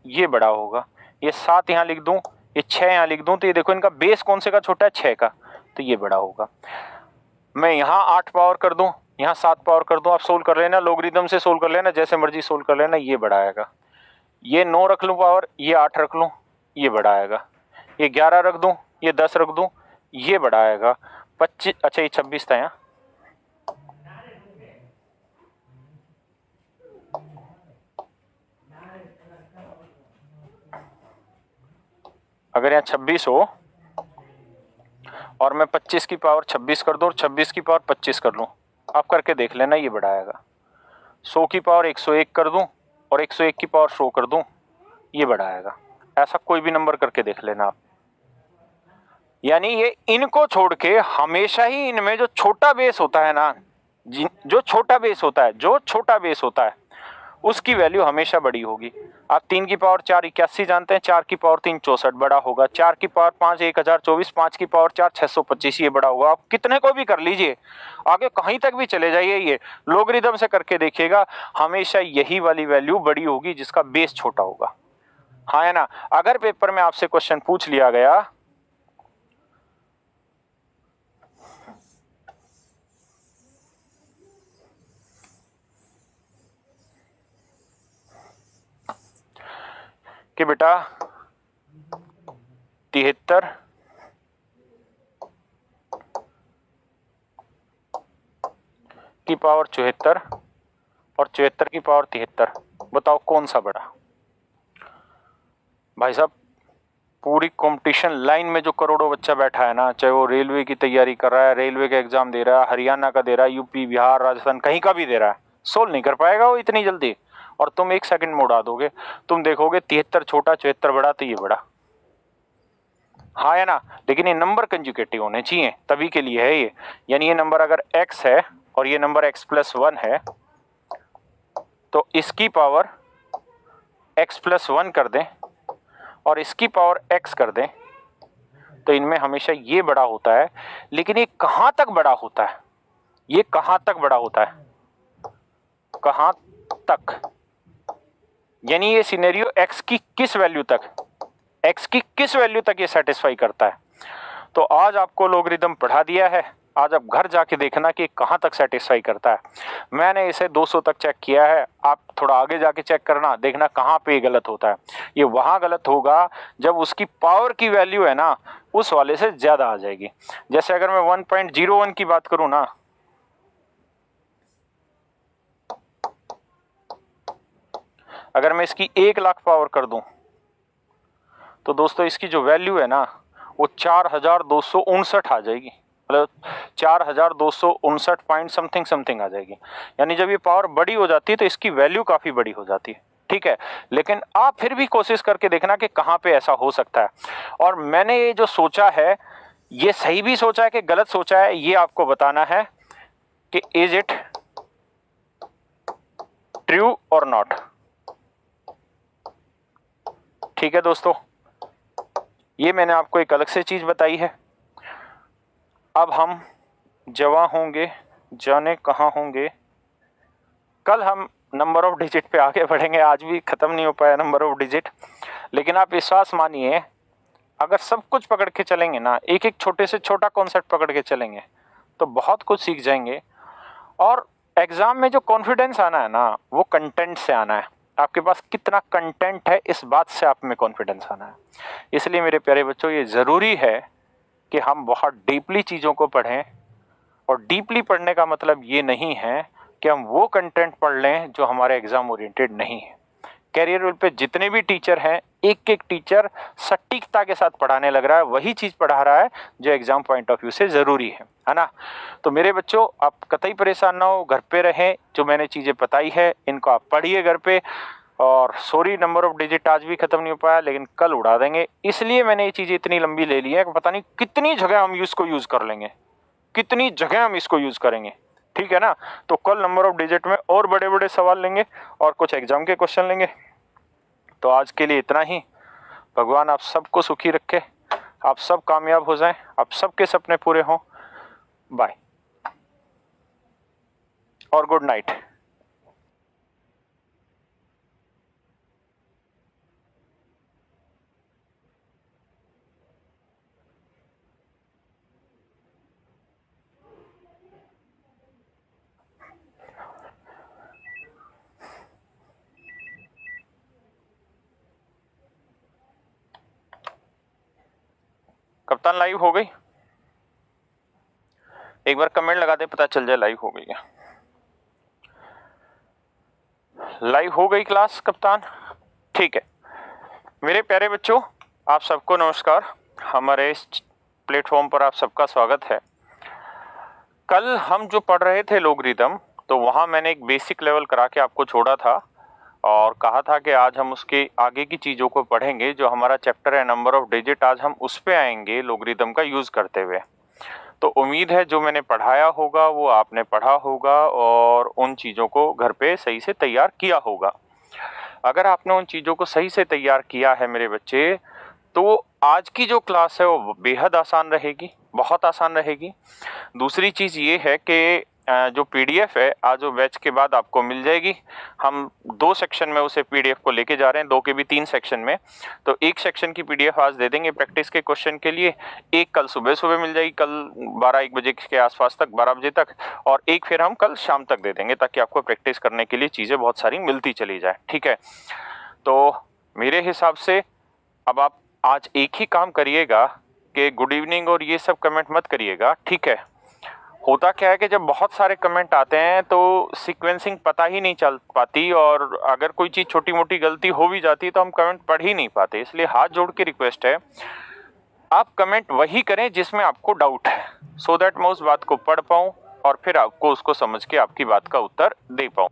ये बड़ा होगा। ये 7 यहाँ लिख दूं, ये 6 यहाँ लिख दूं, तो ये देखो इनका बेस कौन से का छोटा है? 6 का, तो ये बड़ा होगा। मैं यहाँ 8 पावर कर दूं, यहाँ 7 पावर कर दूं, आप सोल्व कर लेना, लोगरिथम से सोल्व कर लेना, जैसे मर्जी सोल्व कर लेना, ये बड़ा आएगा। ये 9 रख लूं पावर, ये 8 रख लूं, ये बड़ा आएगा। ये 11 रख दूं, ये 10 रख दूं, ये बड़ा आएगा। 25, अच्छा ये 26 था यहाँ, अगर यहाँ 26 हो और मैं 25 की पावर 26 कर दूं और 26 की पावर 25 कर लूं, आप करके देख लेना, ये बड़ा आएगा। 100 की पावर 101 कर दूं और 101 की पावर 100 कर दूं, ये बड़ा आएगा। ऐसा कोई भी नंबर करके देख लेना आप। यानी ये इनको छोड़ के हमेशा ही इनमें जो छोटा बेस होता है ना, जो छोटा बेस होता है उसकी वैल्यू हमेशा बड़ी होगी। आप 3 की पावर 4 81 जानते हैं, 4 की पावर 3 64 बड़ा होगा, 4 की पावर 5 1024, 5 की पावर 4 625, ये बड़ा होगा। आप कितने को भी कर लीजिए, आगे कहीं तक भी चले जाइए, ये लोगरिथम से करके देखिएगा, हमेशा यही वाली वैल्यू बड़ी होगी जिसका बेस छोटा होगा। हाँ है ना? अगर पेपर में आपसे क्वेश्चन पूछ लिया गया कि बेटा 73 की पावर 74 और 74 की पावर 73, बताओ कौन सा बड़ा? भाई साहब पूरी कंपटीशन लाइन में जो करोड़ों बच्चा बैठा है ना, चाहे वो रेलवे की तैयारी कर रहा है, रेलवे का एग्जाम दे रहा है, हरियाणा का दे रहा है, यूपी बिहार राजस्थान कहीं का भी दे रहा है, सोल्व नहीं कर पाएगा वो इतनी जल्दी। और तुम 1 सेकंड में उड़ा दोगे, तुम देखोगे 73 छोटा 74 बड़ा, तो ये बड़ा। हाँ है ना? लेकिन ये नंबर कंजुगेटिव होने चाहिए, तभी के लिए है ये। यानी ये नंबर अगर x है और ये नंबर x+1 है, तो इसकी पावर x+1 कर दें और इसकी पावर x कर दें, तो इनमें हमेशा ये बड़ा होता है। लेकिन ये कहां तक बड़ा होता है? ये कहां तक बड़ा होता है? कहां तक? यानी ये सिनेरियो x की किस वैल्यू तक, x की किस वैल्यू तक ये सेटिस्फाई करता है। तो आज आपको लोगरिथम पढ़ा दिया है, आज आप घर जाके देखना कि कहां तक सेटिस्फाई करता है। मैंने इसे 200 तक चेक किया है, आप थोड़ा आगे जाके चेक करना, देखना कहां पे गलत होता है। ये वहां गलत होगा जब उसकी पावर की वैल्यू है ना उस वाले से ज्यादा आ जाएगी। जैसे अगर मैं 1.01 की बात करूं ना, अगर मैं इसकी 1 लाख पावर कर दूं, तो दोस्तों इसकी जो वैल्यू है ना वो 4259 आ जाएगी, मतलब 4259 पॉइंट समथिंग आ जाएगी। यानी जब ये पावर बड़ी हो जाती है तो इसकी वैल्यू काफी बड़ी हो जाती है, ठीक है। लेकिन आप फिर भी कोशिश करके देखना कि कहाँ पे ऐसा हो सकता है। और मैंने ये जो सोचा है ये सही भी सोचा है कि गलत सोचा है, ये आपको बताना है कि इज इट ट्रू और नॉट। ठीक है दोस्तों, ये मैंने आपको एक अलग से चीज बताई है। अब हम जवां होंगे, जाने कहाँ होंगे। कल हम नंबर ऑफ डिजिट पे आगे बढ़ेंगे, आज भी खत्म नहीं हो पाया नंबर ऑफ डिजिट। लेकिन आप विश्वास मानिए, अगर सब कुछ पकड़ के चलेंगे ना, एक एक छोटे से छोटा कॉन्सेप्ट पकड़ के चलेंगे, तो बहुत कुछ सीख जाएंगे। और एग्जाम में जो कॉन्फिडेंस आना है ना, वो कंटेंट से आना है। आपके पास कितना कंटेंट है, इस बात से आप में कॉन्फिडेंस आना है। इसलिए मेरे प्यारे बच्चों, ये ज़रूरी है कि हम बहुत डीपली चीज़ों को पढ़ें। और डीपली पढ़ने का मतलब ये नहीं है कि हम वो कंटेंट पढ़ लें जो हमारे एग्जाम ओरिएंटेड नहीं है। कैरियर वेल पे जितने भी टीचर हैं, एक एक टीचर सटीकता के साथ पढ़ाने लग रहा है, वही चीज पढ़ा रहा है जो एग्जाम पॉइंट ऑफ व्यू से जरूरी है ना। तो मेरे बच्चों, आप कतई परेशान ना हो, घर पे रहें। जो मैंने चीजें बताई है इनको आप पढ़िए घर पे। और सॉरी, नंबर ऑफ डिजिट आज भी खत्म नहीं हो पाया, लेकिन कल उड़ा देंगे। इसलिए मैंने ये चीजें इतनी लंबी ले ली है कि पता नहीं कितनी जगह हम इसको यूज कर लेंगे, कितनी जगह हम इसको यूज करेंगे। ठीक है ना। तो कल नंबर ऑफ डिजिट में और बड़े बड़े सवाल लेंगे और कुछ एग्जाम के क्वेश्चन लेंगे। तो आज के लिए इतना ही। भगवान आप सबको सुखी रखे, आप सब कामयाब हो जाएं, आप सबके सपने पूरे हों। बाय और गुड नाइट। कप्तान लाइव हो गई? एक बार कमेंट लगा दे, पता चल जाए लाइव हो गई है। लाइव हो गई क्लास कप्तान? ठीक है। मेरे प्यारे बच्चों, आप सबको नमस्कार। हमारे इस प्लेटफॉर्म पर आप सबका स्वागत है। कल हम जो पढ़ रहे थे लोगरिदम, तो वहां मैंने एक बेसिक लेवल करा के आपको छोड़ा था और कहा था कि आज हम उसके आगे की चीज़ों को पढ़ेंगे। जो हमारा चैप्टर है नंबर ऑफ डिजिट, आज हम उस पे आएंगे लोगरिदम का यूज़ करते हुए। तो उम्मीद है जो मैंने पढ़ाया होगा वो आपने पढ़ा होगा और उन चीज़ों को घर पे सही से तैयार किया होगा। अगर आपने उन चीज़ों को सही से तैयार किया है मेरे बच्चे, तो आज की जो क्लास है वो बेहद आसान रहेगी, बहुत आसान रहेगी। दूसरी चीज़ ये है कि जो पीडीएफ है आज वो बैच के बाद आपको मिल जाएगी। हम 2 सेक्शन में उसे पीडीएफ को लेके जा रहे हैं, 2 के भी 3 सेक्शन में। तो एक सेक्शन की पीडीएफ आज दे देंगे प्रैक्टिस के क्वेश्चन के लिए, एक कल सुबह सुबह मिल जाएगी, कल 12-1 बजे के आसपास तक, 12 बजे तक, और एक फिर हम कल शाम तक दे देंगे, ताकि आपको प्रैक्टिस करने के लिए चीज़ें बहुत सारी मिलती चली जाए। ठीक है। तो मेरे हिसाब से अब आप आज एक ही काम करिएगा कि गुड इवनिंग और ये सब कमेंट मत करिएगा। ठीक है। होता क्या है कि जब बहुत सारे कमेंट आते हैं तो सीक्वेंसिंग पता ही नहीं चल पाती, और अगर कोई चीज़ छोटी मोटी गलती हो भी जाती है तो हम कमेंट पढ़ ही नहीं पाते। इसलिए हाथ जोड़ के रिक्वेस्ट है, आप कमेंट वही करें जिसमें आपको डाउट है, सो दैट मैं उस बात को पढ़ पाऊँ और फिर आपको उसको समझ के आपकी बात का उत्तर दे पाऊँ।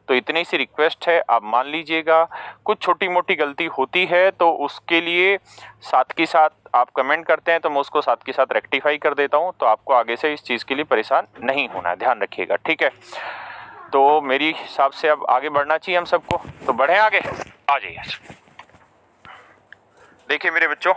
तो इतनी सी रिक्वेस्ट है, आप मान लीजिएगा। कुछ छोटी मोटी गलती होती है तो उसके लिए साथ के साथ आप कमेंट करते हैं तो मैं उसको साथ के साथ रेक्टिफाई कर देता हूं। तो आपको आगे से इस चीज़ के लिए परेशान नहीं होना है, ध्यान रखिएगा। ठीक है। तो मेरी हिसाब से अब आगे बढ़ना चाहिए हम सबको, तो बढ़ें आगे। आ जाइए। देखिए मेरे बच्चों,